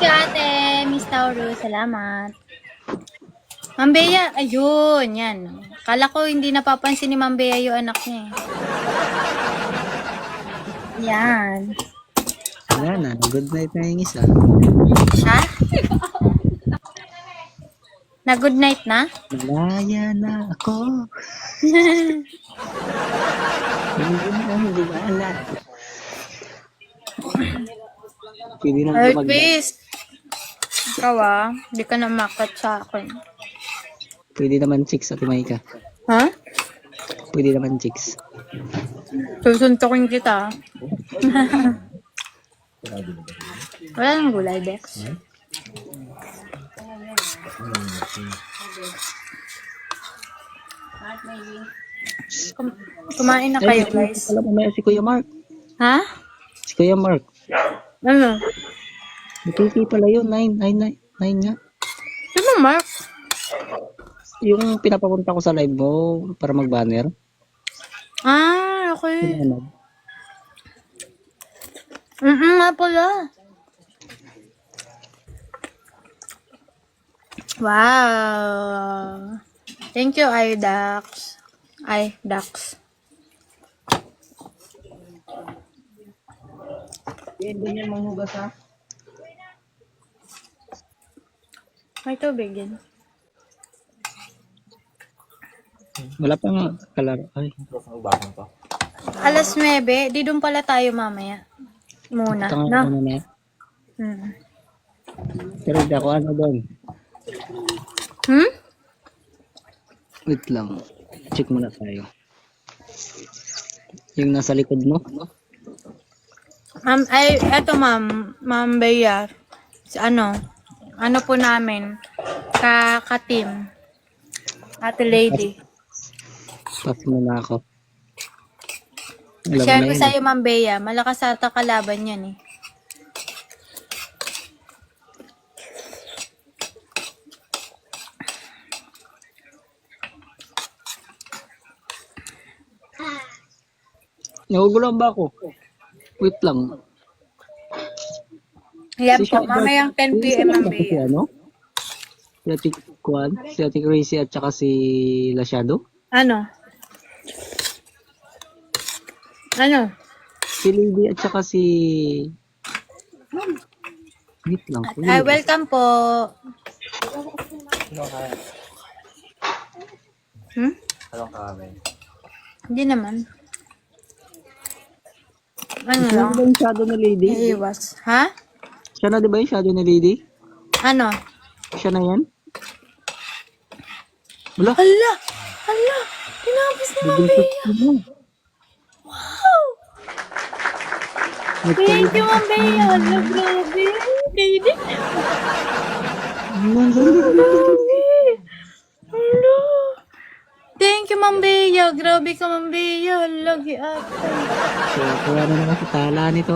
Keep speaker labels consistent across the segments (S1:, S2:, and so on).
S1: you, ate. Miss Taurus. Salamat. Ma'am Bea, ayun, yan. Kala ko hindi napapansin ni Ma'am Bea yung anak niya. Yan.
S2: Wala na, good night na yung isa.
S1: Ha? Na good night na?
S2: Malaya na ako. Hindi na gumala. Pwede na
S1: Ay,
S2: gumagda.
S1: please. Ikaw hindi ka na makat sa akin.
S2: Pwede naman chicks at Maika.
S1: Ha?
S2: Pwede naman chicks.
S1: Susuntokin kita. Wala nang gulay, Bex. Kumain na kayo, guys.
S2: Alam mo may si Kuya Mark.
S1: Ha?
S2: Si Kuya Mark.
S1: Ano?
S2: Butiki pala yun. 9 nga.
S1: Sino, Mark?
S2: Yung pinapapunta ko sa live mo para mag-banner.
S1: Ah, okay.
S2: Ano?
S1: Nga pala. Wow. Thank you, Dax. Dax.
S2: Hindi niya manghugas ha?
S1: May tubig yan.
S2: Wala pang kalaro. Ay.
S1: Alas 9, di doon pala tayo mamaya. Muna,
S2: Ito nga
S1: no?
S2: ano na. Pero hindi ako ano doon. Wait lang. Check muna tayo. Yung nasa likod mo.
S1: Eto Ma'am Bea. Ano po namin, ka-team. Ate Lady.
S2: Pass muna ako. Alam
S1: Share
S2: mo
S1: ko
S2: na
S1: sa'yo, Ma'am Bea. Malakas ata kalaban yan eh.
S2: Nagugulang ba ako? Wait lang.
S1: Yan po, mamayang 10 p.m. Ma'am
S2: Si
S1: Bea.
S2: ano? Si Ate Kwan, si Ate Crazy at saka si Lasiado?
S1: Ano?
S2: Si Lady at saka si... Wait lang.
S1: Ay, welcome po. Hindi naman. Ano
S2: Siya
S1: lang?
S2: na ba yung shadow ni Lady?
S1: Iiwas. Ha?
S2: Siya na di ba yung shadow ni Lady?
S1: Ano?
S2: Siya na yan? Wala.
S1: Hala! Tinapos ni Ma'am Bea. Wow! Thank you, Ma'am Bea. Hala, grabe. Kayo din. Grabe. Hala. Thank you, Ma'am Bea. Grabe ka, Ma'am Bea. Lagi ate.
S2: So, kaya na naman si Tala nito.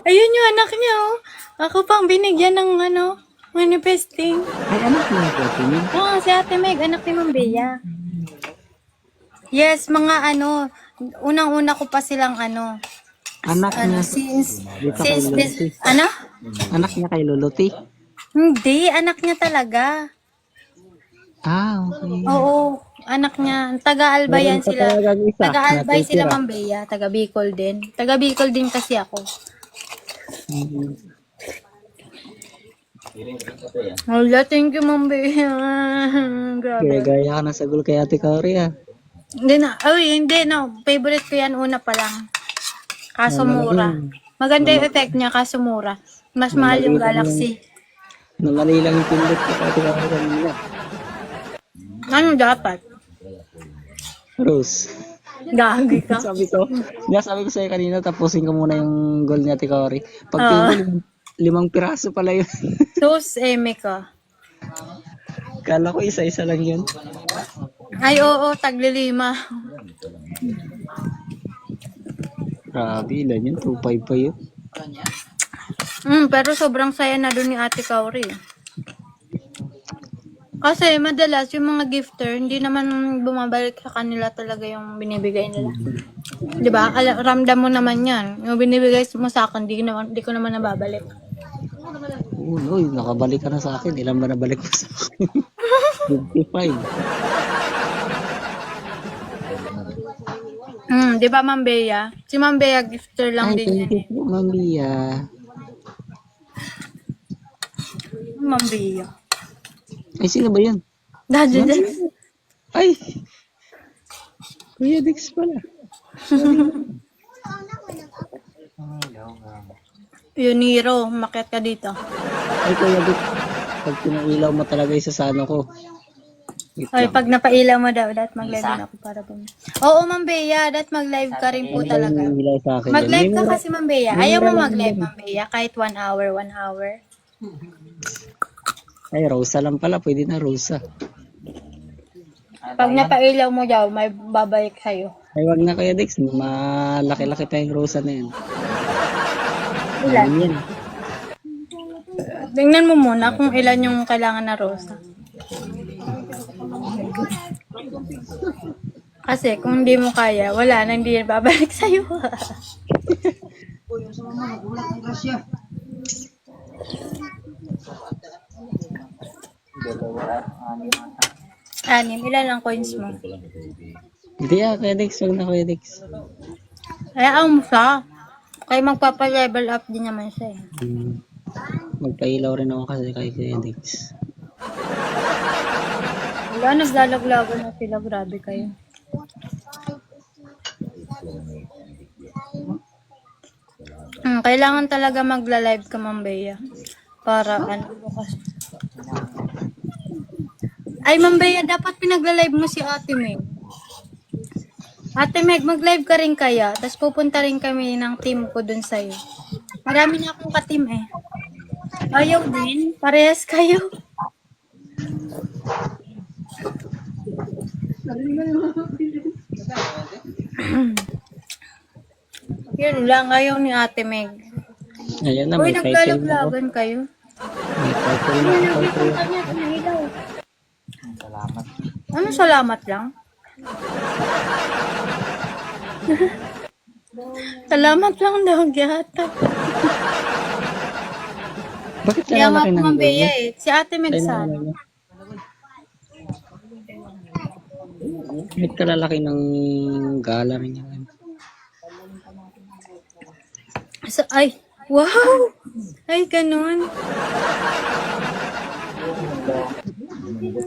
S1: Ayun yung anak niya, oh. Ako pang binigyan ng manifesting.
S2: Ay, anak mo ito. Tingin.
S1: Oo, si Ate Meg, anak ni Ma'am Bea. Yes, mga unang-una ko pa silang
S2: Anak niya.
S1: since
S2: kay
S1: this,
S2: Luluti. Anak niya kay Luluti.
S1: Hindi, anak niya talaga.
S2: Ah, okay.
S1: Oo, anak niya. Taga-Albayan
S2: Meron pa
S1: sila.
S2: talagang isa,
S1: Taga-Albay sila,
S2: natitira.
S1: Ma'am Bea. Taga-Bicol din. Taga-Bicol din kasi ako. Wala, thank you, Ma'am Bea. Grabe.
S2: Kaya gaya ka na sa gul kay Ate Cory ah.
S1: Hindi na. Favorite ko yan una pa lang. Kaso mura. Maganda yung effect niya, kaso mura. Mas mahal yung Galaxy.
S2: Namali lang yung pindot ko kay Ate Cory kanina.
S1: Ano dapat?
S2: Rose.
S1: Gagi ka.
S2: Sabi ko sa'yo kanina, tapusin ko muna yung goal ni Ate Cory. Pag tingin ko, 5 piraso pala yun.
S1: Sus, eme ka.
S2: Kala ko isa-isa lang yun.
S1: Ay, oo, tagli-5.
S2: Grabe, ilan yun? 2.5 pa yun.
S1: Pero sobrang saya na dun ni Ate Kauri. Kasi madalas yung mga gifter, hindi naman bumabalik sa kanila talaga yung binibigay nila. 'Di ba? Ramdam mo naman 'yan. Yung binibigay mo sa akin, di ko naman nababalik.
S2: Uy, nakabalik ka na sa akin. Ilan ba nabalik mo sa akin? 55.
S1: 'Di ba Ma'am Bea? Si Ma'am Bea gifter lang
S2: Ay,
S1: din
S2: thank
S1: yan
S2: you
S1: eh.
S2: po, Ma'am Bia.
S1: Ma'am Bea.
S2: Ay, sino ba yun?
S1: Daddy,
S2: Ay! Kuya Dix pala.
S1: Yuniro, umakyat ka dito.
S2: Ay, Kuya Dix. Pag pinailaw mo talaga isa sa ano ko. Wait
S1: Ay,
S2: lang.
S1: pag napailaw mo daw, mag-live din ako para po. Oo, Ma'am Bea, mag-live ka rin po
S2: Ano ba
S1: talaga.
S2: yung ilaw sa akin?
S1: Mag-live
S2: May
S1: ka
S2: mura-
S1: kasi, Ma'am Bea.
S2: may
S1: Ayaw
S2: mura
S1: mo
S2: lang
S1: mag-live,
S2: yan.
S1: Ma'am Bea, kahit 1 hour, 1 hour.
S2: Ay, Rosa lang pala. Pwede na Rosa.
S1: Pag napailaw mo daw, may babalik sa'yo.
S2: Ay, wag na Kuya Dix. Malaki-laki pa yung Rosa na yan.
S1: Ilan?
S2: Ano yan?
S1: Tingnan mo muna kung ilan yung kailangan na rosa. Kasi kung hindi mo kaya, wala na, hindi yan babalik sa'yo. Anim, ilan ang coins mo?
S2: Hindi Kuya Dix. Wag na Kuya Dix.
S1: Kaya mo siya. Kaya magpapa-level up din naman siya eh.
S2: Magpailaw rin ako kasi kay Kuya Dix.
S1: Wala, naglalaglago na sila. Grabe kayo. Kailangan talaga magla-live ka, Ma'am Bea. Para ano bukas. Ay, Ma'am Bea, dapat pinagla-live mo si Ate Meg. Ate Meg, mag-live ka rin kaya. Tapos pupunta rin kami ng team ko dun sa'yo. Marami na akong ka-team eh. Ayaw din. Parehas kayo. Yun lang, ayaw ni Ate Meg.
S2: Ayan na,
S1: Uy,
S2: may title na ako.
S1: naglalaglagan kayo.
S2: May title na ako.
S1: Punta niya, pinahilaw. Ano, salamat lang? Salamat lang daw, gyata.
S2: Bakit
S1: Kaya nga
S2: lalaki ng
S1: Ma'am
S2: gold
S1: Bea
S2: niya?
S1: eh. Si Ate Meg
S2: Ay,
S1: sana.
S2: naalala. Bakit kalalaki ng gallery niya?
S1: So, ay, wow! Ay, ganun.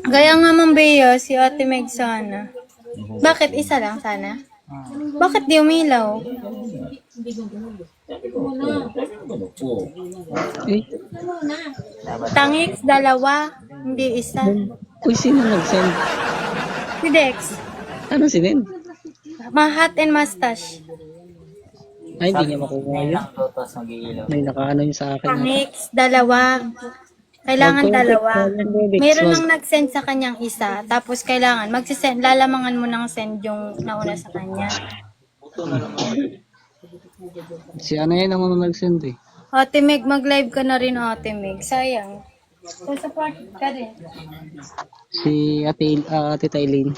S1: Kaya nga Ma'am Bea, si Ate Meg sana. Bakit isa lang sana? Bakit di umilaw?
S2: Eh,
S1: Tangix, dalawa, hindi isa.
S2: uy, sino nag-send?
S1: Si Dex,
S2: Ano sinend?
S1: mahat and mustache.
S2: Ay, hindi niya makuha yun. May nakaano yun sa akin.
S1: Tangix, dalawa. Kailangan dalawa. Meron nang nag-send sa kanyang isa, tapos kailangan magsisend, lalamangan mo ng send yung nauna sa kanya.
S2: Si ano yan ang nag-send eh.
S1: Ate Meg, mag-live ka na rin, Ate Meg. Sayang. So, support ka din.
S2: Si Ate Taylin.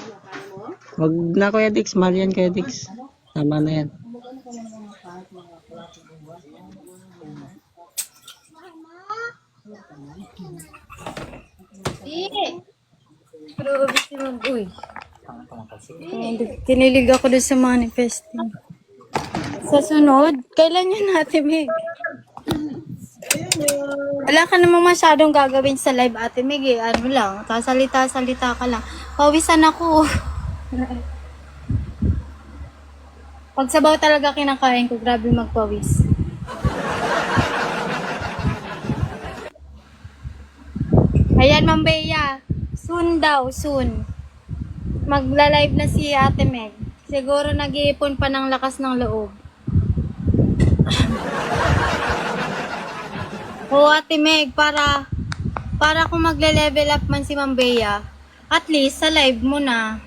S2: Wag na Kuya Dix, mahal yan Kuya Dix. Tama na yan.
S1: Grabe si Mag. Uy. Kinilig ako dun sa manifesting. Sa sunod, kailan yan Ate Meg? Wala ka namang masyadong gagawin sa live Ate Meg eh. Ano lang, sasalita-salita ka lang. Pawisan ako. Pag sabaw talaga kinakain ko, grabe magpawis. Ayan, Ma'am Bea. Soon daw, soon. Magla-live na si Ate Meg. Siguro nag-iipon pa ng lakas ng loob. Oo, Ate Meg, para kung magle-level up man si Ma'am Bea, at least sa live mo na.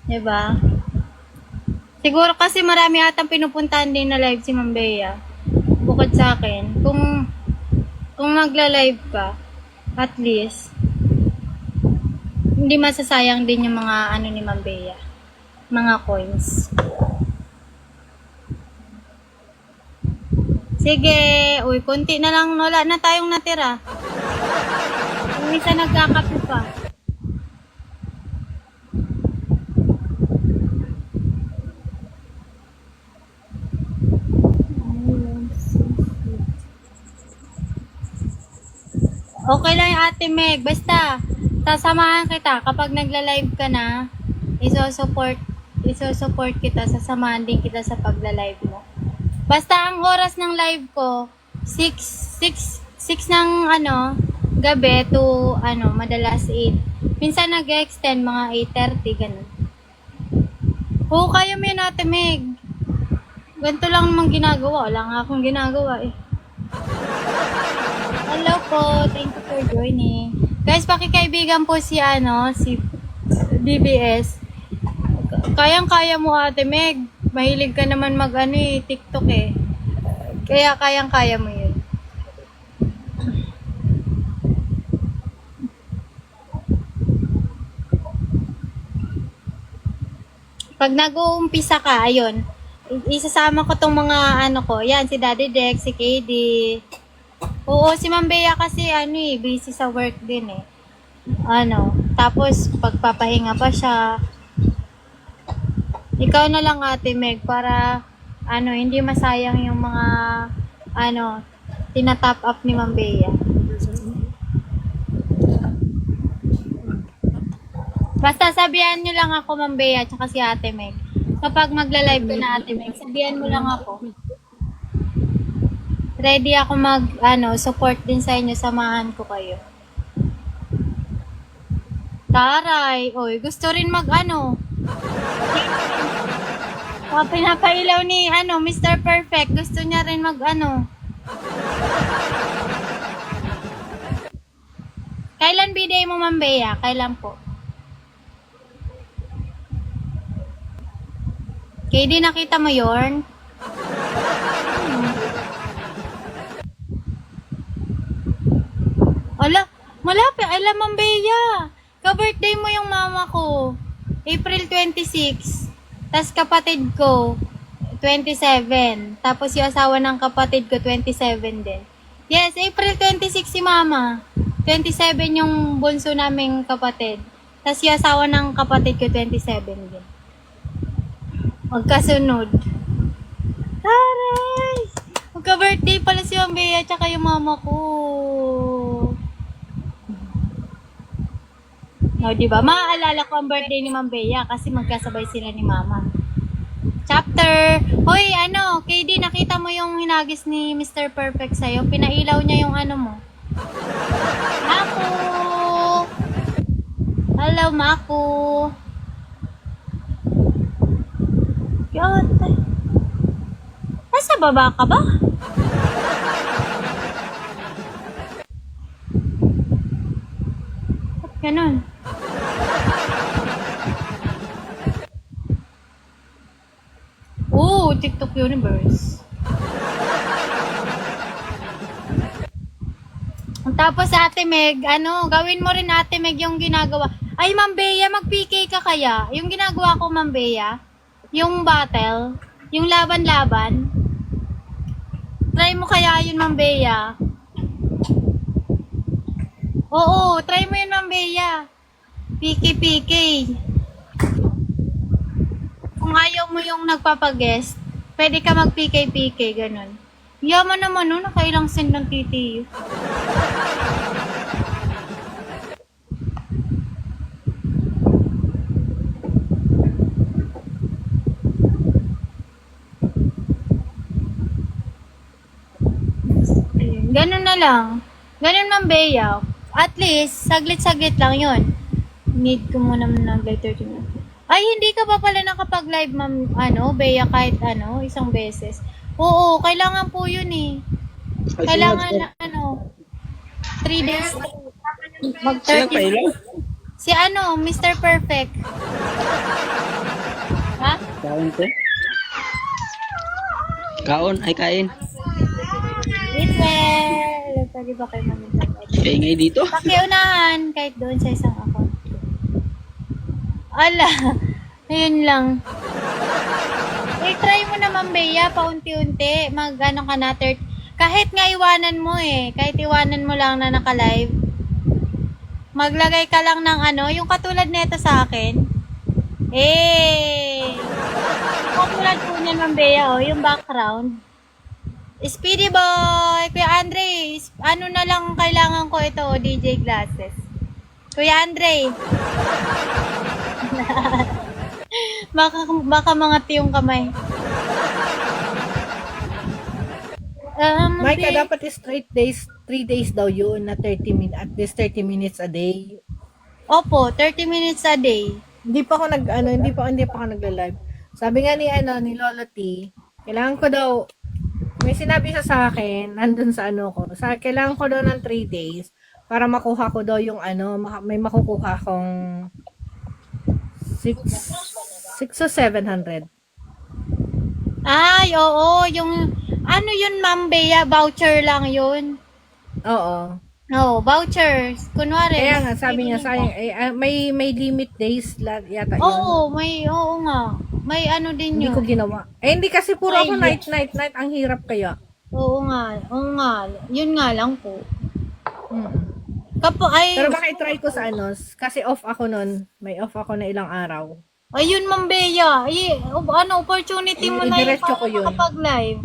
S1: Diba? Siguro kasi marami atang pinupuntahan din na live si Ma'am Bea. Bukod sa akin. Kung kung magla-live ka, at least, hindi masasayang din yung mga ano ni Ma'am Bea. Mga coins. Sige, uy, konti na lang, wala na tayong natira. Yung isa nagkakape pa. Okay lang yung Ate Meg, basta sasamahan kita kapag nagla-live ka na, iso-support kita, sasamahan din kita sa pagla-live mo. Basta ang oras ng live ko, 6 ng gabi to madalas 8. Minsan nag-extend mga 8:30 ganun. Oo, kaya mo yun Ate Meg. Ganito lang naman ginagawa, wala nga akong ginagawa eh. Hello po, thank you for joining. Guys, pakikaibigan po si BBS. Kayang-kaya mo Ate Meg. Mahilig ka naman TikTok eh. Kaya kayang-kaya mo yun. Pag nag-uumpisa ka, ayun, isasama ko tong mga ko. Yan, si Daddy Dex, si KD. Oo, si Ma'am Bea kasi busy sa work din eh. Tapos pagpapahinga pa siya. Ikaw na lang Ate Meg para hindi masayang yung mga tinatop up ni Ma'am Bea. Basta sabihan nyo lang ako Ma'am Bea tsaka si Ate Meg. Kapag magla-live ka na Ate Meg, sabihan mo lang ako. Ready ako support din sa inyo, samahan ko kayo. Taray, oy, gusto rin pinapailaw ni Mr. Perfect, gusto niya rin Kailan biday mo Ma'am Bea? Kailan po? KD, nakita mo yorn? Ala, malapit. Alam, Ma'am Bea. Ka-birthday mo yung mama ko. April 26. Tas kapatid ko, 27. Tapos yung asawa ng kapatid ko, 27 din. Yes, April 26 si mama. 27 yung bunso naming kapatid. Tas yung asawa ng kapatid ko, 27 din. Magkasunod. Taray! Magka-birthday pala si Ma'am Bea tsaka yung mama ko. No, diba? Maaalala ko ang birthday ni Ma'am Bea kasi magkasabay sila ni Mama. Chapter! Hoy, KD, nakita mo yung hinagis ni Mr. Perfect sa'yo? Pinailaw niya yung mo. Maku! Hello, Maku! Yate. Nasa baba ka ba? Ba't ganun? Oh, TikTok Universe. Tapos Ate Meg, gawin mo rin Ate Meg yung ginagawa. Ay, Ma'am Bea, mag-PK ka kaya? Yung ginagawa ko, Ma'am Bea, yung battle, yung laban-laban. Try mo kaya yun, Ma'am Bea. Oo, try mo yun, Ma'am Bea. PK. Kung ayaw mo yung nagpapag-guest, pwede ka mag-PK, ganun. Yaman naman, nakailang send ng TTU. Ganun na lang. Ganun, Ma'am Bea. At least, saglit-saglit lang yun. Need ko muna ng letter to me. Ay, hindi ka pa pala nakapag-live, Ma'am, Bea, kahit isang beses. Oo, kailangan po yun eh. Kailangan na, 3 days. Mag-30. Si Mr. Perfect. Ha?
S2: Kaon ko? Kaon? Ay, kain.
S1: Eat well. Pwede ba kayo mag-internet?
S2: Ingay dito.
S1: Pakiunahan kahit doon sa isang account. Ala, ayun lang. I-try mo naman, Bea, paunti-unti. Mag-ano ka na, kahit nga iwanan mo kahit iwanan mo lang na naka-live. Maglagay ka lang ng ano, yung katulad nito sa akin. Katulad po niyan, Ma'am Bea, yung background. Speedy boy! Kuya Andre, ano na lang kailangan ko ito, DJ glasses. Kuya Andre. baka mga tiyong kamay.
S3: Micah, dapat straight days, 3 days daw yun na 30 minutes, at least 30 minutes a day.
S1: Opo, 30 minutes a day.
S3: Hindi pa ako nagla-live. Sabi nga ni Lolo T, kailangan ko daw, may sinabi siya sa akin, nandun sa kailangan ko daw ng 3 days para makuha ko daw yung may makukuha akong 6 to 700.
S1: Ay, oo, yung, ano yun, Ma'am Bea, voucher lang yun.
S3: Oo.
S1: No, vouchers. Kunwari.
S3: Kaya nga, sabi niya, sayang, may limit days yata yun.
S1: Oo nga. May ano din
S3: Hindi
S1: yun.
S3: ko ginawa. Hindi kasi puro ako night. Ang hirap kaya.
S1: Oo nga. Yun nga lang po.
S3: Mm. Pero baka i-try ko sa kasi off ako nun. May off ako na ilang araw.
S1: Ayun, Ma'am Bea. Opportunity mo na yun
S3: Idiretso ko
S1: para
S3: yun.
S1: makapag-live.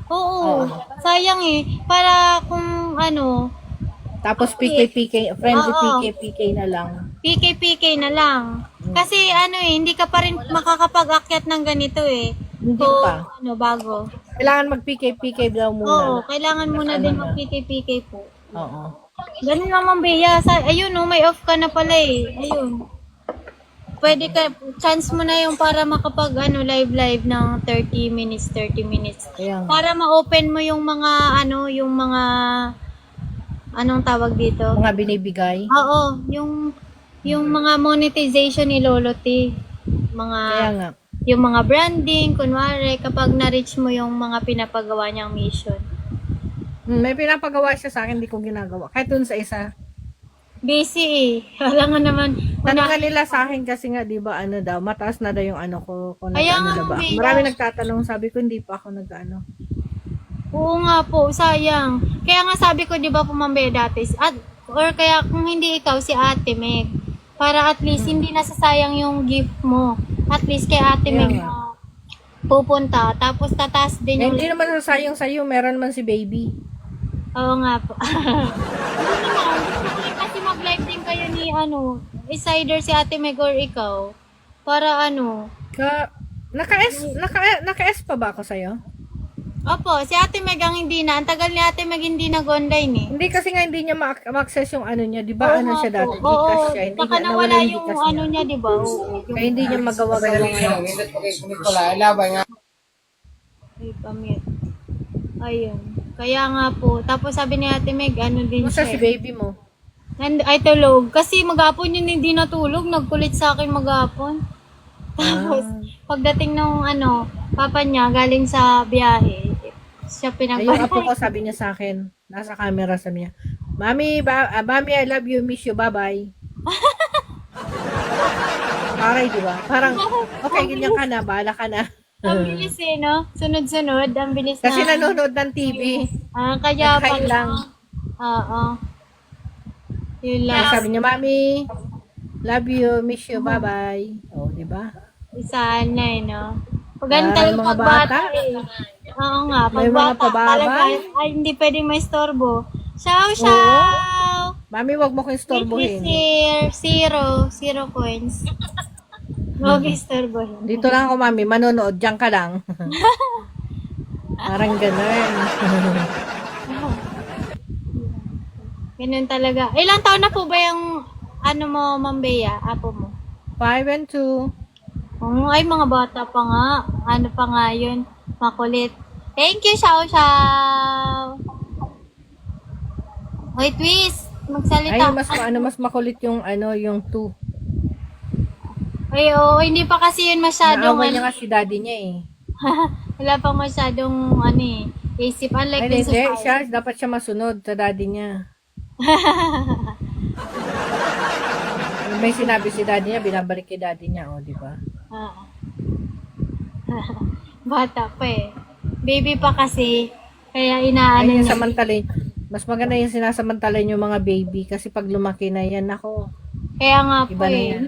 S1: Oo.
S3: Oo.
S1: Sayang para kung
S3: Tapos PK, friendly
S1: Oo.
S3: PK na lang.
S1: PK na lang. Kasi hindi ka pa rin makakapag-akyat ng ganito
S3: Hindi
S1: Kung,
S3: pa.
S1: bago.
S3: Kailangan mag-PK daw
S1: Oo,
S3: muna.
S1: kailangan mo na
S3: Ano
S1: din
S3: na.
S1: mag-PK po.
S3: Oo.
S1: Ganun naman, Bea. Ayun, may off ka na pala Ayun. Pwede ka, chance mo na yung para makapag live ng 30 minutes.
S3: Kaya nga.
S1: Para ma-open mo yung mga, anong tawag dito?
S3: Mga binibigay.
S1: Oo, yung mga monetization ni Lolo T.
S3: Kaya nga.
S1: Yung mga branding, kunwari, kapag na-reach mo yung mga pinapagawa niyang mission.
S3: May pinapagawa siya sa akin, hindi ko ginagawa. Kahit dun sa isa.
S1: Busy Wala nga naman.
S3: Tanong nila sa akin kasi nga, di ba, daw, mataas na daw yung ko, kung
S1: Kaya
S3: nag-ano
S1: nga,
S3: na ba.
S1: Bea.
S3: Marami nagtatanong, sabi ko, hindi pa ako nag-ano.
S1: Oo nga po, sayang. Kaya nga sabi ko, di ba, pumambay dati, or kaya kung hindi ikaw, si Ate Meg, para at least hindi nasasayang yung gift mo. At least kay Ate
S3: Kaya
S1: Meg
S3: nga.
S1: pupunta, tapos tatas din yung...
S3: Hindi naman sasayang sa'yo, meron man si baby.
S1: Oo nga po. Hindi naman, gusto ko rin kasi mag-live din kayo ni, is either si Ate Meg or ikaw. Para
S3: Naka-S pa ba ako sa'yo?
S1: Opo, si Ate Meg ang hindi na. Ang tagal ni Ate Meg hindi nag-online
S3: Hindi kasi nga hindi niya ma-access yung niya. Di ba
S1: Oo nga
S3: siya
S1: po.
S3: dati? Gcash siya. Hindi
S1: Saka
S3: niya,
S1: nawala
S3: yung
S1: yung
S3: Gcash
S1: niya, di ba?
S3: Kaya hindi niya magawa-gawa ngayon.
S1: Ay, pamit. Ayun. Kaya nga po. Tapos sabi ni Ate Meg, din
S3: Basta
S1: siya.
S3: si baby mo.
S1: Ay, tulog. Kasi maghapon yun hindi natulog. Nagkulit sa akin maghapon. Tapos, pagdating ng papa niya, galing sa biyahe, siya
S3: Ay, yung apo
S1: pinagpapay.
S3: ko sabi niya sa akin, nasa camera sabi niya, Mami, Mami, I love you, miss you, bye-bye. Paray, di ba? Parang, okay, ganyan ka na, bahala ka na.
S1: Ang bilis no? Sunod-sunod. Ang bilis
S3: Kasi
S1: na.
S3: nanonood ng TV.
S1: Kaya
S3: Nagkain
S1: pala.
S3: lang.
S1: Oo. Yun
S3: Kaya
S1: lang.
S3: sabi niya, Mami, love you, miss you, bye-bye. Oh, di ba?
S1: Sana no? Pag ganun
S3: Ah,
S1: talaga
S3: mga
S1: pagbata
S3: bata.
S1: Oo nga,
S3: May mga
S1: pagbata
S3: pababa.
S1: talaga. Ay, hindi pwedeng may storbo. Ciao!
S3: Mami, wag mo kong istorbohin.
S1: Zero coins. Huwag istorbohin.
S3: Dito lang ako, Mami, manonood, diyan ka lang. Parang ganun.
S1: Ganun talaga. Ilang taon na po ba yung mo, Ma'am Bea, apo mo?
S3: 5 and 2.
S1: Ay, mga bata pa nga. Ano pa nga yun? Makulit. Thank you, Xiao. Hoy, Twist.
S3: Ay,
S1: Magsalita.
S3: mas makulit yung yung 2.
S1: Ay, oo. Hindi pa kasi yun masyadong,
S3: Naaway niya nga si daddy niya eh.
S1: wala pang masyadong, Isip, unlike
S3: Ay,
S1: dun sa
S3: hindi.
S1: five.
S3: Siya, dapat siya masunod sa daddy niya. May sinabi si daddy niya, binabalik kay daddy niya, o, di ba?
S1: Ah. Bata pa eh. Baby pa kasi, kaya inaano
S3: Ay, yung
S1: niya.
S3: samantalin. Mas maganda yung sinasamantalin yung mga baby kasi pag lumaki na yan, ako,
S1: Kaya nga po
S3: iba na
S1: eh.
S3: yan.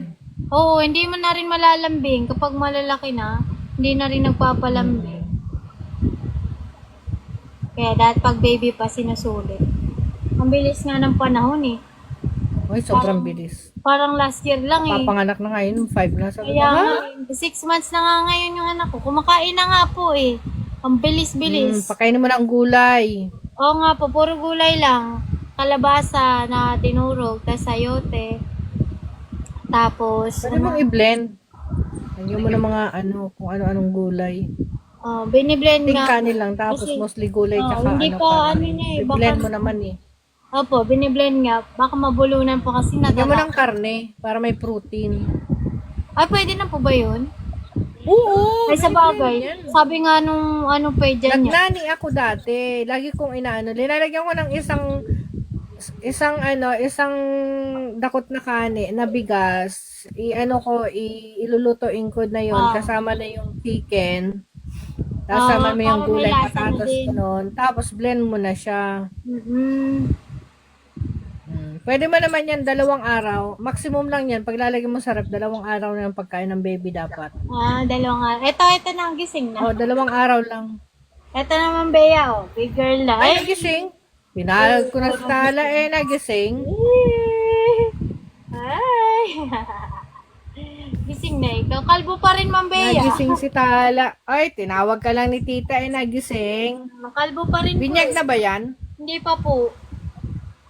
S1: Oo, hindi mo na rin malalambing. Kapag malalaki na, hindi na rin nagpapalambing. Kaya dahil pag baby pa, sinusulit. Ang bilis nga ng panahon eh.
S3: Uy, sobrang bilis.
S1: Parang last year lang eh.
S3: Papanganak na ngayon, 5 na sa
S1: Kaya nga, 6 months na nga ngayon yung anak ko. Kumakain na nga po eh. Ang bilis-bilis.
S3: Pakainin mo ng gulay.
S1: Oo nga po, puro gulay lang. Kalabasa na tinurog, tas sayote. Tapos,
S3: Pwede mong i-blend. Lagyan mo ng mga kung ano-anong gulay.
S1: biniblend nga.
S3: Tingkanin lang, tapos
S1: Kasi,
S3: mostly gulay, tsaka
S1: hindi
S3: ano
S1: pa,
S3: pa.
S1: ano niya eh,
S3: I-blend
S1: baka-
S3: mo naman eh.
S1: Opo, biniblend nga. Baka mabulunan po kasi
S3: Lagyan mo
S1: natala.
S3: ng karne, para may protein.
S1: Ay, pwede na po ba yun?
S3: Oo!
S1: Ay, sa bagay.
S3: yan.
S1: Sabi nga nung ano pa dyan niya.
S3: Nagnani ako dati. Lagi kong inaano. Linalagyan ko ng isang dakot na kani na bigas. Ilulutuin ko na yon, kasama na yung chicken. Tapos sama mo yung
S1: para may
S3: gulay,
S1: lasa na
S3: patatas
S1: din.
S3: nun. Tapos blend mo na siya. Pwede mo naman yan 2 araw. Maximum lang yan. Pag lalagyan mo sa ref, 2 araw na yung pagkain ng baby dapat.
S1: Dalawang nga. Ito na ang gising na.
S3: O, 2 araw lang.
S1: Ito naman, Bea, oh. Big girl na.
S3: Ay, nagising. Pinalag ko na sa tala, nagising.
S1: Ay. Gising na ikaw. Kalbo pa rin, Ma'am Bea.
S3: Nagising si Tala. Ay, tinawag ka lang ni tita, nagising.
S1: Kalbo pa rin
S3: Binyag
S1: po.
S3: na ba yan?
S1: Hindi pa po.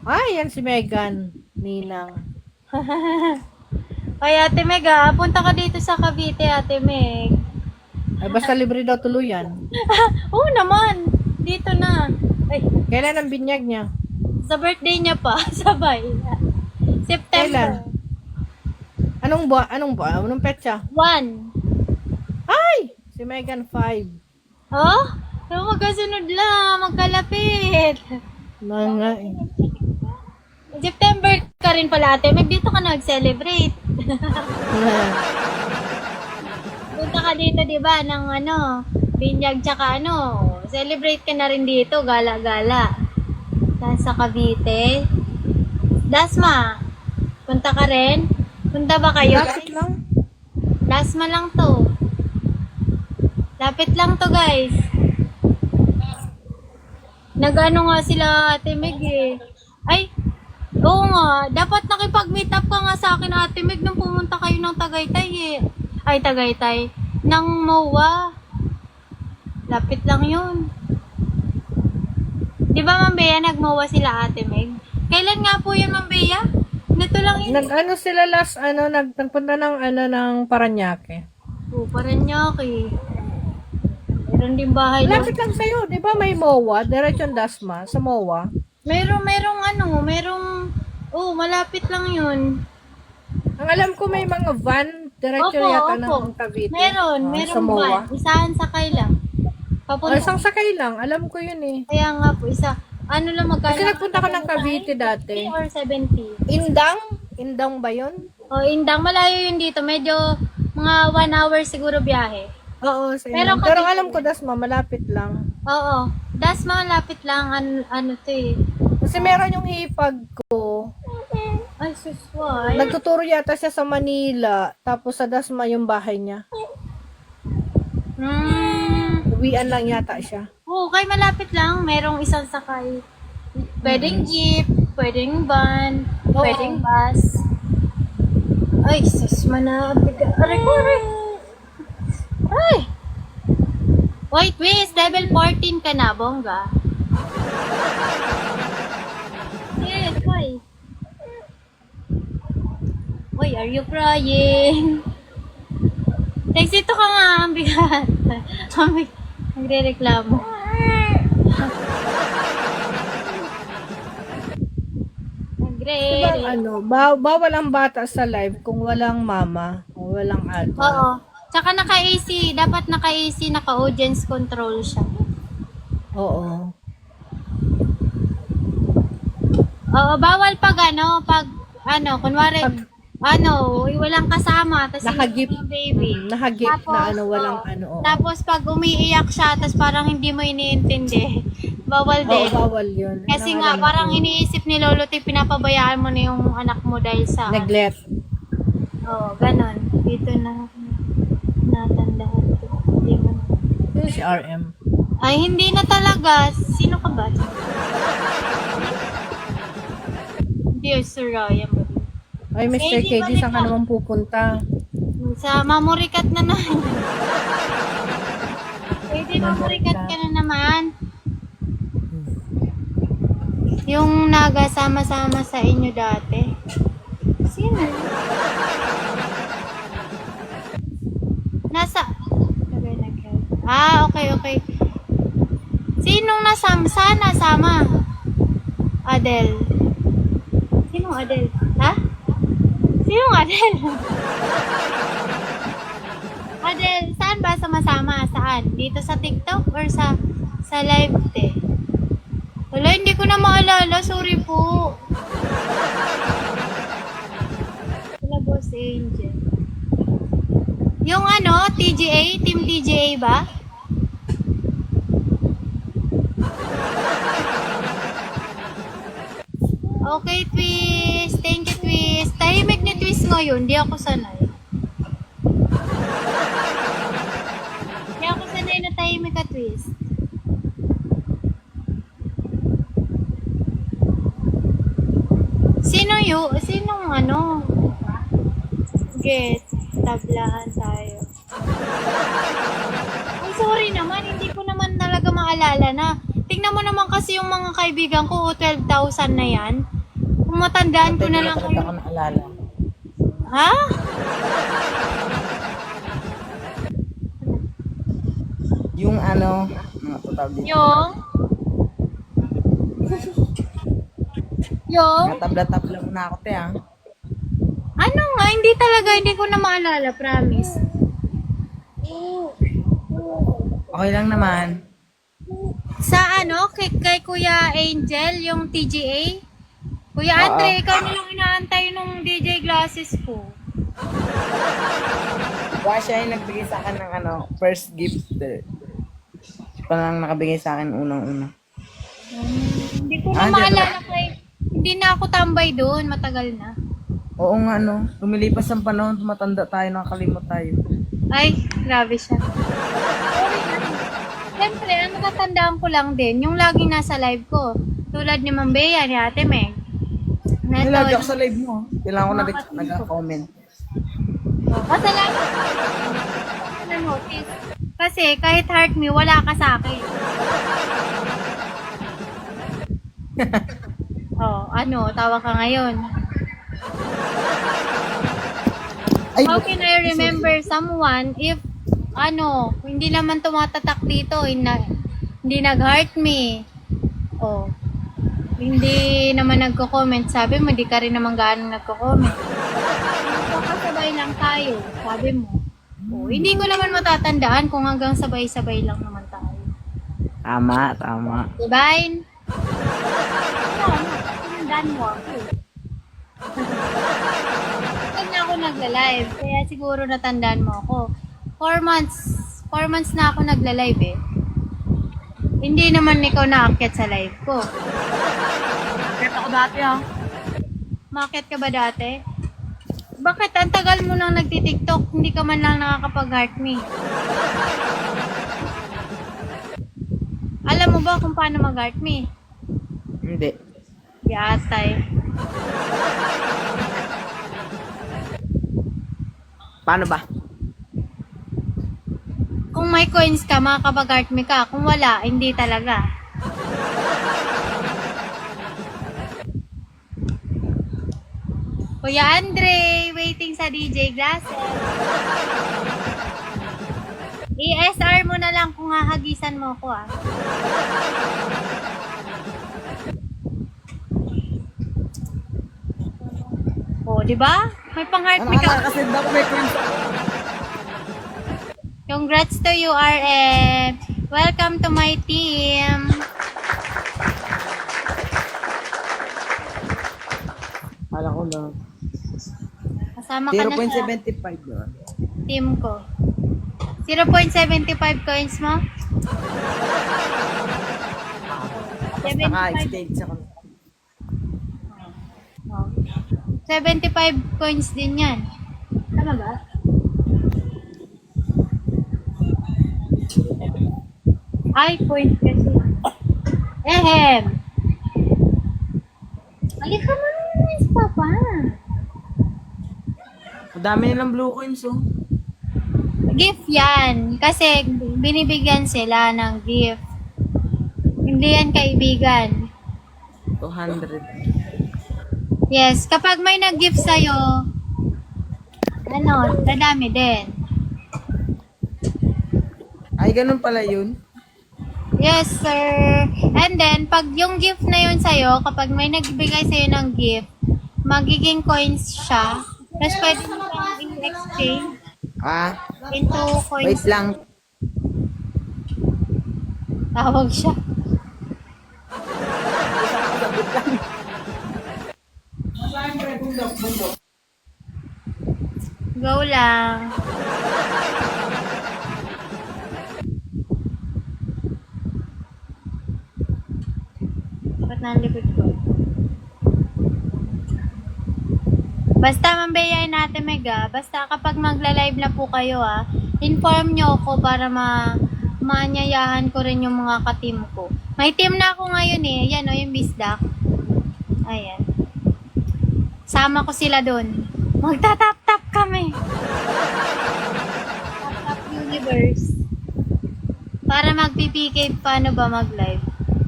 S3: Ay, yan si Megan. Ninang.
S1: Ay, Ate Meg, punta ka dito sa Cavite, Ate Meg.
S3: Ay, basta libre daw tuluyan.
S1: Oo naman. Dito na. Ay,
S3: Kailan ang binyag niya?
S1: sa birthday niya pa. Sabay. September.
S3: Anong buwan? Anong petsa?
S1: 1.
S3: Ay! Si Megan 5.
S1: Oh? Magkasunod lang. Magkalapit.
S3: Mga
S1: September ka rin pala, Ate Meg. Dito ka nag-celebrate. Punta ka dito, di ba, ng binyag tsaka celebrate ka na rin dito, gala-gala. Saan sa Cavite? Dasma, punta ka rin? Punta ba kayo?
S3: Lapit lang.
S1: Dasma lang to. Lapit lang to, guys. Nag-ano nga sila, Ate Meg eh. Ay, oo nga. Dapat nakipag-meet up ka nga sa akin, Ate Meg, nung pumunta kayo ng Tagaytay eh. Ay, Tagaytay. Ng MOA. Lapit lang yun. Di ba, Ma'am Bea, nag-MOA sila, Ate Meg? Kailan nga po yun, Ma'am Bea? Nito lang yun.
S3: Sila last, nagpunta ng Paranaque.
S1: Paranaque. Meron din bahay doon.
S3: Lapit lang sa'yo, di ba may MOA? Diretsyon Dasma, sa MOA.
S1: Malapit lang yun.
S3: Ang alam ko may mga van, diretsyon yata ng Cavite.
S1: Meron
S3: sa MOA.
S1: van. Isahan sakay lang. Papunta.
S3: Isang sakay lang, alam ko yun eh.
S1: Kaya nga po, ano lang magkano?
S3: Kasi nagpunta ko ng Cavite dati.
S1: 50 or 70.
S3: Indang? Indang ba yun?
S1: Indang, malayo yun dito. Medyo mga 1 hour siguro biyahe.
S3: Oo, sa
S1: Pero
S3: Indang. Pero
S1: Cavite
S3: alam ko, Dasma, malapit lang.
S1: Oo. Dasma, lapit lang. Ano to eh.
S3: Kasi meron yung hipag ko.
S1: Ay, susway.
S3: Nagtuturo yata siya sa Manila. Tapos sa Dasma yung bahay niya. Uwian lang yata siya.
S1: Okay, malapit lang. Merong isang sakay. Pwedeng jeep, pwedeng van,
S3: Oo.
S1: pwedeng bus. Ay, sus, manabiga. Aray ko, aray. Ay! Wait, level 14 ka na, bongga. Yes, why? Why are you crying? Exito ka nga, ang bigat. Nagre-reklamo.
S3: Diba, bawal ang bata sa live kung walang mama, kung walang adult.
S1: Oo. Tsaka naka-AC. Dapat naka-AC, naka-audience control siya.
S3: Oo.
S1: Oo, bawal pag kunwari,
S3: Pag-
S1: walang kasama, tapos
S3: Nakagip.
S1: yung baby.
S3: Nakagip na
S1: Tapos,
S3: ano, walang
S1: oo.
S3: ano. Oo.
S1: Tapos pag umiiyak siya, tapos parang hindi mo iniintindi, bawal
S3: Oo,
S1: din.
S3: bawal yun.
S1: Kasi
S3: Ano,
S1: nga,
S3: alam
S1: parang
S3: ko.
S1: iniisip ni Lolo T, pinapabayaan mo na yung anak mo dahil sa,
S3: Neglect.
S1: Oo, ganon. Dito na natandaan ko. Hindi mo na.
S3: Yun si RM.
S1: Ay, hindi na talaga. Sino ka ba? Dear Sir Ryan.
S3: Ay, Mr.
S1: Eh, di
S3: KD, saan ka
S1: balik
S3: naman pupunta?
S1: Sa mamurikat na naman. Pwede mamurikat ka na naman. Yung nagasama-sama sa inyo dati. Sino? Nasa... Okay. Sinong nasama? Adele. Sinong Adele? Ha? Sinong Adele? Adele, saan ba sama-sama? Saan? Dito sa TikTok or sa live te? Wala, hindi ko na maalala. Sorry po. Wala, Boss Angel. Yung TGA? Team TGA ba? Okay, Twist. Thank you, Twist. Tahimik ni Twist ngayon. Di ako sanay. Di ako sanay na tahimik ka, Twist. Sinong Get, tablahan tayo. Ay, sorry naman. Hindi ko naman talaga maalala na. Tingnan mo naman kasi yung mga kaibigan ko, 12,000 na yan. Kung matandaan ko na lang
S3: Hindi
S1: kayo.
S3: ko naalala.
S1: Ha?
S3: Yung mga total dito.
S1: Yung?
S3: Tabla-tabla mo na ako, te, ah.
S1: Ano nga, hindi ko na maalala, promise.
S3: Okay lang naman.
S1: Sa kay Kuya Angel, yung TGA? Kuya
S3: Oo.
S1: Andre, ikaw nilang inaantay nung DJ glasses ko.
S3: Baka siya yung nagbigay sa akin ng first gift. Siya pa lang nakabigay sa akin unang-una.
S1: Hindi ko na maalala hindi na ako tambay doon, matagal na.
S3: Oo nga, lumilipas ang panahon, tumatanda tayo, nakakalimot tayo.
S1: Ay, grabe siya. Sorry na. Siyempre, ang natatandaan ko lang din, yung laging nasa live ko. Tulad ni Ma'am Bea, ni Ate Meg.
S3: Nilagi ako sa live mo. Kailangan ko nag-comment.
S1: Kasalanan ko na notice. Kasi kahit heart me, wala ka sa akin. Tawa ka ngayon. How can I remember someone if hindi naman tumatatak dito, hindi nag-heart me. Hindi naman nagko-comment. Sabi mo, di ka rin naman gaano nagko-comment. Kakasabay lang tayo, sabi mo. Hindi ko naman matatandaan kung hanggang sabay-sabay lang naman tayo.
S3: Tama.
S1: Divine? Tinandaan mo ako. Pag na ako nagla-live, kaya siguro natandaan mo ako. 4 months na ako nagla-live eh. Hindi naman ikaw naakyat sa live ko. Naakyat ako dati Maakyat ka ba dati? Bakit ang tagal mo nang nagti-TikTok, hindi ka man lang nakakapag-heart me? Alam mo ba kung paano mag-heart me?
S3: Hindi.
S1: Yatay.
S3: Paano ba?
S1: Kung may coins ka, makakapag-heart me ka. Kung wala, hindi talaga. Kuya Andre, waiting sa DJ glasses. ESR mo na lang kung hahagisan mo ako di ba? May pang-heart me ka.
S3: Kasi daw may coins ako.
S1: Congrats to you, RM. Welcome to my team.
S4: Kala ko na.
S1: Kasama ka na sa
S4: 0.75 doon.
S1: team ko. 0.75 coins mo?
S4: Tapos naka-exchange ako.
S1: Oh. 75 coins din yan. Tama ba? Ay, point kasi. Ehem! Halika mo naman sa papa.
S4: Madami nilang blue coins, oh.
S1: Gift yan. Kasi binibigyan sila ng gift. Hindi yan kaibigan.
S4: 200.
S1: Yes, kapag may nag-gift sa'yo, ano, dadami din.
S4: Ay, ganun pala yun.
S1: Yes, sir. And then, pag yung gift na yun sa'yo, kapag may nagbigay sa'yo ng gift, magiging coins siya. Tapos pwede mo siyang i-exchange into
S4: Wait
S1: coins.
S4: lang.
S1: Tawag siya. Go lang. Ba't nalipid ko? Basta mambayain natin, Mega. Basta kapag magla-live na po kayo, inform nyo ako para maanyayahan ko rin yung mga ka-team ko. May team na ako ngayon eh. Ayan o, yung Bisdak. Ayan. Sama ko sila dun. Magta-tap-tap kami. Tap-tap universe. Para mag-PPK, paano ba mag-live?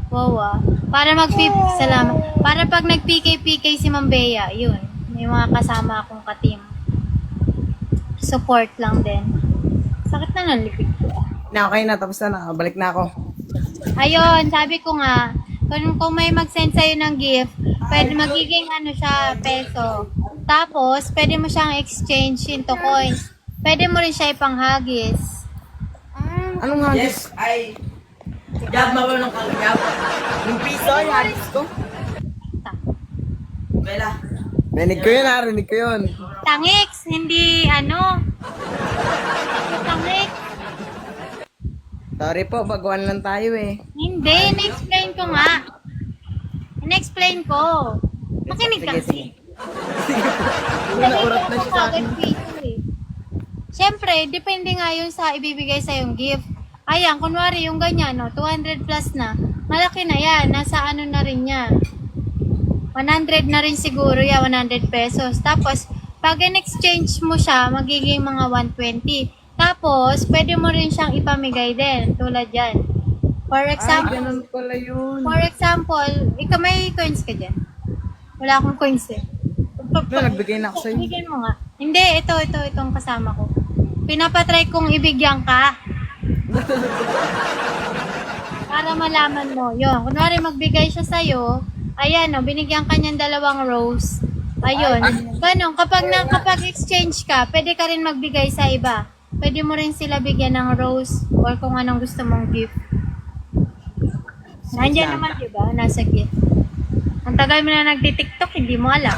S1: Wow, Para salamat. Para pag nag-PK-PK si Mambea, yun. May mga kasama akong ka-team. Support lang din. Sakit na ng lipid ko.
S4: Na, okay na. Tapos na. Balik na ako.
S1: Ayun, sabi ko nga, kung may mag-send sa'yo ng gift, pwede magiging siya, peso. Tapos, pwede mo siyang exchange into coins. Pwede mo rin siya ipanghagis.
S4: Anong hagis?
S5: Yes, ay. Jab, marunong kang jab.
S4: Yung piso, yung hagis ko.
S5: Bella.
S4: Rinig ko yun, rinig ko yun.
S1: Tangix, hindi tangix.
S4: Sorry po, baguhan lang tayo eh.
S1: Hindi, in-explain ko nga. In-explain ko. Makinig ka kasi.
S4: Naurat na siya sa akin.
S1: Siyempre, depende nga yun sa ibibigay sa yung gift. Ayan, kunwari yung ganyan, 200 plus na. Malaki na yan. Nasa na rin yan. 100 na rin siguro yan, 100 pesos. Tapos, pag in-exchange mo siya, magiging mga 120. Tapos, pwede mo rin siyang ipamigay din. Tulad yan. For
S4: Ay,
S1: example,
S4: ganun pala yun.
S1: ikaw may coins ka dyan? Wala akong coins eh.
S4: Nagbigay na ako sa'yo.
S1: Bigyan mo nga. Hindi, itong kasama ko. Pinapatry kong ibigyan ka. Para malaman mo. Yun, kunwari magbigay siya sa'yo, ayan binigyan ka niyang 2 rose. Ayun. Ganun, kapag exchange ka, pwede ka rin magbigay sa iba. Pwede mo rin sila bigyan ng rose or kung anong gusto mong gift. Nandiyan naman, di ba? Nasa gift. Ang tagal mo na nagti-TikTok, hindi mo alam.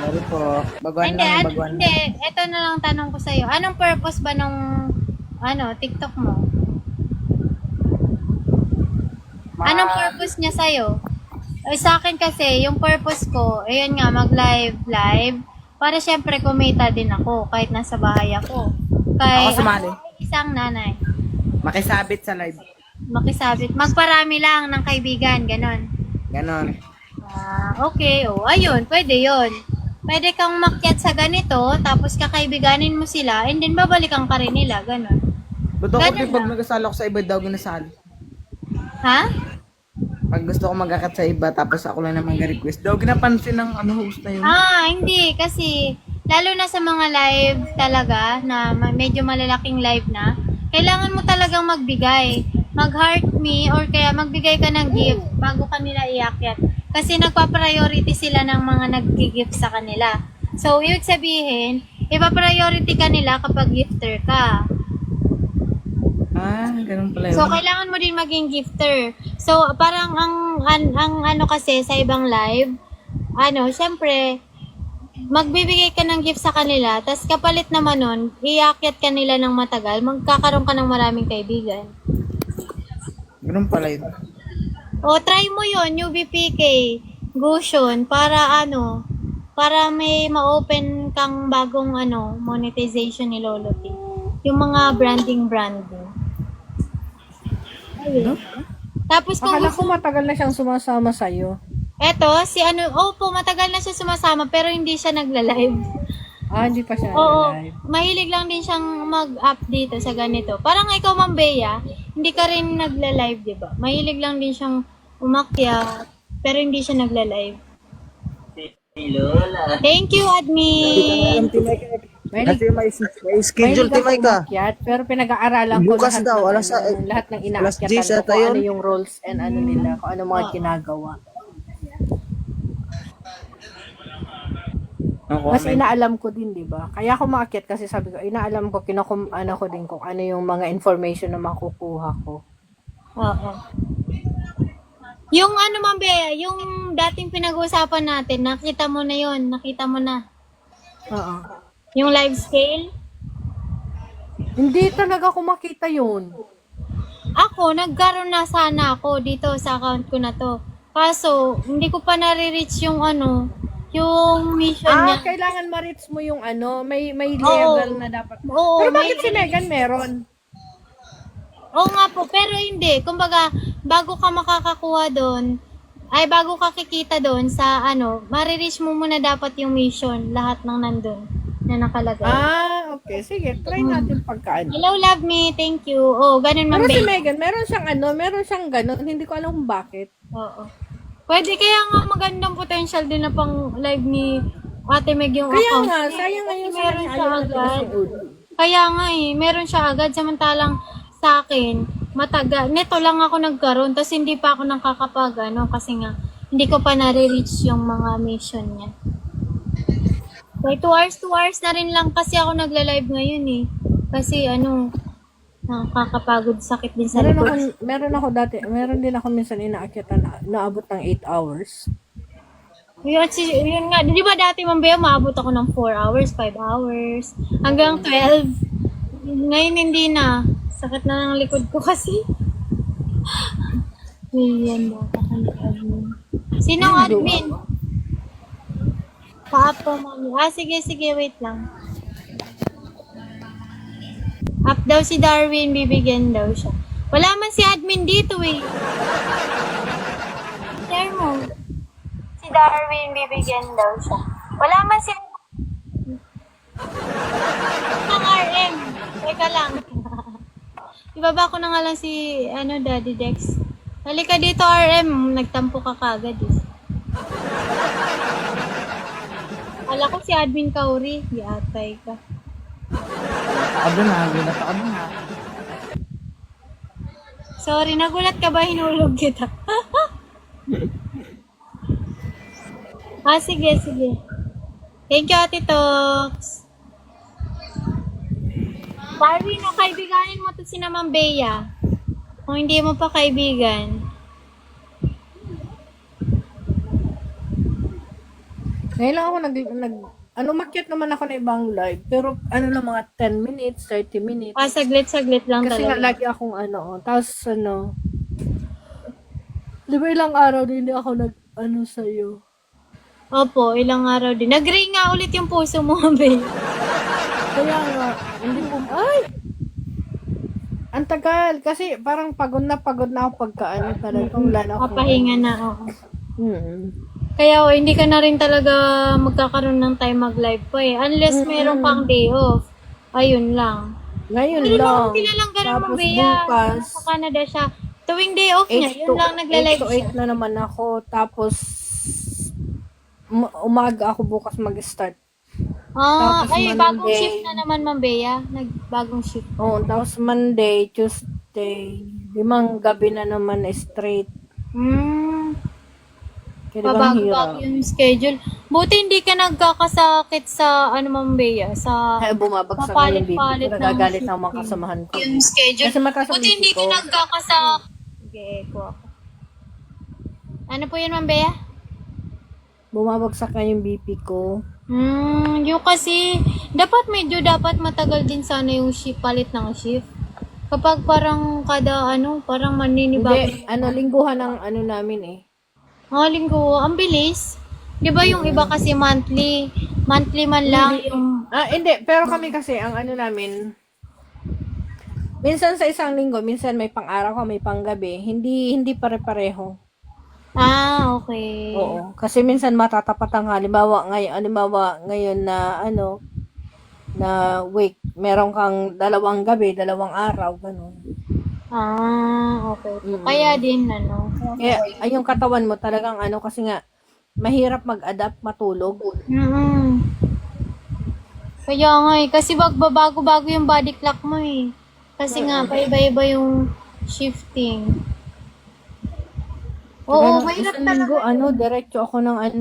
S4: Sorry po. Baguhan lang, baguhan
S1: Hindi.
S4: lang.
S1: Ito na lang tanong ko sa'yo. Anong purpose ba nung TikTok mo? Anong purpose niya sa'yo? Sa akin kasi, yung purpose ko, ayun nga, mag-live, para syempre kumita din ako, kahit nasa bahay ako.
S4: Ako sumali.
S1: Isang nanay.
S4: Makisabit sa live.
S1: Makisabit. Magparami lang ng kaibigan, ganon.
S4: Ganon.
S1: Okay. Ayun, pwede yon. Pwede kang makyat sa ganito, tapos kakaibiganin mo sila, and then babalikan ka rin nila, ganon.
S4: Ba't ako
S1: Ganun
S4: pag
S1: lang.
S4: nagasala ko sa iba daw ginasali?
S1: Ha?
S4: Pag gusto ko mag-akat sa iba tapos ako lang naman ga-request daw ginapansin ng host na yun.
S1: Hindi. Kasi, lalo na sa mga live talaga, na medyo malalaking live na, kailangan mo talagang magbigay. Mag-heart me, or kaya magbigay ka ng gift bago kanila iakyat. Kasi nagpa-priority sila ng mga nag-gift sa kanila. So, ibig sabihin, ipa-priority ka nila kapag gifter ka.
S4: Ganun pala yun.
S1: So, kailangan mo din maging gifter. So, parang ang ano kasi sa ibang live, syempre, magbibigay ka ng gift sa kanila, tas kapalit naman nun, iakyat ka nila ng matagal, magkakaroon ka ng maraming kaibigan.
S4: Ganun pala yun.
S1: O, try mo yon UBPK, Gusion, para para may ma-open kang bagong monetization ni Loloty. Yung mga branding. Ayun. Tapos kung
S3: Akala ko matagal na siyang sumasama sa'yo.
S1: eto, opo, matagal na siya sumasama pero hindi siya nagla-live.
S3: Hindi pa siya
S1: Oo,
S3: live.
S1: mahilig lang din siyang mag-up dito sa ganito. Parang ikaw, Ma'am Bea, hindi ka rin nagla-live, di ba? Mahilig lang din siyang umakyat, pero hindi siya nagla-live. Thank you, admin!
S3: Kasi
S2: may schedule, Timay ka.
S3: Pero pinag-aaralan ko
S2: Bukas
S3: lahat
S2: daw,
S3: lahat ng
S2: alas 10
S3: inaakyatan ko,
S2: ata
S3: kung
S2: yun.
S3: ano yung roles and ano nila, kung ano mga ginagawa. Kasi inaalam ko din, di ba? Kaya ako maakyat kasi sabi ko, inaalam ko, ko din kung ano yung mga information na makukuha ko.
S1: Oo. Yung Ma'am Bea, yung dating pinag-uusapan natin, nakita mo na yon, nakita mo na.
S3: Oo.
S1: Yung live scale.
S3: Hindi talaga ako makita yun.
S1: Ako, nagkaroon na sana ako dito sa account ko na to. Kaso, hindi ko pa nare-reach yung yung mission niya.
S3: Kailangan ma-reach mo yung may level na dapat.
S1: Oo,
S3: Pero bakit
S1: may-
S3: si Megan meron?
S1: Oo nga po, pero hindi. Kumbaga, bago ka makakakuha doon, bago ka kikita doon sa marireach mo muna dapat yung mission, lahat ng nandun na nakalagay.
S3: Okay. Sige, try natin pagkaan.
S1: Hello, love me. Thank you. Oh, ganun man,
S3: Pero si
S1: babe.
S3: Megan, meron siyang ganun. Hindi ko alam kung bakit.
S1: Oo. Pwede, kaya nga magandang potential din na pang live ni Ate Meg yung
S3: Kaya
S1: account.
S3: nga, sayang nga yung
S1: Meron siya
S3: ayaw
S1: agad.
S3: natin si Udi.
S1: Kaya nga meron siya agad. Samantalang sa akin, matagal. Neto lang ako nagkaroon, tapos hindi pa ako nakakapag, kasi nga, hindi ko pa nare-reach yung mga mission niya. By 2 hours na rin lang kasi ako nagla-live ngayon eh. Kasi nakakapagod, sakit din sa likod.
S3: Meron din ako minsan inaakyatan na naabot ng 8 hours.
S1: Yun nga, di ba dati Ma'am Bea, maabot ako ng 4 hours, 5 hours, hanggang 12. Ngayon hindi na. Sakit na ng likod ko kasi. Ayan ba? Sino ang admin? Pa-up mami. Sige, wait lang. Up daw si Darwin, bibigyan daw siya. Wala man si admin dito eh. Share mo. Si Darwin, bibigyan daw siya. Wala man si... Ang RM. Teka lang. Ibaba ko na nga lang si, Daddy Dex. Halika dito, RM. Nagtampo ka kagad eh. Kala ko si Admin Kauri. Giatay ka.
S4: Gulat ako dun ha.
S1: Sorry, nagulat ka ba? Hinulog kita. Sige. Thank you, Ate Tox. Darwin, kaibiganin mo to si Ma'am Bea. Kung hindi mo pa kaibigan.
S3: Ngayon lang ako makyat naman ako na ibang live. Pero lang mga 10 minutes, 30 minutes.
S1: Saglit lang
S3: Kasi nga
S1: talaga.
S3: lagi akong tapos di ba ilang araw din hindi ako sa'yo.
S1: Opo, ilang araw din. Nag-ring nga ulit yung puso mo, Bea.
S3: Kaya nga, hindi ko, ang tagal. Kasi parang pagod na ako pagka talagang wala na ako.
S1: Papahinga na ako. Kaya hindi ka na rin talaga magkakaroon ng time mag-live pa eh. Unless meron pang day off. Ayun lang.
S3: Ngayon
S1: Pero
S3: lang.
S1: naman sila lang ganun
S3: Tapos
S1: mo, Bea.
S3: bukas,
S1: Sa Canada siya. Tuwing day off niya, yun lang
S3: 8
S1: nagla-live
S3: to
S1: siya.
S3: 8 na naman ako. Tapos, umaga ako bukas mag-start. Tapos
S1: Bagong
S3: Monday.
S1: shift na naman, Ma'am Bea. Nagbagong shift.
S3: Tapos Monday, Tuesday, 5 gabi na naman straight. Kaya di ba ang hirap?
S1: Pabago-bago yung schedule. Buti hindi ka nagkakasakit sa, ano Ma'am Bea, sa
S3: Kaya bumabagsak na yung BP ko.
S1: papalit-palit ng
S3: Nagagalit na ang mga
S1: shifting.
S3: kasamahan ko.
S1: Yung schedule.
S3: Kasi mataas ang
S1: Buti hindi
S3: BP
S1: ka
S3: ko.
S1: nagkakasakit. Sige, echo ako. Ano po yun, Ma'am Bea?
S3: Bumabagsak na yung BP ko.
S1: Yung kasi, dapat matagal din sana yung shift, palit ng shift. Kapag parang parang maninibago.
S3: Hindi, lingguhan ng namin eh.
S1: Mga linggo, ang bilis. Di ba yung iba kasi monthly man lang yung,
S3: Hindi. Pero kami kasi, ang namin, minsan sa isang linggo, minsan may pang-araw ka, may pang-gabi. Hindi pare-pareho.
S1: okay.
S3: Oo. Kasi minsan matatapatan ka. Halimbawa ngayon na, na week, meron kang 2 gabi, 2 araw, ganun.
S1: Okay. Kaya din,
S3: Kaya, ay, yung katawan mo talagang kasi nga, mahirap mag-adapt, matulog.
S1: Kaya nga kasi bago-bago yung body clock mo eh. Kasi nga, paiba-iba yung shifting. Oo,
S3: Kaya
S1: mahirap
S3: isang linggo,
S1: talaga.
S3: diretso ako ng 8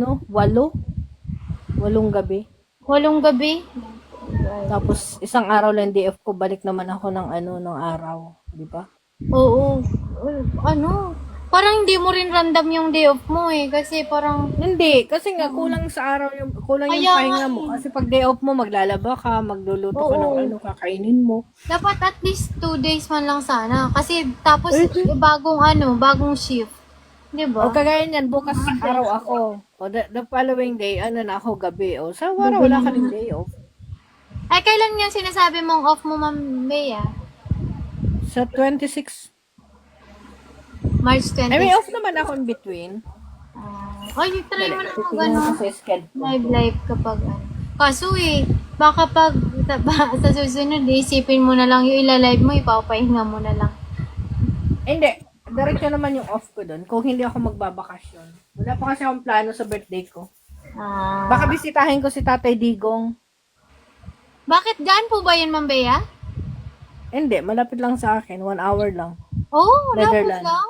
S3: gabi.
S1: 8 gabi.
S3: Tapos, isang araw lang DF ko, balik naman ako ng ng araw. Di ba?
S1: Oo. Parang hindi mo rin random yung day off mo eh. Kasi parang,
S3: Hindi, kasi nga, kulang sa araw kulang yung
S1: Kaya
S3: pahinga
S1: nga
S3: mo.
S1: eh.
S3: Kasi pag day off mo, maglalaba ka, magluluto ka
S1: Oo.
S3: ng kakainin mo.
S1: dapat at least 2 days man lang sana. Kasi tapos bagong shift. Di ba?
S3: O kagaya niyan, bukas araw ako. O the following day, na ako, gabi. O sa araw, wala ka rin day off.
S1: Ay, kailan yung sinasabi mong off mo, Ma'am Bea?
S3: Sa 26,
S1: March 20.
S3: I mean, off naman ako in between.
S1: Try mo na mag
S3: Tingnan ko sa schedule.
S1: live kapag Kaso baka pag sa susunod, isipin mo na lang yung ilalive mo, ipapahinga mo na lang.
S3: Hindi, diretso naman yung off ko doon kung hindi ako magbabakasyon. Wala pa kasi akong plano sa birthday ko. Baka bisitahin ko si Tatay Digong.
S1: Bakit gaan po ba yun, Ma'am Bea?
S3: Hindi, malapit lang sa akin. 1 hour lang.
S1: Lapit
S3: Netherlands.
S1: lang.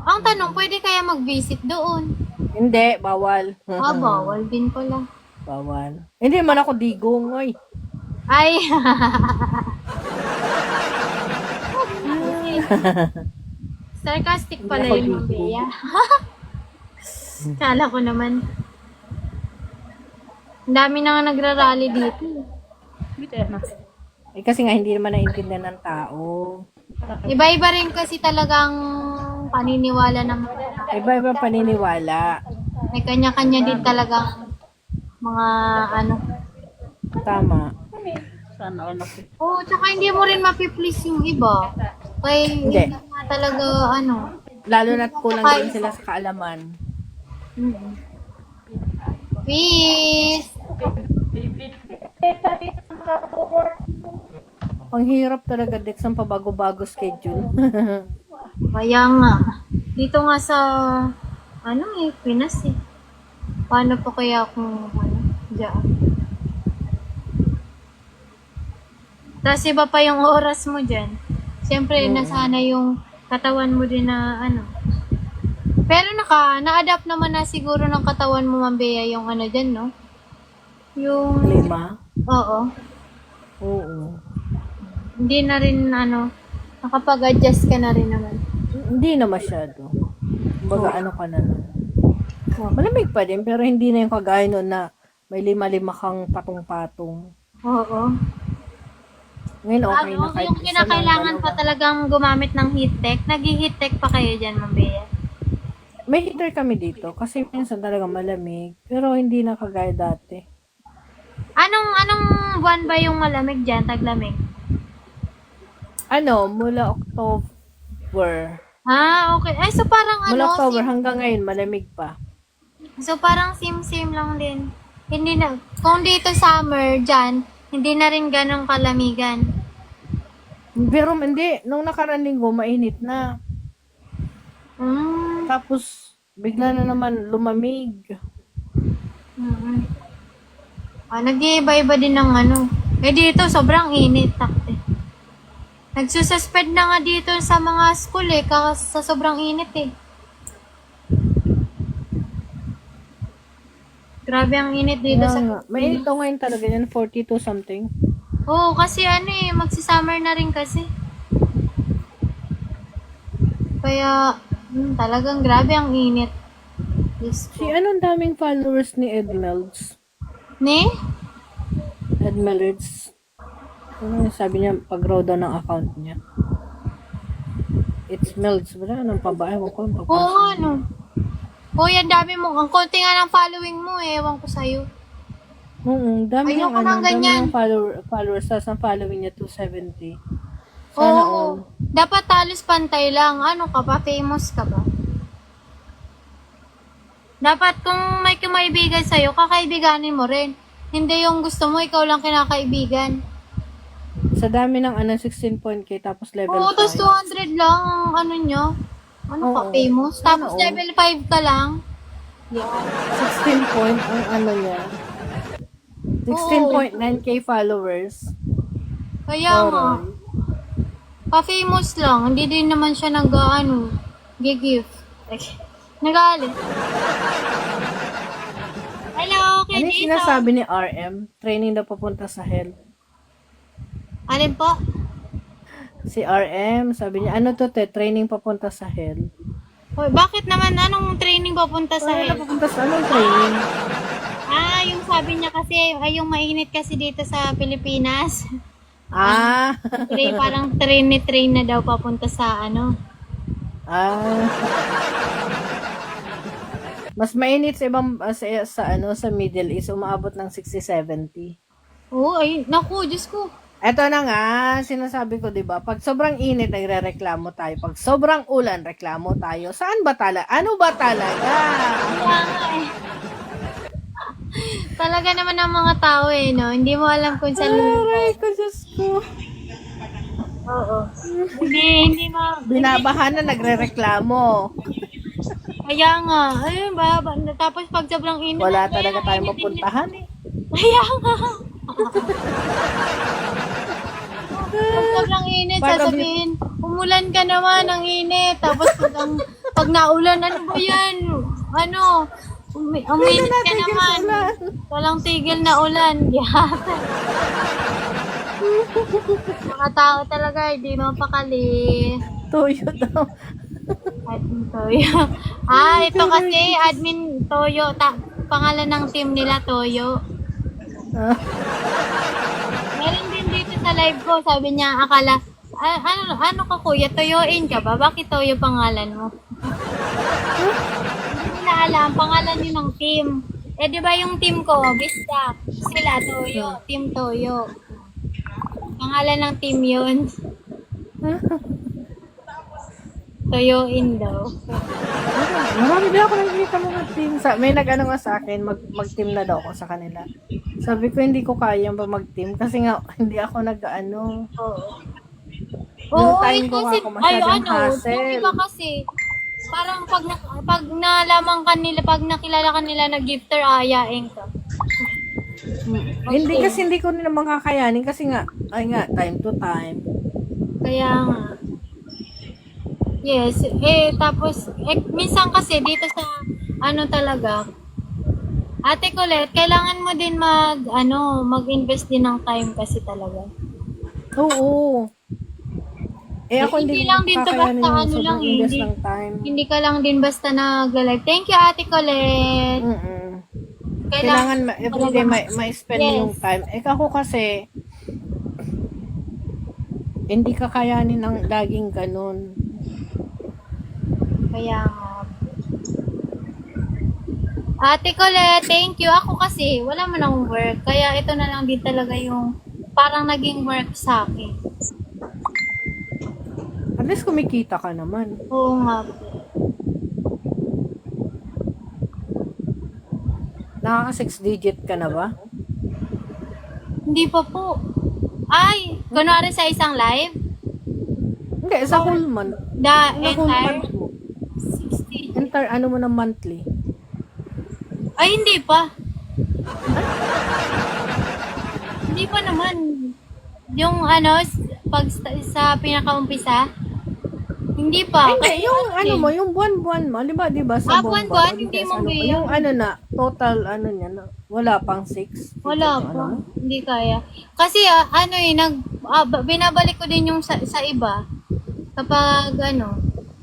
S1: Ang tanong, pwede kaya mag-visit doon?
S3: Hindi, bawal.
S1: Bawal din pala.
S3: Bawal. Hindi man ako Digong, oy.
S1: Ay! Sarcastic pala
S3: Hindi ako
S1: yun, Ma'am
S3: Digong.
S1: Bea. Kala ko naman. Ang dami na nga nagrarally dito.
S3: Kasi nga hindi naman naiintindihan ng tao.
S1: Iba-iba rin kasi talagang paniniwala ng
S3: Iba-iba paniniwala.
S1: may kanya-kanya din talagang mga
S3: Tama.
S1: tsaka hindi mo rin mapiplease yung iba. Kaya
S3: Hindi.
S1: hindi nga talaga
S3: Lalo na't kulang din sila sa kaalaman.
S1: Peace!
S3: Ang hirap talaga, Dex, ang pabago-bago schedule.
S1: Kaya nga. Dito nga sa Pinas eh. Paano pa kaya kung diyan? Tapos iba pa yung oras mo dyan. Siyempre, nasana yung katawan mo din na Pero na-adapt naman na siguro ng katawan mo, Ma'am Bea, yung dyan, no? Yung,
S3: 5?
S1: oo.
S3: Oo.
S1: Hindi na rin, nakapag-adjust ka na rin naman.
S3: Hindi na masyado. Baga ka na nun. Malamig pa din, pero hindi na yung kagaya nun na may 5 kang patong-patong.
S1: Oo.
S3: Ngayon okay na kahit
S1: Yung
S3: isa
S1: kinakailangan
S3: lang,
S1: pa talagang gumamit ng heat tech. Nag-heat tech pa kayo dyan, Ma'am Bea?
S3: may heater kami dito kasi minsan talaga malamig, pero hindi na kagaya dati.
S1: Anong buwan ba yung malamig dyan, taglamig?
S3: Mula October.
S1: Okay. Ay, so parang
S3: Mula October hanggang ngayon malamig pa.
S1: So parang same-same lang din. Hindi na, kung dito summer dyan, hindi na rin ganong kalamigan.
S3: Pero hindi, nung nakaraan linggo mainit na. Tapos bigla na naman lumamig.
S1: Nag-iiba-iba din ng dito, sobrang init. Takte. Nagsususpend na nga dito sa mga school sa sobrang init Grabe ang init dito
S3: Kaya
S1: sa...
S3: nga. Mainit to ngayon talaga yan, 42 something.
S1: Oo, kasi ano eh, magsi-summer na rin kasi. Kaya, talagang grabe ang init. Diyos
S3: Si
S1: ko.
S3: anong daming followers ni Ed Melds?
S1: Ne?
S3: Ed Melds. Ano yung sabi niya pag raw daw ng account niya? It's Melds. Wala, anong pa ba? Ewan ko. Anong
S1: Oo,
S3: papasok.
S1: ano. Hoy, ang dami mo. Ang konti nga ng following mo eh. Ewan ko sa'yo.
S3: Oo, dami
S1: Ayoko
S3: ng ano,
S1: ng
S3: dami
S1: ganyan.
S3: ng followers. Tapos ang following niya 270. Sana all.
S1: Oo. Dapat halos pantay lang. Ano ka ba? Famous ka ba? Dapat kung may kumaibigan sa'yo, kakaibiganin mo rin. Hindi yung gusto mo, ikaw lang kinakaibigan.
S3: Sa dami ng ano, 16.k tapos level
S1: Oo,
S3: 5.
S1: tapos 200 lang ang ano nyo. Ano ka,
S3: Oo.
S1: famous? Tapos
S3: Oo.
S1: level 5 ka lang.
S3: 16 point ang ano niya. 16.9k followers.
S1: Kaya nga,
S3: Oray.
S1: pa-famous lang. Hindi din naman siya gigift. Nagalit. Hello,
S3: Ano yung
S1: Kidito.
S3: sinasabi ni RM? Training na papunta sa hell.
S1: Alin po?
S3: Si RM, sabi niya, ano to te? Training papunta sa hell.
S1: Hoy, bakit naman? Anong training papunta sa
S3: Ano na
S1: health?
S3: papunta sa anong training?
S1: Yung sabi niya kasi, yung mainit kasi dito sa Pilipinas.
S3: Ah,
S1: Parang train na daw papunta sa
S3: ah. Mas mainit sa ibang sa Middle East, umaabot ng 60-70.
S1: Oo, ay, naku, Diyos ko.
S3: Eto na nga, sinasabi ko, 'di ba? Pag sobrang init, nagrereklamo tayo. Pag sobrang ulan, reklamo tayo. Saan ba talaga? Ano ba talaga?
S1: Kaya nga eh. Talaga naman ang mga tao eh, no? Hindi mo alam kung saan
S3: Aray ko, Diyos ko.
S1: Oo. Hindi mo.
S3: Binabahan na, nagrereklamo.
S1: Kaya nga. Ayun ba? Tapos pag sobrang init.
S3: Wala
S1: kaya
S3: talaga
S1: ang
S3: tayong
S1: init din-
S3: mapuntahan eh.
S1: Kaya nga. Pag sobrang init, sasabihin, umulan ka naman, ang init. Tapos pag naulan, ano ba yan? Uminit ka naman. Walang tigil na ulan. Yan. Mga tao talaga, hindi mapakali.
S3: Tuyo daw.
S1: Admin Toyo. Ito kasi, Admin Toyo. Pangalan ng team nila, Toyo.
S3: Ah,
S1: Meron din dito sa live ko, sabi niya, akala, ano ka kuya, Toyoin ka ba? Bakit Toyo pangalan mo? Hindi nila alam, pangalan yun ng team. Eh, di ba yung team ko, Vista, sila, Toyo, Team Toyo. Pangalan ng team yun. Toyoin daw.
S3: marami din ako nakikita mga team. May nag-ano nga sa akin, mag-team na daw ako sa kanila. Sabi ko, hindi ko kaya ba mag-team kasi nga, hindi ako nag-ano.
S1: Oo.
S3: Yung
S1: Oo,
S3: time ko
S1: kasi,
S3: ako masyadong hassle.
S1: yung iba kasi, parang pag nalaman ka nila, pag nakilala ka nila na gifter, ayain ka.
S3: Hindi kasi hindi ko nila makakayanin kasi nga, time to time.
S1: Kaya nga. Yes, tapos, minsan kasi dito sa, talaga, Ate Colette, kailangan mo din mag-invest din ng time kasi talaga.
S3: Oo. Ako
S1: Hindi
S3: hindi
S1: lang
S3: ko
S1: din to
S3: kakayanin
S1: basta
S3: yung sobrang
S1: lang
S3: invest
S1: hindi.
S3: ng time.
S1: Hindi ka lang din basta nag-live. Thank you, Ate Colette.
S3: Mm-mm. Kailangan everyday ma-spend
S1: Yes.
S3: yung time. Ako kasi, hindi kakayanin ng laging ganun.
S1: Kaya nga. Ate Colette, thank you. Ako kasi, wala man akong work. Kaya ito na lang din talaga yung parang naging work sa akin.
S3: At least kumikita ka naman.
S1: Oo nga.
S3: Nakaka 6 digit ka na ba?
S1: Hindi pa po. Ay, kunwari sa isang live,
S3: Hindi, sa whole month.
S1: the
S3: Sa whole
S1: entire
S3: month mo.
S1: 60.
S3: Entire ano mo ng monthly.
S1: Ay, hindi pa. Hindi pa naman. Yung pag sa pinakaumpisa, Hindi pa.
S3: Hindi, yung ano mo, yung buwan-buwan mo, di ba sa
S1: buwan-buwan,
S3: Bomba,
S1: hindi
S3: yes,
S1: mo
S3: ano,
S1: bilang.
S3: yung ano na, total ano niya, na, wala pang 6.
S1: Wala pa. Hindi kaya. Kasi ano eh, binabalik ko din yung sa iba. Kapag ano.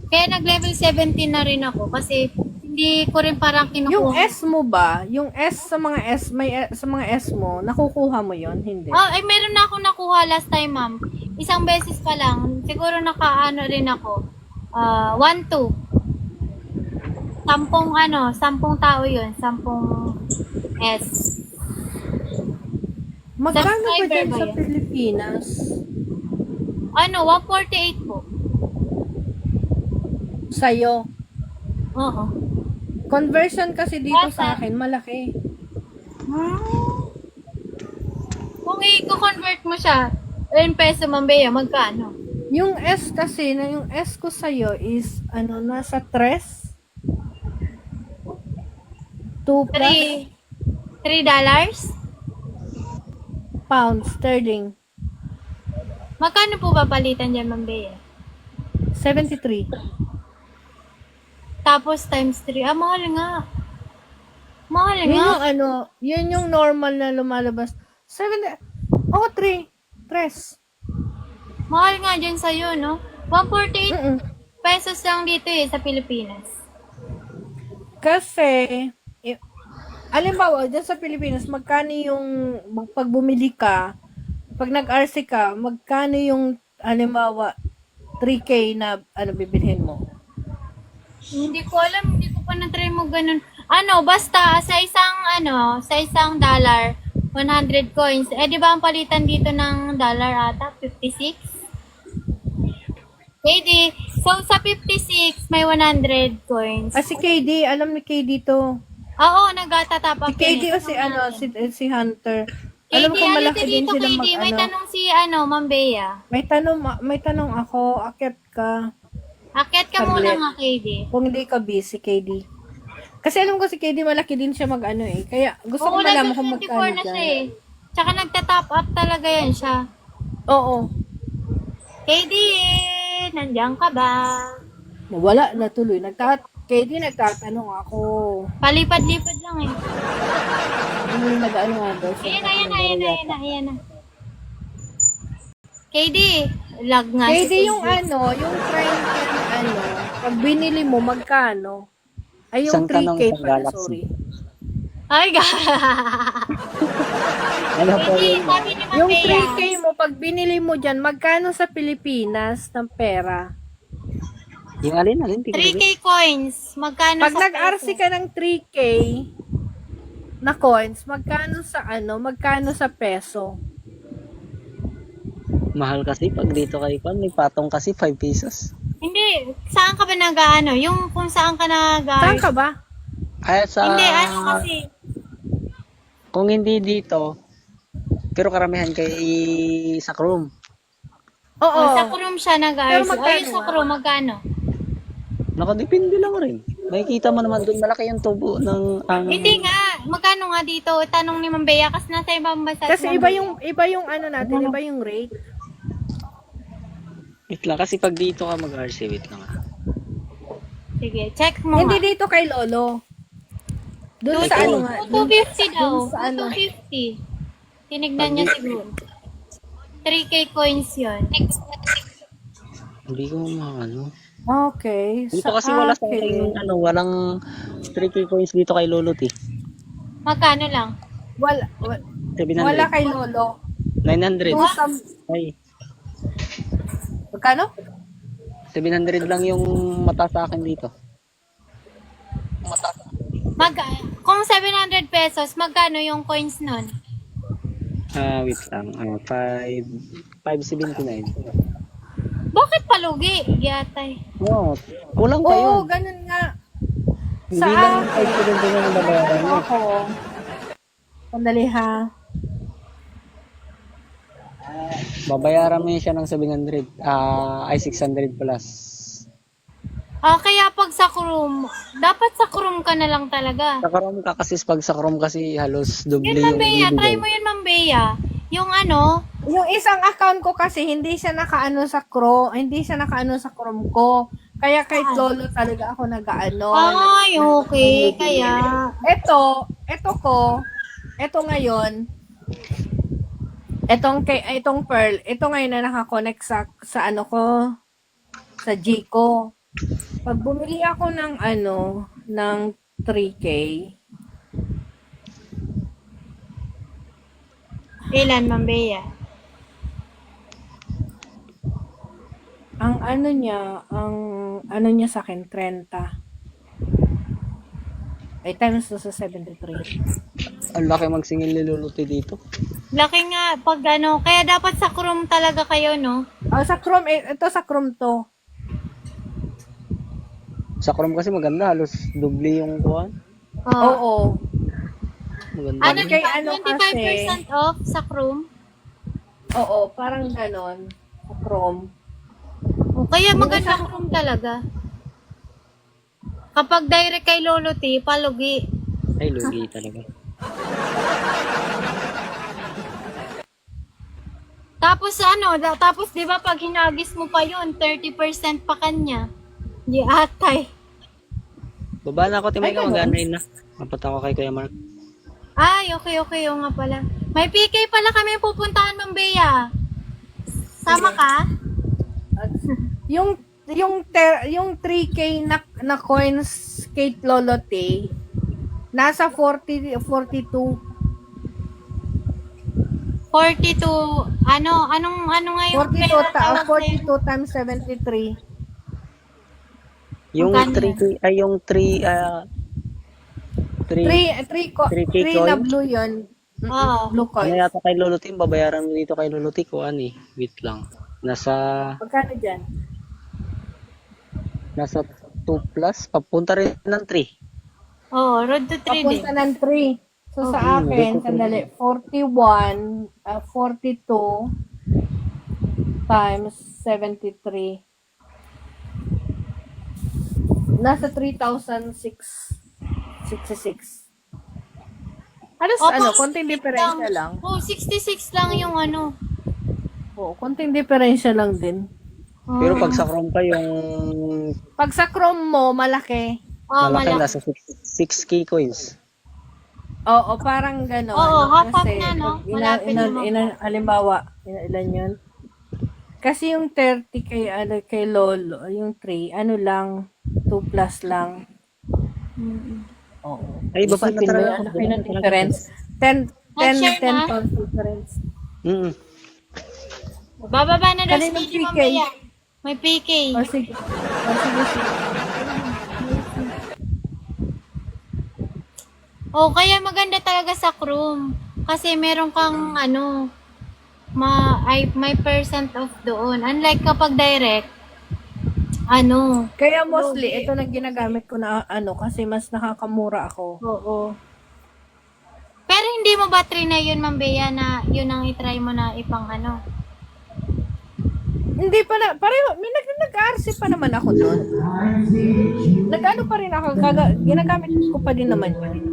S1: Kaya nag-level 17 na rin ako. Kasi hindi ko rin parang kinukuha.
S3: Yung S mo ba, yung S sa mga S, sa mga S mo, nakukuha mo yon hindi?
S1: Ay, meron na ako nakuha last time, ma'am. Isang beses pa lang. Siguro nakaano rin ako. 1-2. 10 tao yun. 10 S.
S3: Magkano ba
S1: subscriber
S3: dyan
S1: ba
S3: sa
S1: yan?
S3: Pilipinas?
S1: 148 po.
S3: Sa'yo.
S1: Oo.
S3: Conversion kasi dito sa akin, malaki.
S1: Kung i-convert mo siya, in peso, Mambea, magkano?
S3: Yung S kasi, yung S ko sa'yo is, ano, nasa 3? 2 plus
S1: 3 $?
S3: pounds sterling.
S1: Magkano po papalitan dyan, Mambea?
S3: 73.
S1: Tapos times 3. Mahal nga. Mahal
S3: Yun
S1: nga.
S3: yung ano, yun yung normal na lumalabas. 3. 3.
S1: Mahal nga dyan sa'yo, no? 148
S3: Mm-mm.
S1: pesos lang dito sa Pilipinas.
S3: Kasi, alimbawa, dyan sa Pilipinas, magkano yung, pag bumili ka, pag nag-RC ka, magkano yung, alimbawa, 3K na, bibilhin mo?
S1: Hindi ko alam, hindi ko pa na-try mo ganun. Basta sa isang dollar, 100 coins. Di ba ang palitan dito ng dollar ata? 56? KD, so sa 56, may 100 coins.
S3: Si KD, alam ni KD to.
S1: Oo, nag-tatap up.
S3: Si KD o si, si Hunter. Alam ko malaki din
S1: dito,
S3: sila
S1: KD. May
S3: mag,
S1: tanong si, Ma'am Bea.
S3: may tanong ako, akit ka,
S1: Akit ka muna
S3: Saglit.
S1: nga, KD.
S3: kung hindi ka busy, KD. Kasi alam ko si KD, malaki din siya mag-ano eh. Kaya gusto ko
S1: Oo,
S3: malaman kung
S1: nag-24
S3: magkano
S1: na siya
S3: dyan.
S1: eh. Tsaka nagta-top up talaga yan siya.
S3: Oo.
S1: KD, nandiyan ka ba?
S3: Wala, natuloy. KD, nagtatanong ako.
S1: Palipad-lipad lang eh.
S3: Ano yung nag-ano nga daw?
S1: Ayan na. KD, lag nga
S3: KD,
S1: si
S3: yung yung prime time, pag binili mo, magkano? Ay, yung
S2: Isang tanong
S3: 3K
S2: sa
S3: pala,
S2: Galaxy.
S3: sorry.
S1: Ay,
S2: Ano po
S1: KD,
S2: yun?
S1: sabi ni Ma'am
S3: Yung
S1: Bea.
S3: 3K mo, pag binili mo dyan, magkano sa Pilipinas ng pera?
S2: Yung alin?
S1: 3K coins. Magkano
S3: Pag
S1: sa
S3: nag-RC
S1: peso?
S3: ka ng 3K na coins, magkano sa peso?
S2: Mahal kasi pag dito kay Kwan, may patong kasi 5 pesos.
S1: Hindi, saan ka ba nag-ano? Yung kung saan ka
S3: Saan ka ba?
S2: Ay, sa...
S1: Hindi, kasi.
S2: Kung hindi dito, pero karamihan kay sa Chrome.
S3: Oo.
S1: Sa Chrome siya
S3: Pero
S1: nag-RC.
S3: magkano
S1: Ayun sa Chrome, magkano?
S2: Nakadepende lang rin. Makikita mo naman doon, malaki yung tubo ng...
S1: Hindi nga. Magkano nga dito? Tanong ni Ma'am Bea kasi nasa ibang bansa. si
S3: Kasi
S1: Ma'am
S3: iba
S1: Bea.
S3: yung natin, iba yung rate.
S2: Wait lang, kasi pag dito ka mag-RC, wait lang.
S1: Sige, check mo
S3: Hindi
S1: nga.
S3: dito kay Lolo. Doon sa ano nga.
S1: 250 daw.
S3: Dun sa ano.
S1: 250. Tinignan niya siguro. 3K coins yun.
S2: Hindi ko ano.
S3: Okay.
S2: Dito kasi wala sa
S3: akin,
S2: akin, walang 3K coins dito kay Lolo T.
S1: Magkano lang?
S3: Wala,
S2: 700.
S3: wala kay Lolo.
S2: 900.
S3: Kung sa,
S2: Ay,
S3: magkano?
S2: 700 lang yung mata sa akin dito.
S1: Kung 700 pesos, magkano yung coins nun?
S2: Wait lang. 579.
S1: Bakit palugi? Yatay.
S2: No, kulang pa
S3: Oo,
S2: yun.
S3: ganun nga.
S2: Hindi
S3: sa
S2: lang
S3: akin,
S2: 579 yung babayaran mo.
S3: ako. Sandali ha.
S2: Babayaran mo yun siya ng 700. Ay 600 plus.
S1: Kaya pag sa Chrome, dapat sa Chrome ka na lang talaga.
S2: Sa Chrome ka kasi, pag sa Chrome kasi halos doble
S1: Yun, Ma'am
S2: yung
S1: Bea. Try
S2: ibibigay.
S1: mo yun, Ma'am Bea. Yung
S3: Yung isang account ko kasi hindi siya nakaano sa Chrome ko. Kaya kay Lolo talaga ako nag-aano.
S1: Ay, okay. Kaya,
S3: Ito ngayon, itong Pearl, ito ngayon na nakakonect sa ano ko, sa G ko. Pag bumili ako ng 3K,
S1: ilan, Ma'am Bea?
S3: ang ano niya sa akin, 30. Ay, times to sa 73.
S2: Ang laki magsingil ni Luluti dito.
S1: Laki nga, pag ano, kaya dapat sa Chrome talaga kayo, no?
S3: Oh, sa Chrome, ito sa Chrome to.
S2: Sa Chrome kasi maganda, halos doble yung kuhan.
S3: Oo.
S2: Maganda.
S1: Ano,
S3: Kay
S1: 25% off sa Chrome?
S3: Oo, parang ganon. Sa Chrome.
S1: O, kaya maganda Chrome talaga. Kapag direct kay Lolo T, palugi.
S2: Ay, lugi talaga.
S1: Tapos tapos 'di ba pag hinagis mo pa 'yon, 30% pa kanya. Di atay.
S2: Baba na ako, Timay ka,
S3: Ay, ganun.
S2: mag-anay na. Mapunta ako kay Kuya Mark.
S1: Ay, okay, yung nga pala. May PK pala kami pupuntahan, Ma'am Bea. Sama ka?
S3: Yung 3K na coins kay Lolo T, nasa 42.
S1: 42, anong ngayon?
S3: 42 times 73.
S2: Yung
S1: Magkano
S2: 3K, ay yung 3 3K
S3: 3 na
S2: coin.
S3: blue yun.
S1: Oo.
S3: Blue
S2: Ano
S3: coins.
S2: yata kay Luluti, babayaran mo dito kay Luluti ko, wait lang. Nasa
S3: Magkano dyan?
S2: 2 plus, papunta rin ng 3.
S1: Oo, road to 3 din.
S3: Papunta ng 3. So sa akin, sandali, 42 times 73. Nasa 3,666. Halos konting diferensya lang.
S1: Oh, 66 lang yung ano.
S3: Oo, konting diferensya lang din.
S2: Pero pag sa Chrome pa yung
S3: Pag sa Chrome mo, malaki.
S1: Oh,
S2: malaki,
S1: malaki.
S2: nasa 6K coins.
S3: Oo, parang gano'n.
S1: Oo, half
S3: Kasi,
S1: na, no?
S3: pag
S1: Malapit naman.
S3: halimbawa, ilan yun? Kasi yung 30 kay Lolo, yung 3, lang, 2 plus lang. Oo.
S2: Ay, baba na
S3: Isipin mo
S2: talaga
S3: yun,
S2: ako.
S3: laki ng difference. 10
S1: Share na?
S3: pounds difference.
S1: Bababa na daw
S3: Kaninong
S1: si Ma'am
S3: PK?
S1: Bea. May PK.
S3: O sige. Sige.
S1: Oh, kaya maganda talaga sa Chrome. Kasi meron kang may percent off doon. Unlike kapag direct,
S3: Kaya mostly, ito na ginagamit ko na kasi mas nakakamura ako.
S1: oo. Pero hindi mo ba try na yun, Ma'am Bea, na yun ang itry mo na ipang
S3: Hindi pa na, pareho, may nag-RC pa naman ako doon. Nag-ano pa rin ako, ginagamit ko pa din naman yun.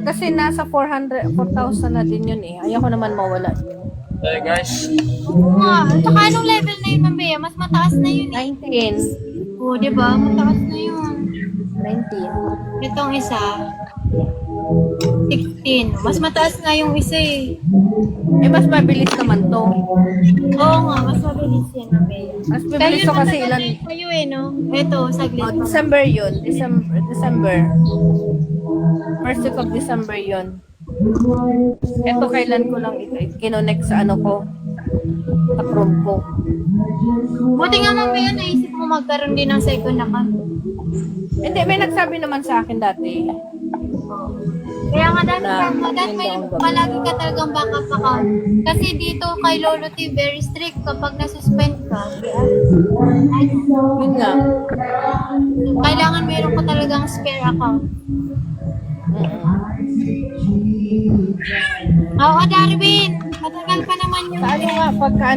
S3: Kasi nasa 4,000 na din yun eh. Ayoko naman mawala yun.
S1: Oo nga. Tsaka anong level na yun, Ma'am Bea? Mas mataas na yun eh.
S3: 19.
S1: Oo, di ba? Mataas na yun.
S3: 19.
S1: Itong isa, 16. Mas mataas nga yung isa eh.
S3: Eh, mas mabilis naman to.
S1: Oo nga, mas mabilis yan, Ma'am Bea.
S3: Mas mabilis to kasi
S1: matagal
S3: ilan...
S1: na yun kayo eh, no? Ito, saglit.
S3: Oh, December yun. December. First week of December yun. Ito kailan ko lang kinonect sa ko. Sa Chrome ko.
S1: Buti nga, Ma'am Bea, naisip mo magkaroon din ng second account.
S3: Hindi, may nagsabi naman sa akin dati.
S1: Kaya nga dati may
S3: yun daw.
S1: palagi ka talagang backup account. Kasi dito kay Lolo T, very strict kapag nasuspend ka.
S3: Yun nga.
S1: Kailangan meron ka talagang spare account. Oo, Darwin. Matagal pa naman yun.
S3: Sa nga, pagka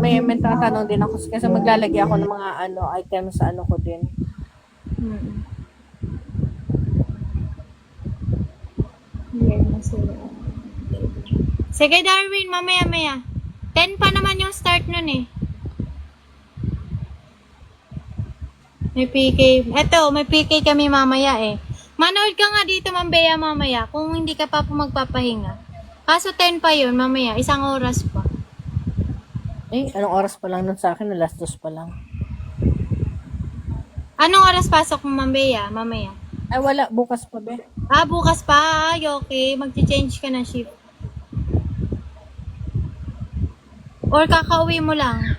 S3: may tatanong din ako kasi maglalagay ako ng mga items sa ko din.
S1: Yan na sila. Sige, Darwin, mamaya-maya. 10 pa naman yung start nun eh. May PK. Eto, may PK kami mamaya eh. Manood ka nga dito, Ma'am Bea, mamaya. Kung hindi ka pa po magpapahinga. Kaso 10 pa yun, mamaya. 1 oras pa.
S3: Eh, anong oras pa lang nun sa akin? Alas 2 pa lang.
S1: Anong oras pasok mo, Ma'am Bea, mamaya?
S3: Ay, wala. Bukas pa, be.
S1: Ah, bukas pa. Ay, okay. Magti-change ka na shift. Or kakauwi mo lang?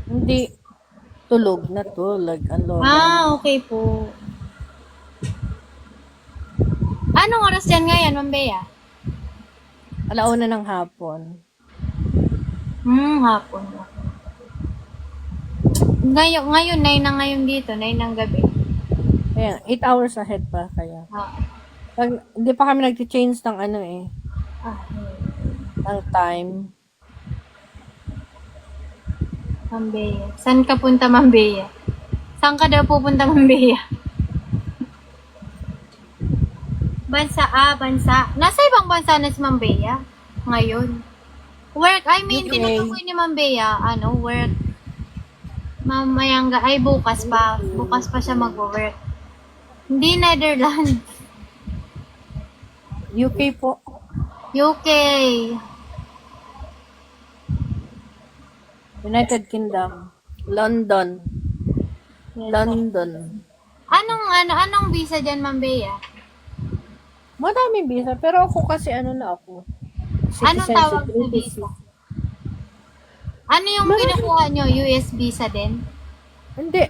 S3: Hindi. Tulog na tulog. Ang lola.
S1: Ah, okay po. Anong oras yan ngayon, Ma'am Bea?
S3: Alauna ng hapon.
S1: Hapon. Ngayon, 9 na ngayon dito, 9 ng gabi.
S3: Ayan, 8 hours ahead pa kaya.
S1: Ah,
S3: Pag, hindi pa kami nag-change ng ano eh.
S1: ah,
S3: Ng time.
S1: Ma'am Bea. Saan ka punta, Ma'am Bea? Saan ka daw pupunta, Ma'am Bea? Bansa. Nasa ibang bansa na si Ma'am Bea ngayon. Work, I mean,
S3: UK.
S1: tinutukoy ni Ma'am Bea, work. Mamayang ay bukas pa. Bukas pa siya mag-work. Hindi Netherlands.
S3: UK po.
S1: UK.
S3: United Kingdom. London. London.
S1: Anong visa dyan, Ma'am Bea?
S3: Madaming visa. Pero ako kasi ano na ako.
S1: Anong tawag sa visa? Ano yung kinukuha nyo? US visa din?
S3: Hindi.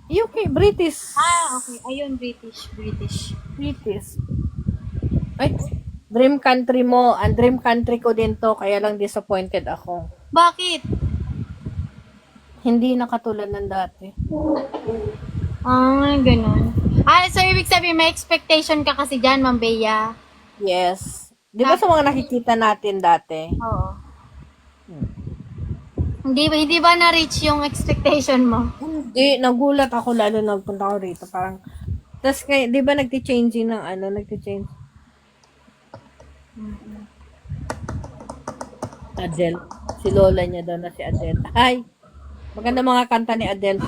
S3: UK. British.
S1: Ah, okay. Ayun, British.
S3: British. Ay, dream country mo. Ang dream country ko din to. Kaya lang disappointed ako.
S1: Bakit?
S3: Hindi na katulad ng dati.
S1: Ah, ganun. Ah, so ibig sabihin may expectation ka kasi dyan, Ma'am Bea.
S3: Yes. Di ba sa mga nakikita natin dati?
S1: Oo. Hindi ba na-reach yung expectation mo?
S3: Hindi. Nagulat ako lalo nagpunta ako rito. Parang, tas kaya, di ba nagti-changing ng ano? Nagti-change. Adele. Si lola niya daw na si Adele. Hi! Maganda mga kanta ni Adele.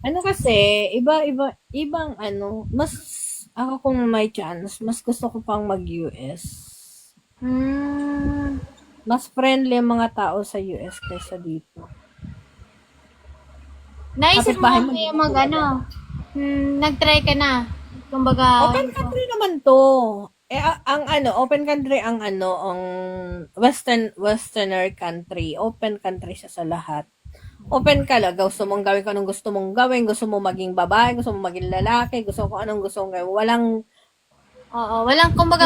S3: Ano kasi, ibang ano, mas, ako kung may chance, mas gusto ko pang mag-US.
S1: Hmm.
S3: Mas friendly ang mga tao sa US kaysa dito.
S1: Naisip mo
S3: Kapitbahay
S1: Ma'am
S3: mo,
S1: Bea nag-try ka na. Kumbaga,
S3: Open country naman to. Open country ang westerner country. Open country siya sa lahat. Open ka lang. Gusto mong gawin kung anong gusto mong gawin. Gusto mo maging babae. Gusto mo maging lalaki. Gusto mo kung anong gusto mong gawin.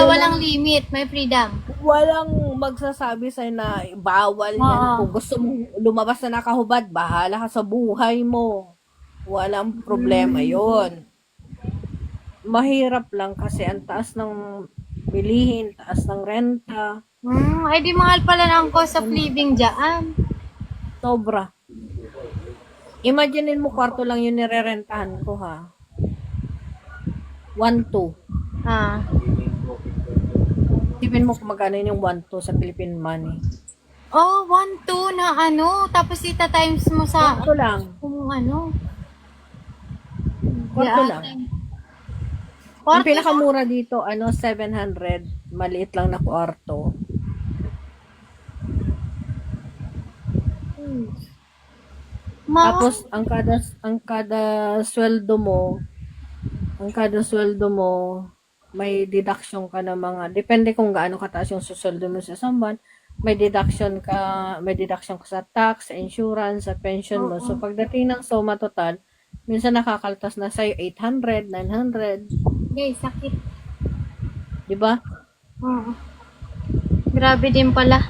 S1: walang limit. May freedom.
S3: Walang magsasabi sa'yo na bawal yan. Kung gusto mong lumabas na nakahubad, bahala ka sa buhay mo. Walang problema yon. Mahirap lang kasi ang taas ng bilihin, taas ng renta.
S1: Ay di mahal pala ng cost of living dyan.
S3: Sobra. Imaginein mo kwarto lang yung nirerentahan ko ha. 1-2.
S1: Ah.
S3: Tipin mo kung magkano yun yung 1-2 sa Philippine money.
S1: Oh, 1-2 na tapos ita times mo sa,
S3: Kwarto lang.
S1: kung ano.
S3: Kwarto
S1: Yeah,
S3: lang.
S1: Kwarto
S3: Ang pinakamura dito, 700. Maliit lang na kwarto. Tapos, ang kada sweldo mo, may deduction ka ng mga, depende kung gaano kataas yung sweldo mo sa isang buwan, may deduction ka sa tax, sa insurance, sa pension mo. So, pagdating ng suma total, minsan nakakaltas na sa'yo 800, 900.
S1: Guys, sakit.
S3: Diba?
S1: Oo. Grabe din pala.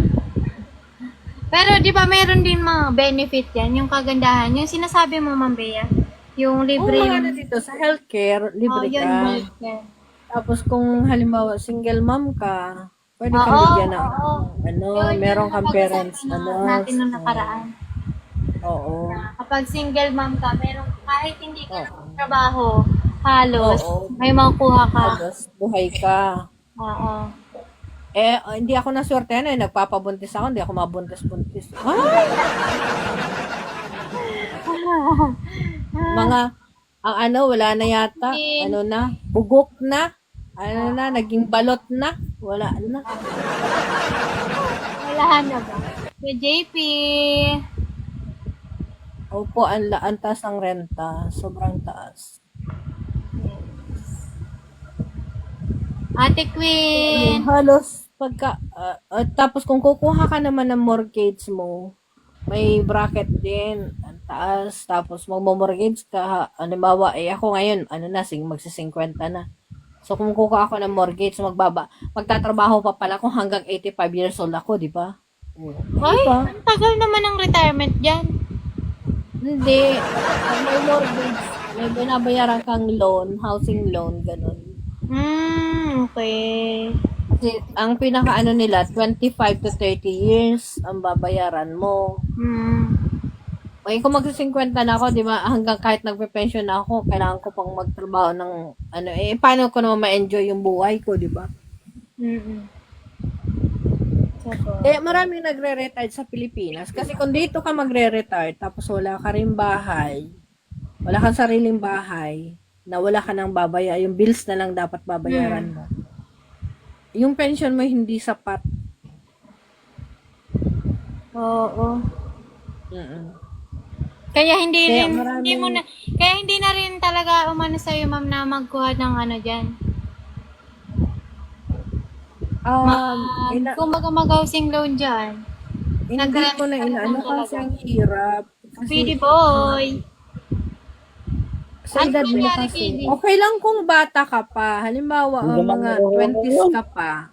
S1: Pero di ba meron din mga benefit yan, yung kagandahan. Yung sinasabi mo, Ma'am Bea, yung libre
S3: Kung
S1: yung...
S3: ano dito, sa healthcare, libre
S1: yun,
S3: ka.
S1: healthcare.
S3: Tapos kung halimbawa single mom ka, pwede kang
S1: Oo,
S3: bigyan ng
S1: oo. Yun,
S3: meron
S1: yung
S3: kang parents,
S1: napag-usapan natin nung nakaraan.
S3: Oo.
S1: Kapag single mom ka, meron, kahit hindi ka trabaho, halos,
S3: Oo.
S1: may makukuha ka.
S3: Tapos buhay ka.
S1: Oo.
S3: Hindi ako naswerte na, nagpapabuntis ako, hindi ako mabuntis-buntis. Ay! Mga, ang ano, wala na yata. Ano na, bugok na. Ano na, naging balot na. Wala na.
S1: Wala na ba? Kuya JP.
S3: Opo, ang taas ng renta. Sobrang taas.
S1: Ate Queen.
S3: Halos pagka, tapos kung kukuha ka naman ng mortgage mo, may bracket din, ang taas, tapos magmo-mortgage ka, halimbawa, ako ngayon, magsi-50 na. So, kung kukuha ako ng mortgage, magtatrabaho pa pala kung hanggang 85 years old ako, di ba?
S1: Ay, ang tagal naman ng retirement dyan.
S3: Hindi. Pag may mortgage, may binabayaran kang loan, housing loan, ganun.
S1: Okay.
S3: Kasi ang pinakaano nila, 25 to 30 years ang babayaran mo. Okay, kung magsi-50 na ako, di ba, hanggang kahit nagpe-pension na ako, kailangan ko pang magtrabaho ng, paano ko naman ma-enjoy yung buhay ko, di ba? Eh, maraming nagre-retire sa Pilipinas. Kasi kung dito ka magre-retire, tapos wala ka rin bahay, wala kang sariling bahay, na wala ka nang yung bills na lang dapat babayaran mo. Yung pension mo hindi sapat.
S1: Oo.
S3: Mm-mm.
S1: Kaya hindi
S3: Kaya
S1: rin,
S3: maraming-
S1: hindi mo na, kaya hindi na rin talaga umano sa'yo, ma'am, na magkuha ng ano dyan. Kumbaga mag-housing loan dyan.
S3: Hindi ko na inaano kasi ang hirap.
S1: Speedy
S3: Kasi
S1: boy.
S3: sa
S1: Ano
S3: edad mo
S1: nangyari,
S3: kasi,
S1: Pidi?
S3: okay lang kung bata ka pa. Halimbawa, mga 20s ka pa.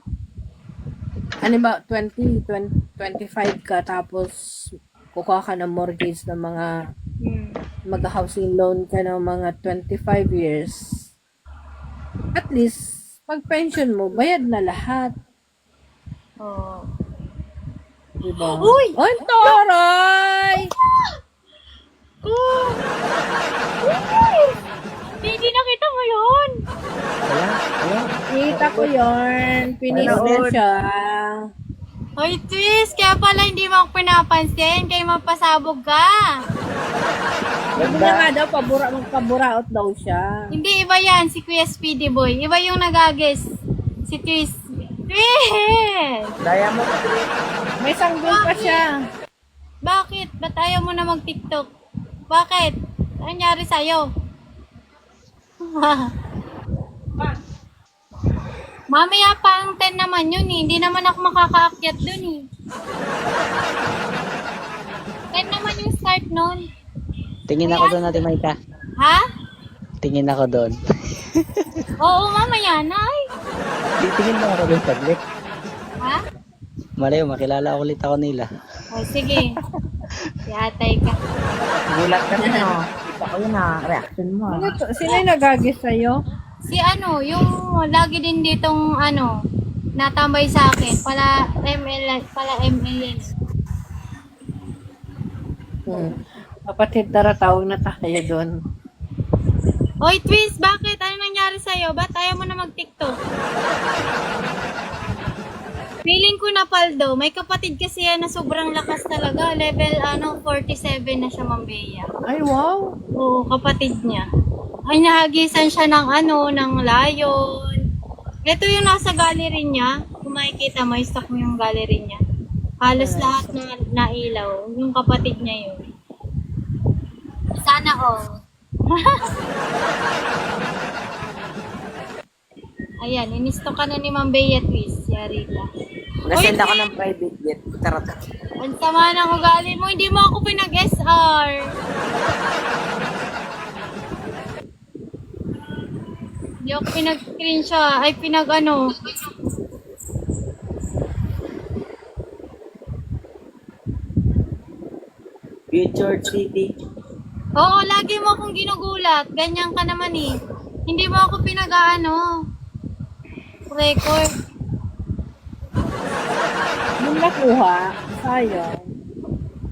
S3: Halimbawa, 25 ka, tapos kukuha ka ng mortgage ng mga mag-housing loan ka ng mga 25 years. At least, pag pension mo, bayad na lahat.
S1: Oh.
S3: Diba?
S1: Uy!
S3: Ay, taray!
S1: Hindi nakita mo yun.
S3: Kita ko yun. Pinis na siya.
S1: Hoy, Twist, kaya pala hindi mo ako pinapansin, kaya mapasabog ka.
S3: Sabi niya nga daw, magpaburaot daw siya.
S1: Hindi, iba yan, si Kuya Speedy Boy. Iba yung nagages. Si Twist. Twist!
S4: Diamond Tree.
S3: May sanggol pa siya.
S1: Bakit? Ba't ayaw mo na mag-TikTok? Bakit? Ano nangyari sa'yo? Mamaya pa ang 10 naman yun eh. Hindi naman ako makakaakyat dun eh. 10 naman yung start nun.
S2: Tingin ako doon, Ate Maika.
S1: Ha?
S2: Tingin ako doon.
S1: Oo, mamaya na ay.
S2: Tingin mo ako doon saglit.
S1: Ha?
S2: Malayo, makilala ulit ako nila.
S1: O, sige. Yatay ka.
S4: Gulat ka na, no? Kita ko yun, reaction mo.
S3: Ano to? Sino yung nagagis sa'yo?
S1: Si ano, yung lagi din ditong ano, natambay sa akin. Pala ML.
S3: Kapatid, tara, tawag na tayo doon.
S1: Oy, Twist, bakit? Ano nangyari sa'yo? Ba't ayaw mo na mag-TikTok? Feeling ko na, Paldo, may kapatid kasi yan na sobrang lakas talaga. Level 47 na siya, Ma'am Bea.
S3: Ay, wow.
S1: Oo, kapatid niya. Ay, nahagisan siya ng lion. Ito yung nasa gallery niya. Kung makikita mo, stock mo yung gallery niya. Halos lahat na ilaw. Yung kapatid niya yun. Sana all. Ayan, inistock ka na ni Ma'am Bea Twist. Yari ka.
S4: Nasend ako ng private jet. Charot.
S1: Ang sama ng ugali mo, hindi mo ako pinag-SR. Hindi ako pinag-screenshot. Ay, pinag-ano.
S4: Future City.
S1: Oo, lagi mo akong ginugulat. Ganyan ka naman eh. Hindi mo ako pinag-ano. Record.
S3: Nung nakuha, sayang.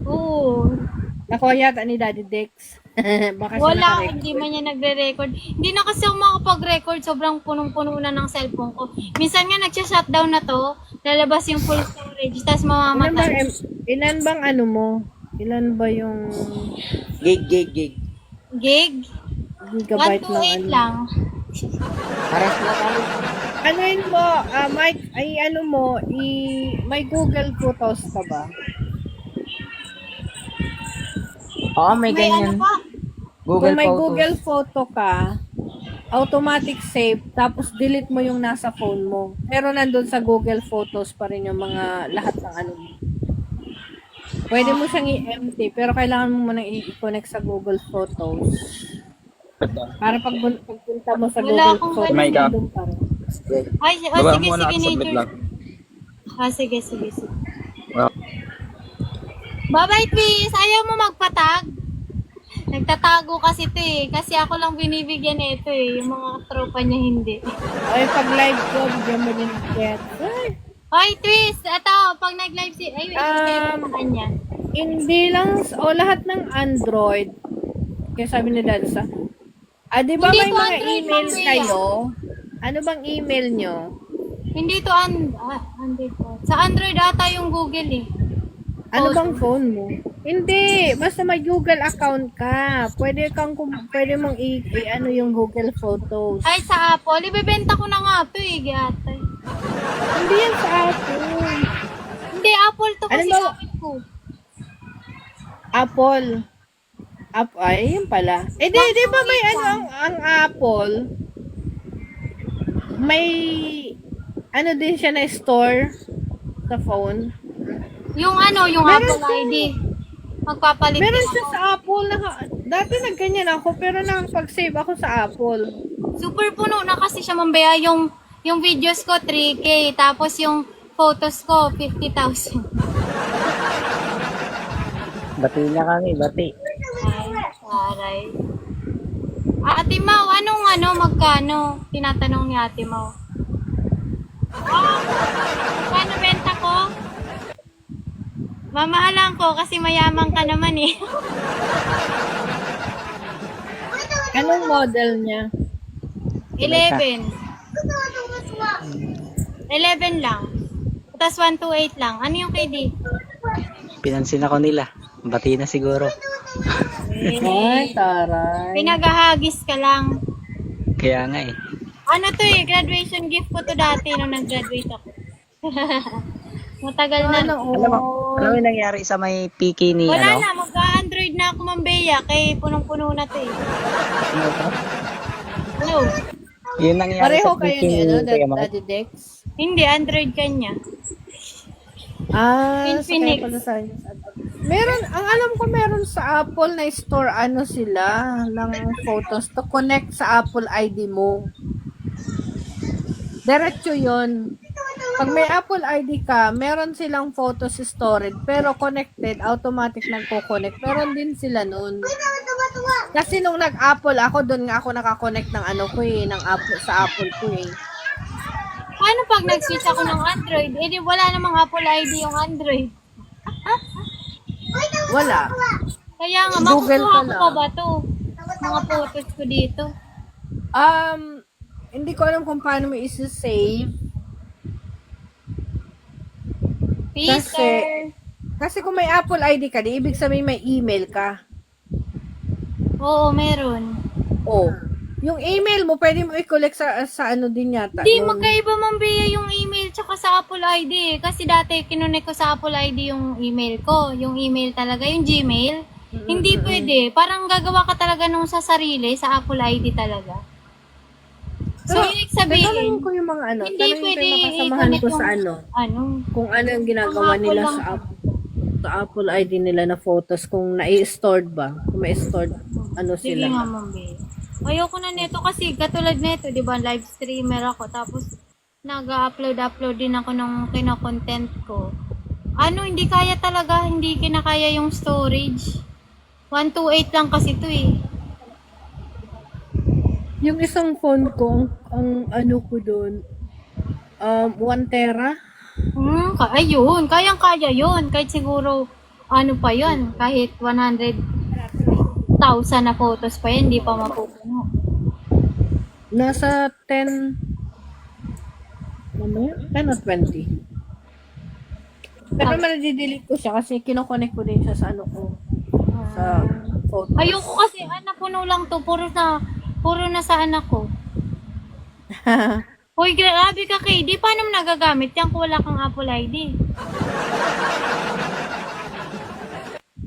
S1: Oo.
S3: Nakuha yata ni Daddy Dex. Baka siya
S1: Wala,
S3: nakarecord.
S1: hindi man niya nagre-record. Hindi na kasi ako makapag-record. Sobrang punong-puno na ng cellphone ko. Minsan nga nagsha-shutdown na to. Lalabas yung full storage. Tapos mamamatay.
S3: Ilan bang ano mo? Ilan ba yung
S4: Gig.
S1: Gig?
S3: gigabyte ng
S1: 128
S3: ano?
S1: lang.
S4: Paras na tayo.
S3: Ano yun mo, Mike, ay ano mo, may Google Photos ka ba?
S4: Oo, may
S1: May ano
S4: ganyan.
S1: pa?
S4: Google
S3: Kung may
S4: Photos.
S3: Google Photo ka, automatic save, tapos delete mo yung nasa phone mo. Pero nandun sa Google Photos pa rin yung mga lahat ng ano mo. Pwede mo siyang i-empty, pero kailangan mo munang i-connect sa Google Photos. Para pagpunta mo sa
S1: Wala
S3: Google
S1: akong
S3: Photos,
S1: ganun.
S3: nandun pa rin.
S1: Ay, sige, Nature. Sige. Bye-bye, Tris. Ayaw mo magpatag? Nagtatago kasi ito eh. Kasi ako lang binibigyan ito eh. Yung mga tropa niya hindi.
S3: Ay, pag live ko, bigyan mo din ng chat. Ay,
S1: Hoy, Tris! Ito, pag nag-live si... Ay, share ko sa kanya.
S3: hindi lang, lahat ng Android, kaya sabi ni Dad sa, di ba
S1: Hindi
S3: may
S1: to
S3: mga
S1: Android,
S3: email
S1: Ma'am Bea.
S3: kayo? Ano bang email nyo?
S1: Hindi to Android. Sa Android ata yung Google eh.
S3: Ano bang phone mo? Hindi, basta may Google account ka. Pwede mong ano yung Google Photos.
S1: Ay, sa Apple. Ibebenta ko na nga to eh. Gata.
S3: Hindi yan sa Apple.
S1: Hindi, Apple to
S3: Ano
S1: kasi
S3: ba?
S1: gamit ko.
S3: Apple. Ay, yun pala. Di ba may ano ang Apple? May ano din siya na store sa phone.
S1: Yung yung
S3: Meron
S1: Apple
S3: siya.
S1: ID. Magpapalit
S3: Meron
S1: din
S3: siya
S1: ako.
S3: sa Apple. Dati nagganyan ako, pero nakapag-save ako sa Apple.
S1: Super puno na kasi siya mambaya yung videos ko 3K tapos yung photos ko 50,000.
S2: Bati na kami, bati.
S1: Aray. Ate Mau, magkano? Tinatanong ni Ate Mau. Magkano benta ko? Mamahalan ko kasi mayaman ka naman eh.
S3: Anong model niya?
S1: 11. 11 lang. Tapos 128 lang. Ano yung KD?
S2: Pinansin ako nila. Bati na siguro.
S3: Ay, taray.
S1: Pinagahagis ka lang.
S2: Kaya nga eh.
S1: Ano to eh, graduation gift ko to dati nung nag-graduate ako. Matagal na.
S2: Alam mo yung nangyari sa may piki ni
S1: Wala na, mag-Android na ako Mambeya kay punong-puno na to eh. Ano?
S2: Yun nangyari
S3: Pareho
S2: sa
S3: kayo
S2: piki
S3: niya,
S2: ni
S3: no?
S2: Kuya Mark.
S3: Daddy Dex?
S1: Hindi, Android kanya.
S3: Sa
S1: Infinix.
S3: kaya pala sa meron, ang alam ko meron sa Apple na store sila ng photos to connect sa Apple ID mo. Diretso yun. Pag may Apple ID ka, meron silang photos storage pero connected, automatic nagko-connect. Meron din sila nun. Kasi nung nag-Apple ako, doon nga ako nakakonect ng ng Apple, sa Apple ko eh.
S1: Paano pag nag-switch ako ng Android? Eh di wala namang Apple ID yung Android.
S3: Wala.
S1: Kaya nga,
S3: Google
S1: makukuha
S3: ka
S1: ko
S3: lang.
S1: pa ba to? Mga photos ko dito.
S3: Hindi ko alam kung paano mo isi-save.
S1: Peace,
S3: Kasi kung may Apple ID ka, di ibig sabihin may email ka.
S1: Oo, meron.
S3: Oh. Yung email mo, pwede mo i-collect sa ano din yata.
S1: Di,
S3: Yung-
S1: magkaiba Mambeya yung email tsaka sa Apple ID eh. Kasi dati kinunik ko sa Apple ID yung email ko. Yung email talaga, yung Gmail. Hindi pwede. Parang gagawa ka talaga nung sa sarili, sa Apple ID talaga. So, ibig sabihin,
S3: Tatanungin ko yung mga
S1: hindi
S3: tanungin ko
S1: pwede
S3: yung makasamahan
S1: i-connect
S3: ko
S1: yung,
S3: sa kung ano yung ginagawa
S1: Ang Apple
S3: nila
S1: lang.
S3: sa Apple ID nila na photos, kung nai-stored ba, kung may stored,
S1: Sige
S3: sila.
S1: nga, Mambeya. Ayoko na nito kasi katulad nito, di ba, live streamer ako. Tapos, nag-upload din ako ng kino-content ko. Hindi kaya talaga, hindi kinakaya yung storage. 128 lang kasi to eh.
S3: Yung isang phone ko, ang ano ko doon, 1 tera.
S1: Ayun, kayang-kaya yun. Kahit siguro, ano pa yon kahit 100,000 na photos pa yan, hindi pa mapupuno.
S3: Nasa 10, ano yun? 10 o 20. Pero nadidelete ko siya kasi kinoconnect ko din siya sa ano ko. Sa photos.
S1: Ayoko kasi, napuno lang to, puro na sa anak ko. Hoy, grabe ka, KD. Paano mo nagagamit yan kung wala kang Apple ID?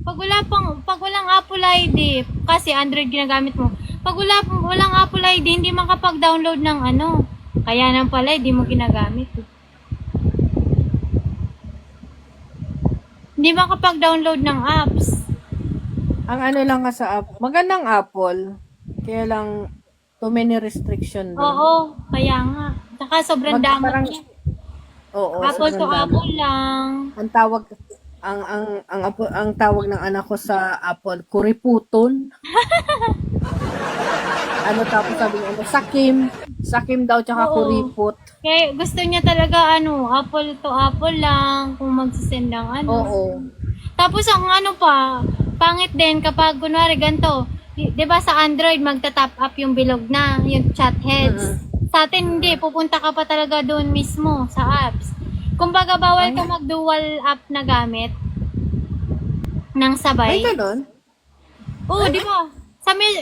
S1: Pag walang Apple ID, kasi Android ginagamit mo. Pag walang Apple ID, hindi makapag-download ng ano. Kaya nang pala, hindi mo ginagamit. Hindi makapag-download ng apps.
S3: Ang ano lang ka sa app, magandang Apple. Kaya lang, too many restriction doon.
S1: Oo, kaya nga. Saka sobrang damot
S3: Parang-
S1: niya.
S3: Oo,
S1: Apple to
S3: sobrang dami.
S1: Apple lang.
S3: Ang tawag ang tawag ng anak ko sa Apple, kuriputon. Ano tapos sabi niya, sakim daw tsaka
S1: Oo.
S3: kuripot.
S1: Kaya gusto niya talaga Apple to Apple lang kung magsisend ng ano.
S3: Oo.
S1: Tapos ang ano pa, pangit din kapag kunwari ganito, 'di ba sa Android magta-top up yung bilog na, yung chat heads. Sa atin hindi, pupunta ka pa talaga doon mismo sa apps. Kumbaga bawal ka mag-dual app na gamit ng
S3: May
S1: sabay.
S3: ganun?
S1: Oo, 'di ba?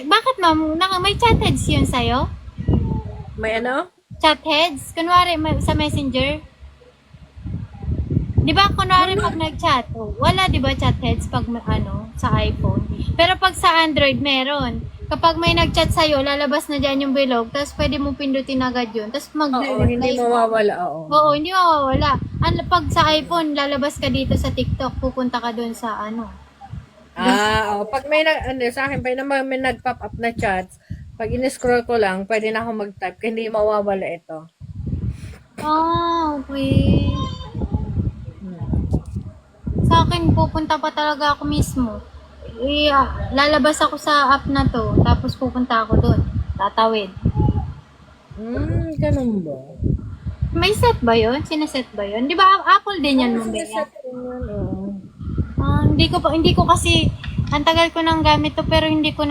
S1: Bakit ma'am, may chat heads yun sa'yo?
S3: May ano?
S1: Chat heads? Kunwari sa Messenger? Di ba, kunwari pag nag-chat, wala di ba chat heads pag sa iPhone? Pero pag sa Android, meron. Kapag may nag-chat sa'yo, lalabas na dyan yung bilog, tapos pwede mo pindutin agad yun. Tapos
S3: Oo, hindi mawawala, oo.
S1: Oo, hindi mawawala. Pag sa iPhone, lalabas ka dito sa TikTok, pupunta ka dun sa
S3: Pag may sa akin, pag naman may nag-pop up na chats, pag in-scroll ko lang, pwede na ako mag-type, kaya hindi mawawala ito.
S1: Okay. Sa akin, pupunta pa talaga ako mismo. Lalabas ako sa app na to, tapos pupunta ako doon. Tatawid.
S3: Ganun ba?
S1: May set ba yun? Sineset ba yun? Di ba Apple din yan, Mumbai? Hindi ko kasi, ang tagal ko nang gamit to, pero hindi ako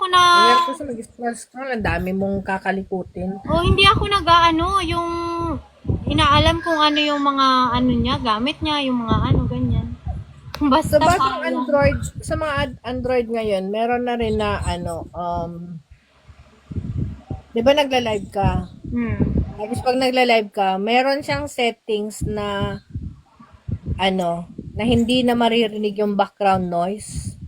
S3: Meron ko sa mag-scroll, ang dami mong kakalikutin.
S1: hindi ako yung inaalam kung ano yung mga niya, gamit niya, yung mga ganyan. Basta
S3: Sa batang
S1: sayang.
S3: Android, sa mga Android ngayon, meron na rin na di ba nagla-live ka? Tapos pag nagla-live ka, meron siyang settings na na hindi na maririnig yung background noise.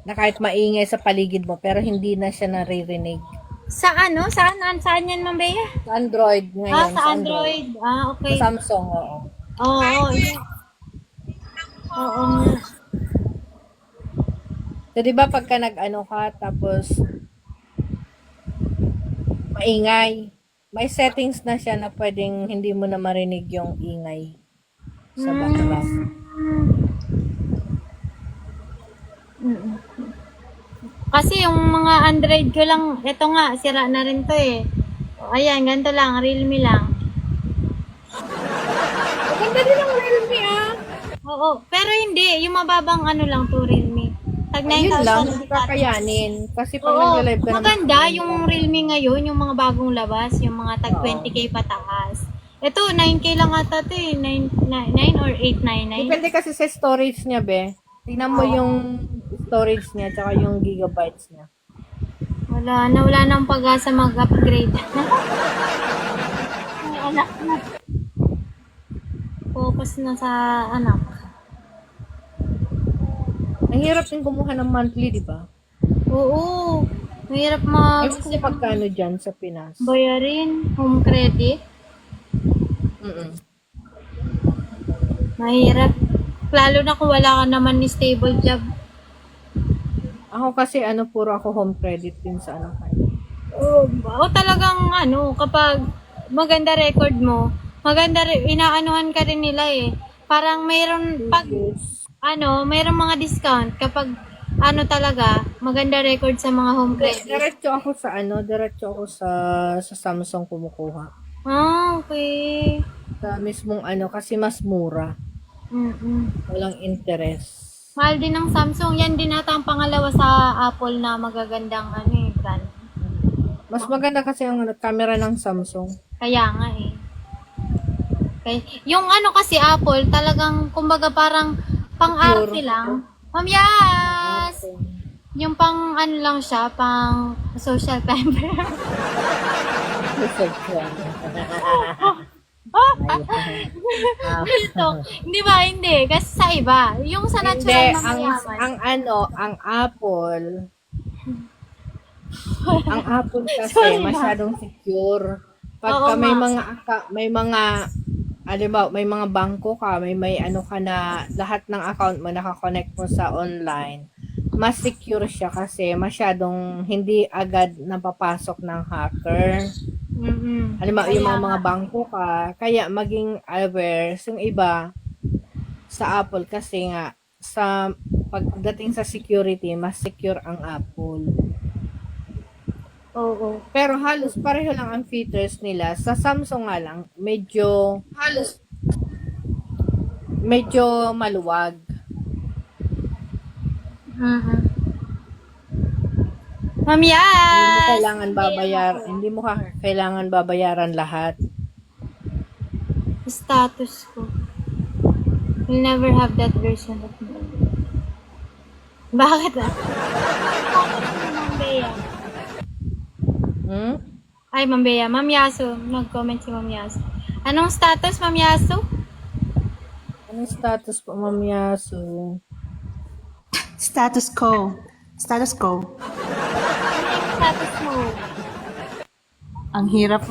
S3: Na kahit maingay sa paligid mo, pero hindi na siya naririnig.
S1: Sa Saan yan, Ma'am Bea?
S3: Sa Android ngayon.
S1: Sa Android. Okay.
S3: Sa Samsung, oo.
S1: Oo. Oo.
S3: So, di ba pagka ka, tapos maingay, may settings na siya na pwedeng hindi mo na marinig yung ingay sa background.
S1: Kasi yung mga Android ko lang, eto nga, sira na rin to eh. Ayan, ganito lang, Realme lang.
S3: Maganda din ang Realme,
S1: Oo, pero hindi, yung mababang lang to, Realme. Tag 9,000.
S3: Ayun lang, hindi kakayanin. Kasi pag
S1: Oo,
S3: nag-live ka
S1: maganda yung Realme ngayon, yung mga bagong labas, yung mga tag
S3: Oo.
S1: 20k pataas. Ito, 9k lang ata to eh, 9 or 899.
S3: Depende kasi sa storage niya, be. Tingnan mo yung storage niya, tsaka yung gigabytes niya.
S1: Wala nang pag-asa mag-upgrade. Ay, anak na. Focus na sa anak.
S3: Ang hirap din kumuha ng monthly, di ba?
S1: Oo. Mahirap
S3: Ewan ko pagkano dyan sa Pinas.
S1: bayarin home credit. Mahirap. Lalo na kung wala ka naman ni stable job.
S3: Ako kasi puro ako home credit din sa
S1: O talagang kapag maganda record mo, inaanuhan ka rin nila eh. Parang mayroon mayroong mga discount kapag talaga maganda record sa mga home credit.
S3: Diretso ako sa Samsung kumukuha.
S1: Ah, okay.
S3: Sa mismong ano, kasi mas mura.
S1: Mm-mm.
S3: Walang interest.
S1: Mahal din ng Samsung. Yan din ata ang pangalawa sa Apple na magagandang ano eh, brand.
S3: Mas maganda kasi ang camera ng Samsung.
S1: Kaya nga eh. Okay. Yung ano kasi Apple, talagang kumbaga parang pang-arte lang. Mamyas! Yung pang ano lang siya, pang social climber. Ito, hindi ba? Hindi. Kasi sa iba. Yung sa
S3: Hindi,
S1: natural na
S3: ang
S1: mayaman.
S3: ang Apple, ang Apple kasi
S1: Sorry na.
S3: masyadong secure. Pagka
S1: Oo
S3: may
S1: nga.
S3: may mga halimbawa, may mga bangko ka, may ano ka na lahat ng account mo nakakonect mo sa online, mas secure siya kasi masyadong hindi agad napapasok ng hacker.
S1: Mm-mm.
S3: Halimbawa, yung
S1: Kaya
S3: mga bangko ka, kaya maging aware yung iba sa Apple kasi nga sa pagdating sa security, mas secure ang Apple.
S1: Oo.
S3: Pero halos pareho lang ang features nila. Sa Samsung nga lang, medyo maluwag.
S1: Mm-mm.
S3: Hindi mo
S1: Mamyas!
S3: kailangan babayaran lahat.
S1: Status ko. You'll never have that version of me. Bakit ah? Ma'am Bea. Ay, Ma'am Bea. Ma'am Yaso. Nag-comment si Ma'am Yaso. Anong status, Ma'am Yaso?
S3: Anong status po, Ma'am Yasu?
S6: Status quo. Status quo.
S1: Anong status mo?
S6: Ang hirap.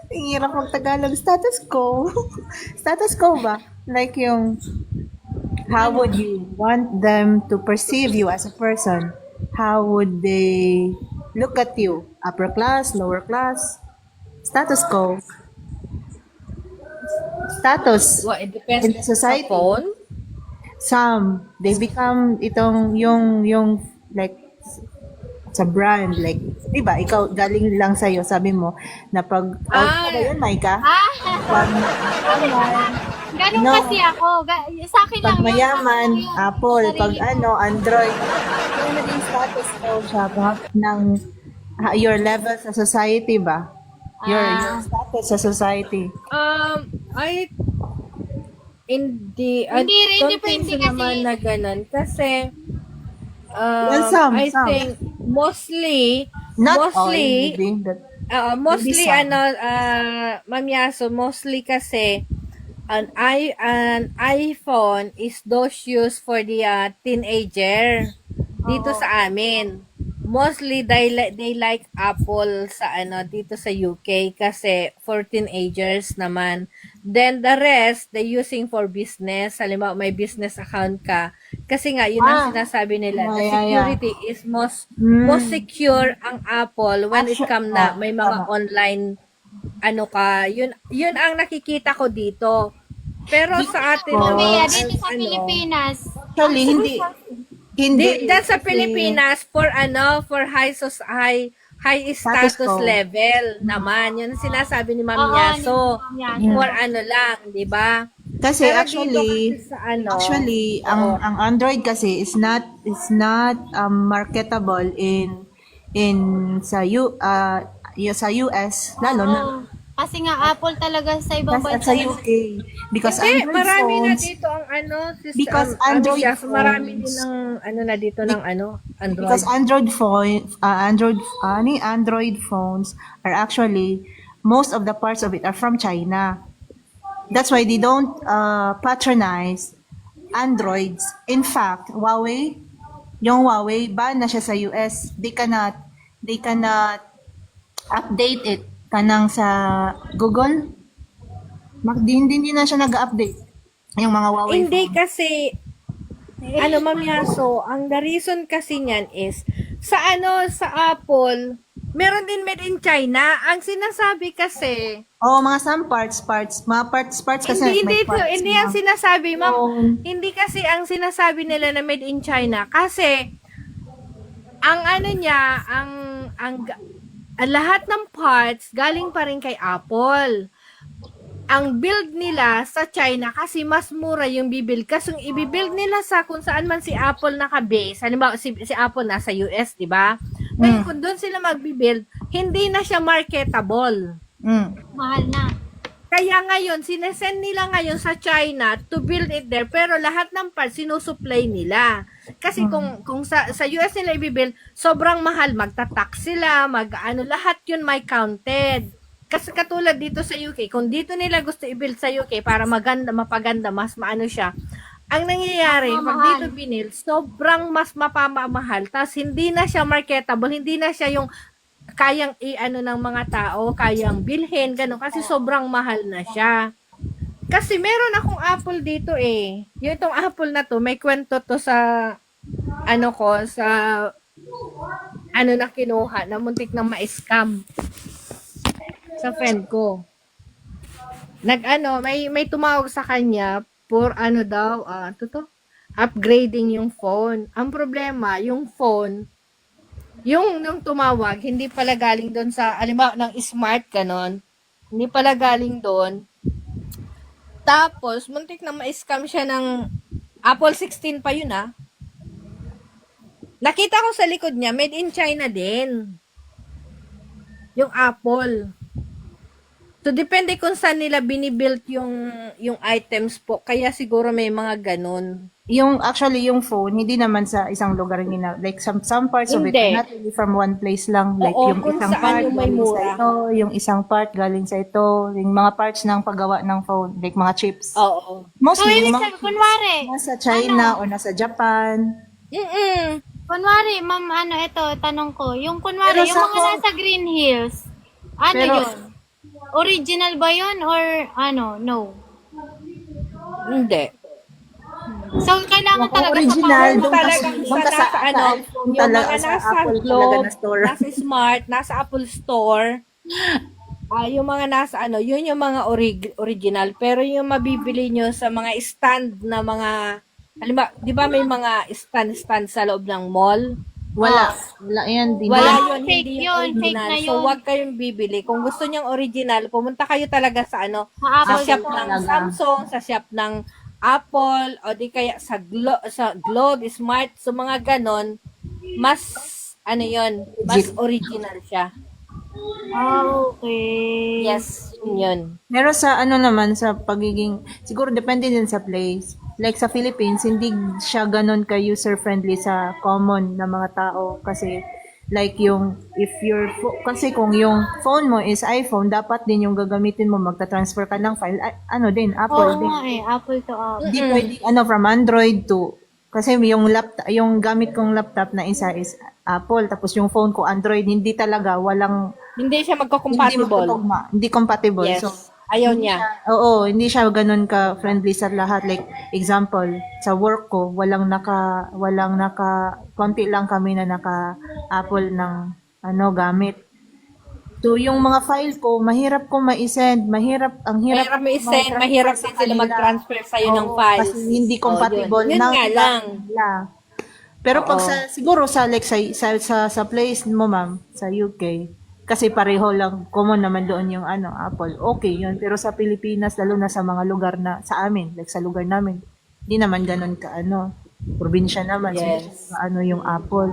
S6: Ang hirap mag-Tagalog. Status quo. Status quo ba? Like yung, how would you want them to perceive you as a person? How would they look at you? Upper class, lower class? Status quo. Status.
S3: Well, it depends
S6: In the society.
S3: sa phone.
S6: Some, they become yung like sa brand, like, di ba, ikaw, galing lang sa'yo, sabi mo, na pag, ba yun, Maika?
S1: Ah!
S6: Pag,
S1: Ganun
S6: No.
S1: kasi ako. Sa akin lang
S6: pag
S1: yun.
S6: mayaman,
S1: Ano yun,
S6: Apple, pag
S1: sarili ko.
S6: Android, yung naging status ko siya, ng your level sa society ba? Your status sa society.
S3: I
S1: Hindi rin,
S3: don't
S1: depende
S3: think so
S1: kasi.
S3: naman na ganun. Kasi,
S6: Well, some.
S3: think mostly,
S6: Not all, maybe, but
S3: mostly
S6: some.
S3: Ma'am Yaso, mostly kasi an iPhone is those used for the teenager dito sa amin. Mostly they like Apple sa dito sa UK kasi for teenagers naman. Then the rest they using for business. Halimbawa may business account ka. Kasi nga yun ang sinasabi nila. The security is most secure ang Apple when it come na may mga online ka. Yun ang nakikita ko dito. Pero sa atin
S1: Ma'am Bea,
S3: naman,
S1: dito sa Pilipinas.
S6: actually, hindi.
S3: Dyan sa Pilipinas for high status
S6: quo.
S3: level naman. Yun ang sinasabi ni Ma'am
S1: Oo,
S3: Yaso.
S1: ni Ma'am Yaso.
S3: For lang, 'di ba?
S6: Kasi
S3: Pero
S6: actually,
S3: dito kasi sa
S6: ang Android kasi is not marketable sa US lalo na
S1: Kasi nga Apple talaga sa ibang
S6: at
S1: bansa.
S6: sa UK because
S3: Hindi,
S6: Android
S3: marami na
S6: phones
S3: dito ang
S6: Because Android
S3: marami din
S6: phones-
S3: ng na dito ng Android.
S6: because Android phones are actually most of the parts of it are from China. That's why they don't patronize Androids. In fact, yung Huawei ban na siya sa US. They cannot update it kanang sa Google. Hindi na siya nag-update yung mga Huawei
S3: Hindi
S6: phone.
S3: kasi Ma'am Yaso, ang the reason kasi niyan is sa Apple, meron din made in China. Ang sinasabi kasi
S6: Mga some parts kasi may parts
S3: hindi
S6: na-
S3: ang sinasabi, ma'am.
S6: phone.
S3: Hindi kasi ang sinasabi nila na made in China kasi ang ang lahat ng parts galing pa rin kay Apple. ang build nila sa China kasi mas mura yung bibuild. Kasi yung ibibuild nila sa kung saan man si Apple naka-base, halimbawa si Apple nasa US, di ba? Ngayon, kung doon sila magbibuild, hindi na siya marketable.
S1: Mahal na.
S3: Kaya ngayon, sinesend nila ngayon sa China to build it there, pero lahat ng parts sinusupply nila. Kasi kung sa US nila ibibuild, sobrang mahal, magta-tax sila, lahat yun may counted. Kasi katulad dito sa UK, kung dito nila gusto i-build sa UK para mapaganda, mas maano siya, ang nangyayari, pag dito binil, sobrang mas mapamamahal, tas hindi na siya marketable, hindi na siya yung kayang ng mga tao, kayang bilhin, gano'n, kasi sobrang mahal na siya. Kasi meron akong Apple dito eh. Yung itong Apple na to, may kwento to sa, na kinuha, na muntik na ma-scam sa friend ko. May tumawag sa kanya for upgrading yung phone. Ang problema, yung phone, yung tumawag, hindi pala galing doon sa, alimbawa, ng smart, ganon. Hindi pala galing doon. Tapos, muntik na ma-scam siya ng Apple 16 pa yun, ah. Nakita ko sa likod niya, made in China din. Yung Apple. So, depende kung saan nila binibuilt yung items po. Kaya siguro may mga ganun.
S6: Actually, yung phone, hindi naman sa isang lugar nila. Like, some parts of it,
S3: Hindi.
S6: not really from one place lang. Like,
S3: Oo,
S6: yung
S3: kung
S6: isang
S3: saan
S6: part
S3: yung may
S6: galing sa
S3: mura.
S6: ito, yung isang part galing sa ito, yung mga parts ng paggawa ng phone, like mga chips.
S3: Oo.
S1: So,
S6: Mostly,
S1: ibig
S6: yung mga
S1: sabihin, kunwari,
S6: nasa China o nasa Japan.
S1: kunwari, ma'am, ito, tanong ko. Yung kunwari,
S6: Pero
S1: yung
S6: sa
S1: mga nasa Green Hills,
S6: Pero-
S1: yun? Original ba yun or no?
S3: Hindi.
S1: So, kailangan
S6: Kung
S1: talaga
S6: original,
S1: sa
S6: doon
S3: Talagang
S6: doon ka sa iPhone
S3: yung
S6: talaga,
S3: mga
S6: sa
S3: nasa
S6: Apple talaga
S3: Globe,
S6: na store.
S3: nasa Smart, nasa Apple Store, yung mga nasa yun yung mga original. Pero yung mabibili nyo sa mga stand na mga, halimbawa, di ba may mga stand sa loob ng mall?
S6: Wala yan din.
S3: Wala yun,
S1: fake
S3: hindi
S1: yun,
S3: yung
S1: fake
S3: original.
S1: na
S3: So,
S1: yun.
S3: wag kayong bibili. Kung gusto nyong original, pumunta kayo talaga sa
S1: Sa
S3: sa
S1: Apple
S3: shop
S1: Store.
S3: ng Samsung, sa shop ng Apple, o di kaya sa Globe, Smart, so mga ganon, mas, yun, mas original siya.
S1: Okay.
S3: Yes, yun.
S6: Pero sa naman, sa pagiging, siguro depende din sa place. Like sa Philippines, hindi siya ganun ka user-friendly sa common na mga tao. Kasi, like kasi kung yung phone mo is iPhone, dapat din yung gagamitin mo, magta-transfer ka ng file, din, Apple
S1: Oo
S6: din.
S1: nga Apple to Apple.
S6: Hindi pwede, from Android to, kasi yung gamit kong laptop na isa is Apple, tapos yung phone ko Android, hindi talaga,
S3: Hindi siya
S6: hindi
S3: magko-compatible.
S6: magtutugma, hindi compatible.
S3: Yes.
S6: So,
S3: Ayaw niya.
S6: oo, hindi siya ganun ka-friendly sa lahat. Like, example, sa work ko, konti lang kami na naka-Apple ng gamit. So, yung mga file ko, mahirap ko ma-send. Ang hirap
S3: Mahirap may send, mahirap din sila mag-transfer sa'yo ng
S6: Oo,
S3: files.
S6: Kasi hindi compatible.
S3: Yun nga lang.
S6: Nila. Pero pag siguro sa sa place mo, ma'am, sa UK, kasi pareho lang, common naman doon yung Apple. Okay yun. Pero sa Pilipinas, lalo na sa mga lugar na sa amin, like sa lugar namin, hindi naman ganun ka probinsya naman.
S3: Yes.
S6: So, yung Apple.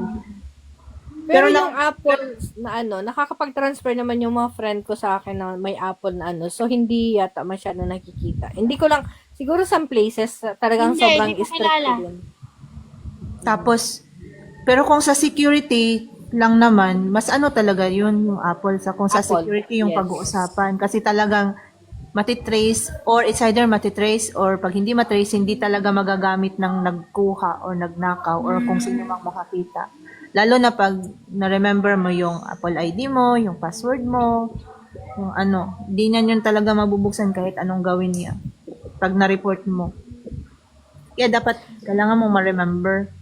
S3: Pero
S6: Pero
S3: yung Apple na nakakapag-transfer naman yung mga friend ko sa akin na may Apple na so hindi yata masyado nakikita. Hindi ko lang, siguro some places talagang
S1: Hindi,
S3: sobrang
S1: hindi ko
S3: strict
S1: kilala.
S3: yun.
S6: Tapos, pero kung sa security lang naman, mas talaga yun, yung Apple. Kung sa
S3: Apple,
S6: security yung
S3: yes.
S6: pag-uusapan. Kasi talagang matitrace, or it's either matitrace, or pag hindi matrace, hindi talaga magagamit ng nagkuha or nagnakaw, or kung sino mang makakita. Lalo na pag na-remember mo yung Apple ID mo, yung password mo, yung hindi niyan yun talaga mabubuksan kahit anong gawin niya. Pag na-report mo. Kaya dapat, kailangan mo ma-remember.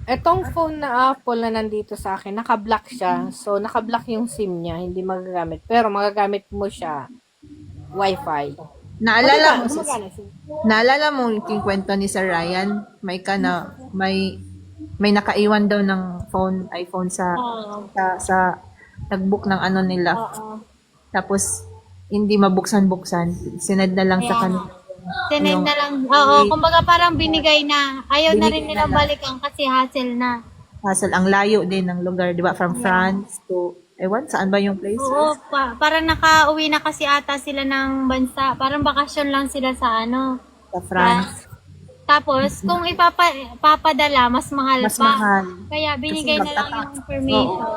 S3: Etong phone na Apple na nandito sa akin, naka-block siya. So, naka-block yung SIM niya, hindi magagamit. Pero magagamit mo siya Wi-Fi.
S6: Naalala mo,
S3: Gumagana siya.
S6: naalala mo yung kwento ni Sir Ryan? May nakaiwan daw ng iPhone sa nagbook ng nila. Tapos hindi mabuksan-buksan. Sinad na lang sa kanila.
S1: Sinend na lang. Oo, kumbaga parang binigay na. Ayaw na rin nilang balikan kasi hassle na.
S6: Hassle, ang layo din ng lugar, di ba? From France to, ewan, saan ba yung place?
S1: Oo, parang nakauwi na kasi ata sila ng bansa. Parang bakasyon lang sila sa ano.
S6: Sa France.
S1: Tapos, kung ipapadala, mas mahal
S6: Mas
S1: pa.
S6: mahal.
S1: Kaya binigay
S6: Kasi
S1: na lang
S6: magtatak.
S1: yung information.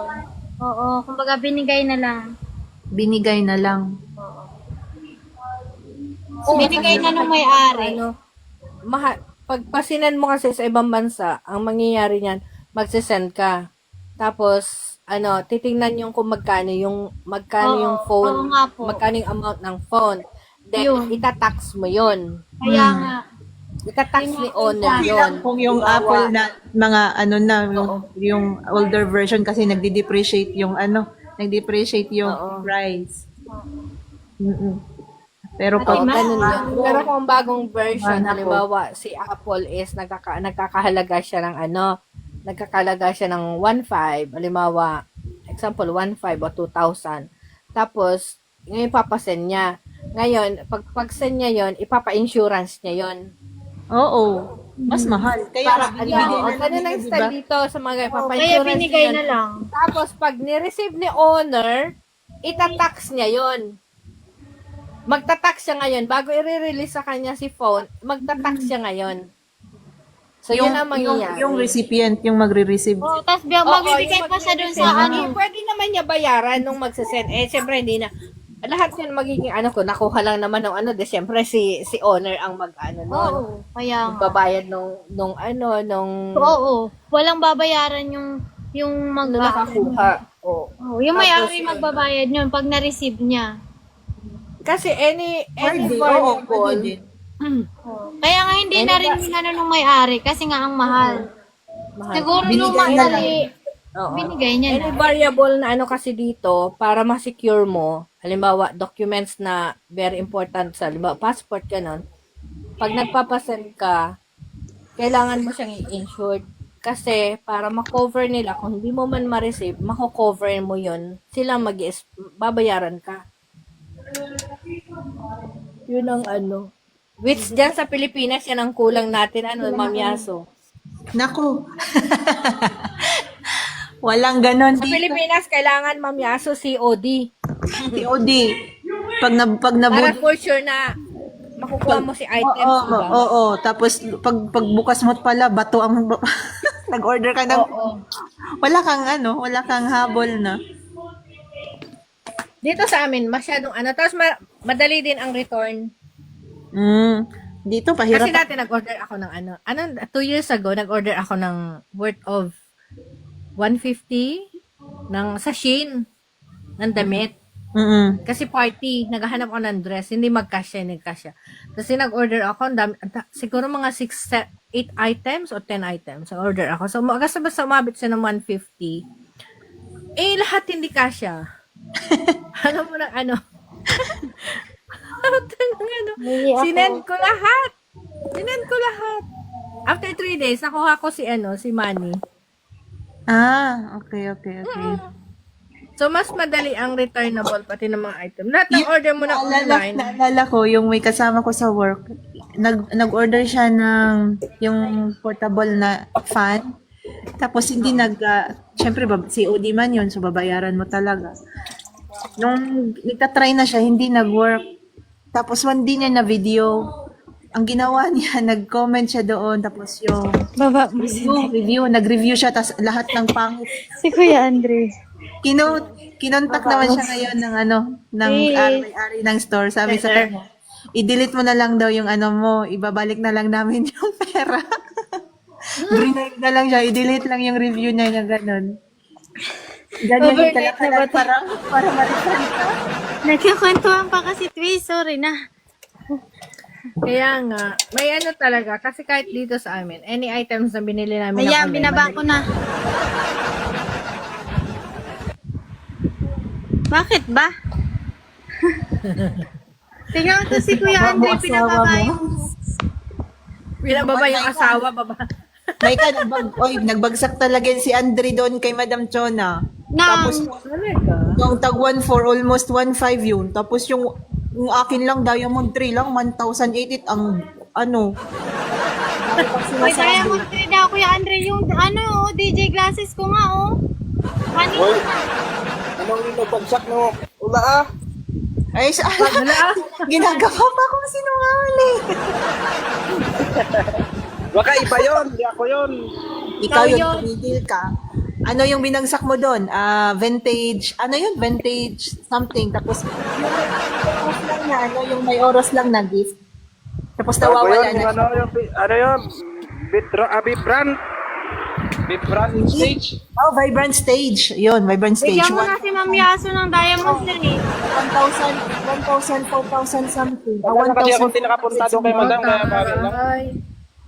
S1: Oo, kumbaga binigay na lang.
S6: Binigay na lang.
S1: Binigay na nung may-ari.
S3: Ano, pag pasinan mo kasi sa ibang bansa, ang mangyayari niyan, magsisend ka. Tapos, titingnan yung kung magkano yung phone,
S1: oo nga po.
S3: magkano yung amount ng phone. Then,
S1: Yun.
S3: itatax mo yun.
S1: Kaya nga.
S3: Itatax ni owner yun.
S6: Kung yung Apple na mga yung older version kasi nagde-depreciate yung nagdepreciate yung price. Mm-mm. Pero pag
S3: Ganun yun. Pero kung bagong version, halimbawa, si Apple is nagkakahalaga siya ng nagkakahalaga siya ng 1.5, halimbawa, example, 1.5 o 2,000. Tapos, ngayon papasend niya. Ngayon, pag-send niya yon, ipapa-insurance niya yon.
S6: oo, mas mahal. Kaya
S3: Para
S6: binibigay na lang
S3: ganun ang
S6: nila,
S3: style
S6: diba?
S3: dito sa mga
S1: Kaya
S3: ipapa-insurance
S1: binigay
S3: niya
S1: na
S3: yun.
S1: lang.
S3: Tapos, pag ni-receive ni owner, itatax niya yon. Magtatax siya ngayon. Bago i-release sa kanya si phone, magtatax siya ngayon. So, yun ang mangyayari.
S6: Yung recipient, yung magre-receive.
S1: Oo, tapos magbibigay pa siya dun sa ano.
S3: Pwede naman niya bayaran nung magsasend. Siyempre, hindi na. Lahat yun magiging nakuha lang naman ng siyempre si owner ang nun.
S1: Oo, kaya nga.
S3: Magbabayad nung
S1: Oo, walang babayaran yung
S3: nakakuha. Oo.
S1: Oo, yung may-ari magbabayad yun pag na-receive niya.
S3: Kasi any
S6: Pwede, oo,
S3: variable,
S6: pwede din.
S1: Oo. Kaya nga hindi na rin nung may-ari kasi nga ang mahal.
S3: mahal.
S1: Siguro nung
S6: Binigay na
S1: may-ari,
S3: Oo.
S1: binigay niya
S3: Any
S1: na.
S3: variable na kasi dito, para ma-secure mo, halimbawa, documents na very important sa, halimbawa, passport, ganun. Pag nagpapasend ka, kailangan mo siyang i-insured. Kasi, para ma-cover nila, kung hindi mo man ma-receive, mako-cover mo yun, sila babayaran ka. Yun ang Which dyan sa Pilipinas, yan ang kulang natin, Ma'am Yaso.
S6: Naku. Walang ganon
S3: Sa
S6: dito.
S3: Pilipinas, kailangan, Ma'am Yaso, COD.
S6: COD. Pag
S3: Para
S6: nabud
S3: for sure na makukuha mo si items,
S6: Oo,
S3: diba?
S6: oo. Tapos pagbukas mo pala bato ang nag-order ka ng wala kang habol na.
S3: Dito sa amin, masyadong tapos madali din ang return.
S6: Dito pahirap.
S3: Kasi dati nag-order ako ng 2 years ago, nag-order ako ng worth of 150 sa Shein ng damit.
S6: Mm.
S3: Kasi party, naghahanap ako ng dress, hindi magkasya. Kasi nag-order ako, siguro mga 8 items o 10 items ang order ako. So, kasi basta umabot siya ng 150. Lahat hindi kasya. Alam mo na Sinend ko lahat. After 3 days, nakuha ko si Manny.
S6: Okay.
S3: So, mas madali ang returnable pati ng mga item. Lahat ng order mo na online.
S6: Naalala ko, yung may kasama ko sa work, nag-order siya ng yung portable na fan. Tapos hindi syempre COD man yun, so babayaran mo talaga. Nung nagtatry na siya, hindi nag-work. Tapos hindi niya na video. Ang ginawa niya, nag-comment siya doon, tapos yung nag-review siya, tapos lahat ng pangit.
S1: Si Kuya Andre.
S6: Kinontak naman siya ngayon ng ari ng store. Sabi sa kanya, i-delete mo na lang daw yung mo, ibabalik na lang namin yung pera. Brinake na lang siya, i-delete lang yung review niya na gano'n. Ganyan yung kalakalan para ma-refund ka.
S1: Nagkakwentuhan pa kasi sorry na.
S3: Kaya nga, may talaga, kasi kahit dito sa amin, any items na binili namin
S1: Ayan,
S3: online,
S1: binaba ko na. Bakit ba? Tingnan ko si Kuya Andre, pinababa yung...
S3: Binababa yung asawa, baba.
S6: May nagbagsak talaga si Andre doon kay Madam Chona.
S1: Na,
S6: Tapos,
S3: Talaga?
S6: yung tag 1.4, almost 1.5 yun. Tapos yung akin lang, Diamond 3 lang, 1,088 ang ano. Dami pang
S1: Uy,
S6: sinasabi.
S1: Diamond 3 daw, Kuya Andre, yung DJ glasses ko nga, oh. Kanina.
S7: Anong nabagsak mo? Ula ah.
S6: Ay, ginagawa pa akong sinungaling.
S7: Baka iba yun, di ako yun.
S6: Ikaw
S1: Ikaw
S6: yun,
S1: yun.
S6: tumigil ka. Ano yung binagsak mo doon? Vintage, ano yun? Vintage something. Tapos, yung may oras lang na, yung may oras lang na gift. Tapos
S7: Ako
S6: nawawala
S7: yun,
S6: na.
S7: ano yun? Vibrant stage.
S6: Oh, Vibrant Stage. Yun, Vibrant Stage.
S1: Bigyan mo na si Ma'am Yaso ng Diamond 3.
S6: 1,000, 4,000 something.
S7: Wala na kasi
S6: 1,000.
S7: akong tinakapunta doon kay madam. Kaya bagay lang.
S3: Ay.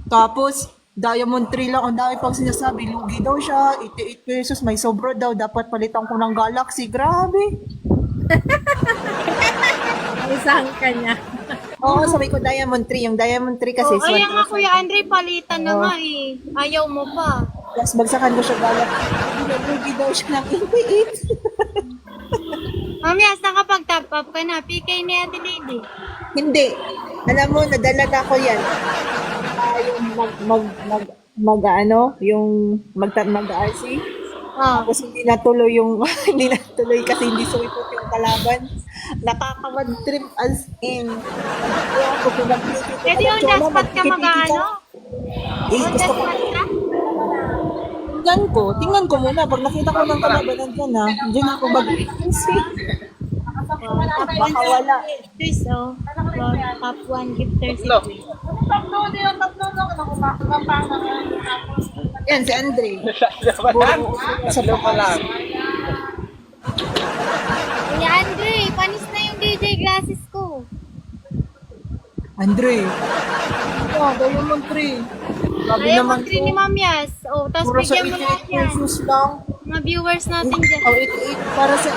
S6: Tapos, Diamond 3 lang. Ang dami pang sinasabi. Lugi daw siya. 88 pesos. May sobra daw. Dapat palitan ko ng Galaxy. Grabe.
S3: Isang kanya.
S6: Oo, sabi ko Diamond 3. Yung Diamond 3 kasi.
S1: Oh, ayan nga, Kuya Andre, palitan na nga eh. Ayaw mo pa.
S6: Tapos bagsakan ko siya Galaxy. Lugi daw siya ng 88.
S1: Ma'am Yas, nakapag-top up ka na. PK ni Ate Lady.
S6: Hindi. Alam mo, nadalaga ko yan. Yung mag-RC.
S1: Oh.
S6: Tapos hindi natuloy yung, hindi natuloy kasi hindi sumipot yung kalaban. Nakakabad trip as in. Kaya ako pinag-isip.
S1: Pwede yung jackpot ka mag-ano?
S6: Eh,
S1: Yung
S6: gusto ko.
S1: jackpot ka?
S6: Tingnan ko muna. Pag nakita ko ng kalaban nandiyan na, diyan ako mag-RC. Baka wala.
S1: Twist, oh. Top 1 gifter si Twist.
S6: Yan, si Andre.
S7: Tatlo pa lang.
S1: Kuya Andre, panis na yung DJ glasses ko.
S6: Andre. Diamond 3. Sabi naman
S1: Diamond 3 ni Ma'am Yas. Oh, tapos
S6: puro sa
S1: bigyan mo lahat
S6: 88
S1: yan.
S6: pesos lang.
S1: Mga viewers natin dyan.
S6: Oh, 88. Para sa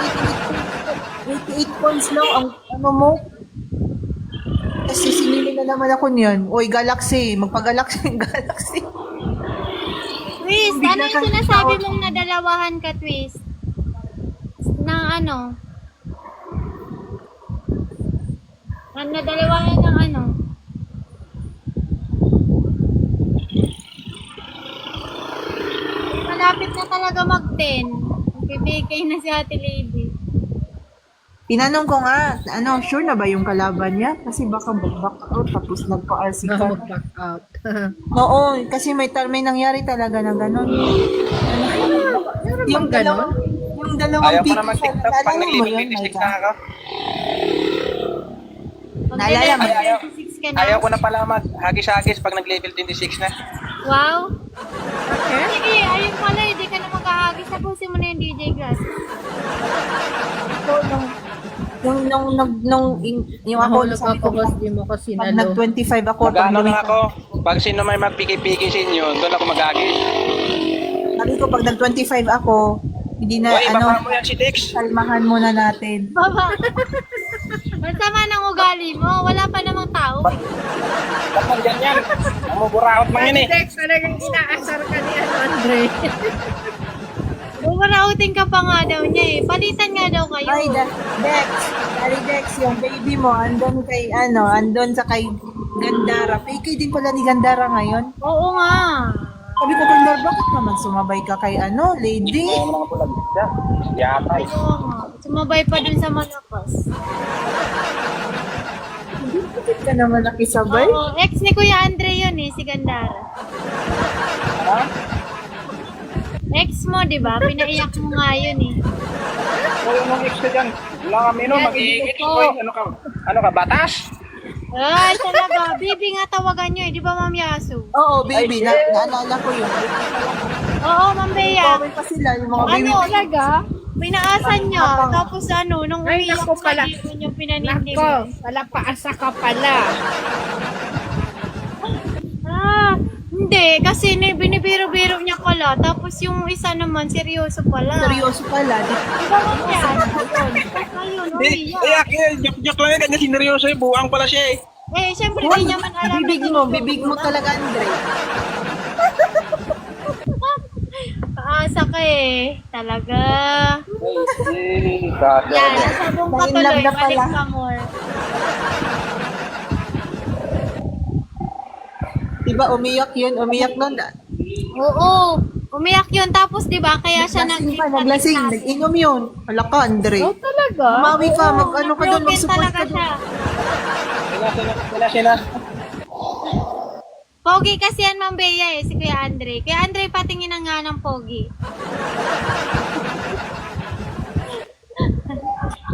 S6: 88 points lang ang ano mo. Kasi sinili na naman ako niyan. Oy, Galaxy. Magpa-Galaxy yung Galaxy.
S1: Twist,
S6: Bigla
S1: ano yung
S6: kang
S1: sinasabi
S6: tawag.
S1: mong nadalawahan ka, Twist? Na ano? Nadalawahan ng ano? Malapit na talaga mag-10. Bibigay na si Ate Lady.
S6: Tinanong ko nga, sure na ba yung kalaban niya? Kasi baka back out tapos nagpa-RC ka.
S3: Back out.
S6: Oo, kasi may nangyari talaga na gano'n. Yung
S3: ganon?
S6: Yung dalawang
S7: Ayaw ko
S6: big
S7: naman
S6: five,
S7: TikTok. Pag
S6: naalala mo
S7: nag-level
S6: yun,
S7: 26
S6: Micah?
S7: na ako.
S6: Naalala mo?
S7: Ayaw.
S1: 26 ka na.
S7: Ayaw ko na pala mag-hagis-hagis pag nag-level 26 na.
S1: Wow. Sige, ayun pala, hindi ka na maghahagis. Tapusin mo na yung DJ glass.
S6: Yung ako,
S3: Nahulog
S6: sabi
S3: ako
S6: ko,
S3: kasi di mo ko
S6: pag
S3: sinalo.
S6: nag-25 ako,
S7: Mag-ano
S6: pag
S7: lang ako. Pag sino may magpiki-piki sa inyo, doon ako mag-agis.
S6: sabi ko, pag nag-25 ako, hindi na,
S7: Uy, baka mo yan si Dex.
S6: kalmahan muna natin.
S1: Baba. Masama ng ugali mo. Wala pa namang tao.
S7: Ba't man ganyan? Amuburaot man yan eh.
S3: Dex, talagang inaasar ka ni Andre.
S1: Bumarauting ka pa nga daw niya eh. Palitan nga daw kayo.
S6: Ay, Dex, Daddy Dex, yung baby mo, andon sa kay Gandara. PK din pala ni Gandara ngayon.
S1: Oo nga.
S6: Sabi ko, Gandara, bakit naman sumabay ka kay lady?
S7: Ang mga bulag siya. Yatay.
S1: Oo nga. Sumabay pa dun sa malakas.
S6: Bakit ka naman nakisabay?
S1: Oo. Ex ni Kuya Andre yun eh, si Gandara.
S7: Ha?
S1: Ex mo, di ba? Pinaiyak mo nga yun eh.
S7: Huwag mong extra dyan. Wala kami no, mag-iigit. Uy, ano ka, batas?
S1: Ay, talaga. Bibi nga tawagan nyo eh. Di ba, Ma'am Yasu?
S6: Oo, baby, naalala ko yun.
S1: Oo, Ma'am Bea.
S6: Paway pa sila, yung mga baby.
S1: Ano, talaga? Pinaasan niya. Tapos nung
S3: Ay,
S1: umiyak
S3: naku
S1: sa
S3: pala.
S1: yun yung pinanindig.
S3: Nako, wala paasa ka pala.
S1: Hindi. Kasi binibiro-biro niya pala. Tapos yung isa naman, seryoso pala.
S6: Seryoso pala.
S1: Di ba, Ma'am Bea? Ayun, umiyak.
S7: Joke lang yan, kanya sineryoso yung buwang pala siya eh.
S1: Eh, syempre, di niya man alam.
S6: Bibig mo talaga, Andre.
S1: Paasa ka ka eh. Talaga.
S7: Ay, kada.
S1: Yan, nasabong ka
S6: In
S1: tuloy.
S6: love na
S1: Balik
S6: pala.
S1: ka more.
S6: Diba umiyak yun? Umiyak nun.
S1: Oo. Umiyak yun. Tapos, di ba, kaya siya
S6: Naglasing. Nag-inom yun. Wala ka, Andre.
S3: Oh, talaga?
S6: Umawi ka, mag-ano ka doon,
S1: Broken
S6: mag-support
S1: talaga
S6: ka doon.
S1: siya.
S7: Sina.
S1: Pogi kasi yan, Ma'am Bea eh, si Kuya Andre. Kuya Andre, patingin na nga ng pogi.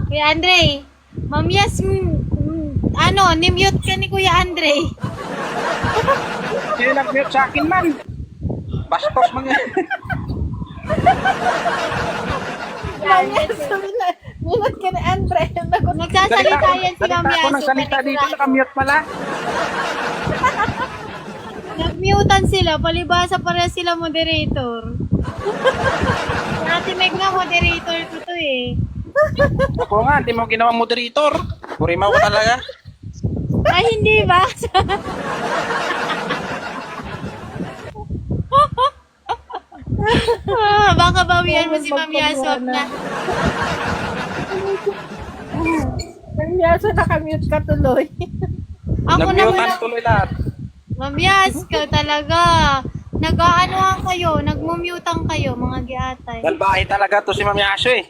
S1: Kuya Andre, Ma'am Yas, nimute ka ni Kuya Andre.
S7: Sino nag-mute sa akin man? Bastos mga.
S3: Minat ka ni Andre.
S1: Nagsasalita yan si Ma'am
S7: Salita ko
S1: Yas.
S7: ng salita dito, nakamute pala.
S1: Nag-mutean sila, palibasa para sila moderator. Si Ate Meg nga, moderator ko to eh.
S7: Ako nga, hindi mo ginawang moderator. Kurimaw ko talaga.
S1: Ay, hindi ba? Baka bawian mo si Ma'am Yas, wag na.
S3: Nangyasa nakamute ka tuloy.
S1: Ako naman
S7: Nag-mutean tuloy lahat.
S1: Ma'am Yas, ka talaga. Nag-aanohan kayo, nagmumutang kayo, mga giatay.
S7: Dalbahe talaga to si Ma'am Yaso eh.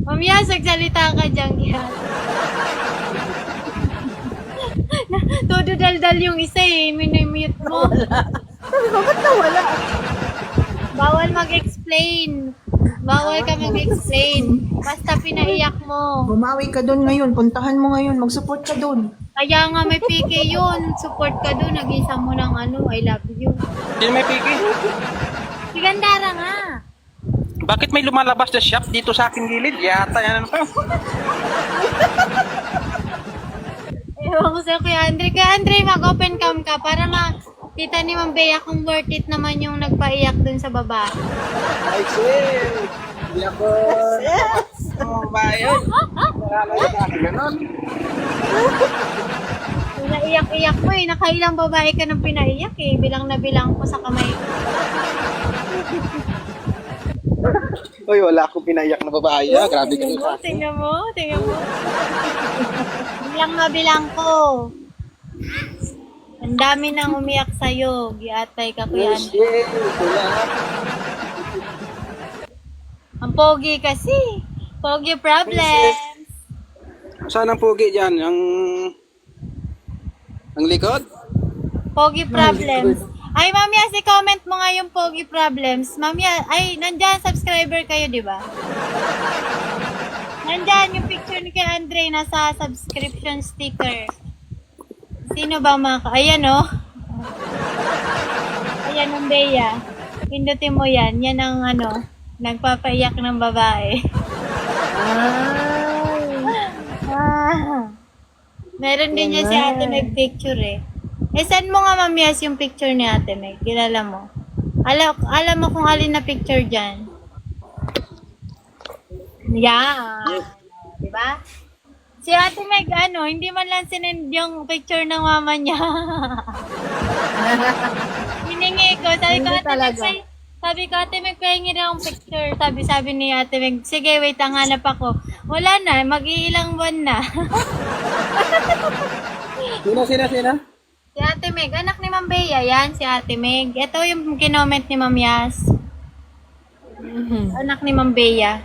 S1: Ma'am Yas, nagsalita ka dyan, giatay. Todo daldal yung isa eh, minimute mo.
S3: Sabi ko, ba't nawala?
S1: Bawal mag-explain. Bawal ka mag-explain. Basta pinaiyak mo.
S6: Bumawi ka doon ngayon. Puntahan mo ngayon. Mag-support ka doon.
S1: Kaya nga may PK yun. Support ka doon. Nag-isa mo ng I love you.
S7: Sino may piki?
S1: Si Gandara nga.
S7: Bakit may lumalabas na shop dito sa aking gilid? Yata yan ano to.
S1: Ewan ko sa'yo, Kuya Andre. Kuya Andre, mag-open cam ka para makita ni Ma'am Bea kung worth it naman yung nagpaiyak dun sa baba.
S7: Ay, shit! Hindi ako... Oh, bayan. Nakalayo sa akin ganon.
S1: Yung naiyak-iyak mo eh. Nakailang babae ka nang pinaiyak eh. Bilang na bilang ko sa kamay.
S7: Uy, wala akong pinayak na babae. Ah. Grabe ka sa akin.
S1: Tingnan mo. Bilang na bilang ko. Ang dami nang umiyak sa'yo. Giatay ka, Kuya Andre.
S7: Shit! Wala.
S1: Ang pogi kasi. Pogi problems.
S7: Saan ang pugi dyan? Ang likod?
S1: Pogi problems. Ay, Ma'am Yas, i-comment mo nga yung pogi problems. Ma'am Yas, ay, nandyan, subscriber kayo, di ba? Nandyan, yung picture ni kay Andre, nasa subscription sticker. Sino ba ayan, oh. Ayan ang Bea. Pindutin mo yan. Yan ang, nagpapaiyak ng babae. Meron din niya si Ate Meg picture eh. Send mo nga, Ma'am Yas, yung picture ni Ate Meg. Kilala mo. Alam mo kung alin na picture dyan. Yan. Diba? Si Ate Meg, hindi man lang sinend yung picture ng mama niya. Hiningi ko. Sabi ko, Ate Meg, pahingi na akong picture. Sabi ni Ate Meg, sige, wait, ang hanap ako. Wala na, mag-iilang buwan na.
S7: Sino?
S1: Si Ate Meg, anak ni Ma'am Bea, yan, si Ate Meg. Ito yung kinoment ni Ma'am Yas. Anak ni Ma'am Bea.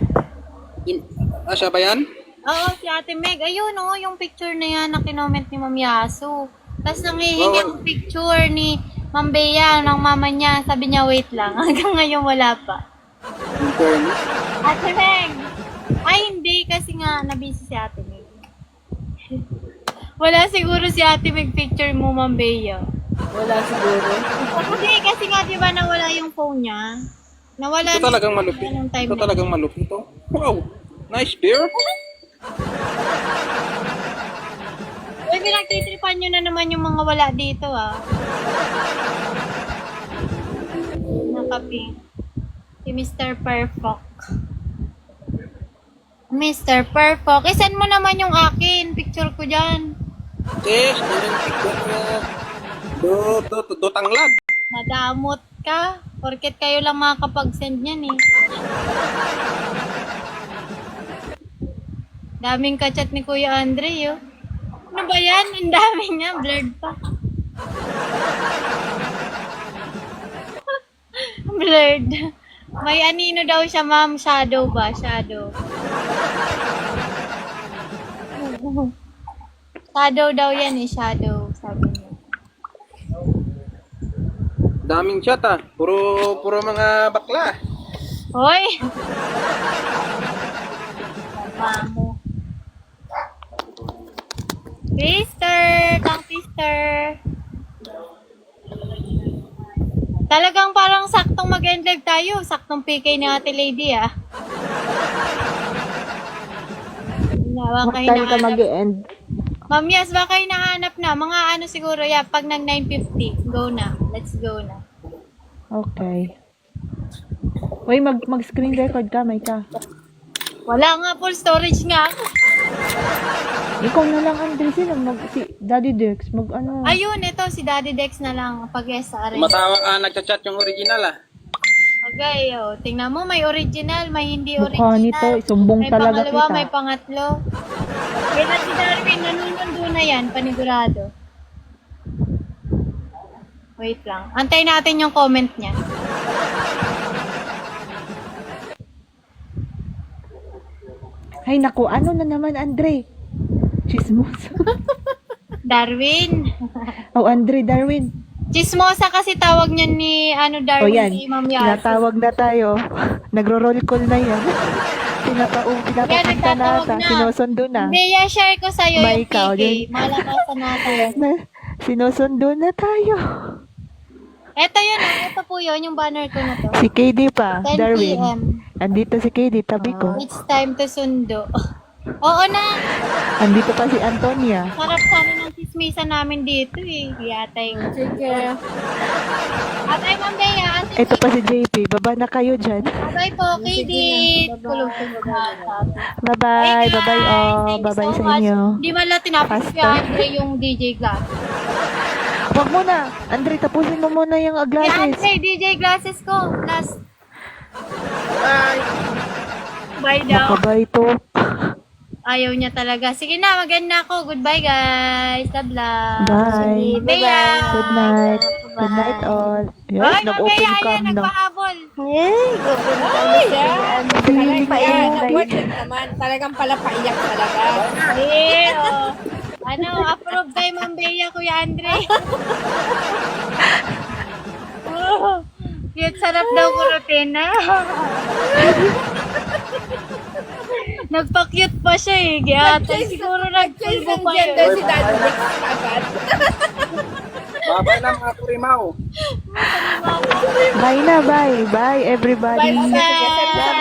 S7: Siya ba yan?
S1: Oo, si Ate Meg. Ayun, yung picture na yan na kinoment ni Ma'am Yaso. Tapos nangihingi ang picture ni Ma'am Bea ng mama niya. Sabi niya, wait lang. Hanggang ngayon wala pa. Ate Meg! Ay, hindi. Kasi nga, nabisi si Ate Meg. Wala siguro si Ate Meg picture mo, Ma'am Bea.
S3: Wala siguro.
S1: Hindi, kasi nga, di ba, nawala yung phone niya? Nawala
S7: Ito talagang malupit.
S1: nung time
S7: Ito
S1: na.
S7: talagang malupit. Oh. Wow! Nice beer!
S1: Uy, pinagtitripan nyo na naman yung mga wala dito, ah. Nakapi. Si Mr. Perfok. Mr. Perfok. Send mo naman yung akin. Picture ko dyan.
S7: Olympic do tanglad.
S1: Madamot ka. Porket kayo lang makakapag-send niyan eh. Daming kachat ni Kuya Andre, oh. Ano ba yan? Ang dami niya. Blurred pa. Blurred. May anino daw siya, ma'am. Shadow ba? Shadow. Shadow daw yan eh. Shadow. Sabi niya.
S7: Daming chat ah. Puro mga bakla.
S1: Hoy! Mamo. Sister! Kang sister! Talagang parang saktong mag-end live tayo. Saktong PK ni Ate Lady ah. Baka hinahanap.
S3: mag-end.
S1: Ma'am, yes, baka hinahanap na. Mga ano siguro, yeah, pag nag 9:50. Go na. Let's go na.
S3: Okay. Uy, mag-screen record ka, may ka.
S1: Wala nga, full storage nga ako.
S3: Ikaw na lang, Andre, sino? Si Daddy Dex, mag-ano.
S1: Ayun, ito si Daddy Dex na lang. Pag-yes sa arin.
S7: Nagchat-chat yung original ah.
S1: Okay, oh. Tingnan mo, may original, may hindi
S3: Mukha
S1: original.
S3: nito, isumbong
S1: May
S3: talaga
S1: pangalawa,
S3: kita.
S1: may pangatlo. Kaya si Darwin, nanunundo na yan, panigurado. Wait lang. Antayin natin yung comment niya.
S3: Ay, naku, ano na naman, Andre? Chismosa.
S1: Darwin.
S3: Oh, Andre, Darwin.
S1: Chismosa kasi tawag niya ni
S3: O
S1: Darwin
S3: yan,
S1: si Ma'am Yas.
S3: tinatawag na tayo. Nagro-roll call na yan. Pinapakita
S1: nagtatawag
S3: na,
S1: na.
S3: sinusundo na.
S1: Hindi, yan, share ko sa'yo
S3: May
S1: yung
S3: ikaw
S1: PK.
S3: din.
S1: Malakasan natin.
S3: Sinusundo na tayo.
S1: Eto yun, ito po yun, yung banner ko na to.
S3: Si KD pa,
S1: 10
S3: Darwin.
S1: p.m.
S3: Andito si KD, tabi ko.
S1: It's time to sundo. Oo na.
S3: Andito pa si Antonia.
S1: Sarap sana ng sismisan namin dito eh. Yatay.
S3: Sige.
S1: Atay, Ma'am Bea.
S3: Ito pa si JP. Baba na kayo dyan.
S1: Bye po, Katie. Kulog-kulog na.
S3: Bye-bye. Bye-bye, oh.
S1: Thank you
S3: Bye-bye
S1: so
S3: sa
S1: much.
S3: inyo.
S1: Di man lang tinapos
S3: Faster.
S1: kaya Andre yung DJ Glass.
S3: Wag muna. Andre, tapusin mo muna yung
S1: Kaya
S3: glasses.
S1: Andre, DJ Glasses ko. Last. Bye daw.
S3: Makabay to.
S1: Ayaw niya talaga. Sige na, maganda ako. Goodbye, guys. God bless.
S3: Bye.
S1: Sige, Bea.
S3: Good night. Good night, all. Yes,
S1: Ay, Ma'am
S3: nag-open
S1: Bea,
S3: cam
S1: ayan,
S3: na.
S1: nagpahabol.
S5: Talagang pala paiyak talaga.
S1: Eh, oh. Ano, approve kay Ma'am Bea, Kuya Andre. Oh, cute, sarap daw kurutin na. Nagpa-cute pa siya eh. Kaya siguro nagpulbo pa yun.
S5: Gender si Daddy Dex agad.
S7: Babay na mga kurimaw.
S3: Bye na, bye. Bye, everybody.
S1: Bye.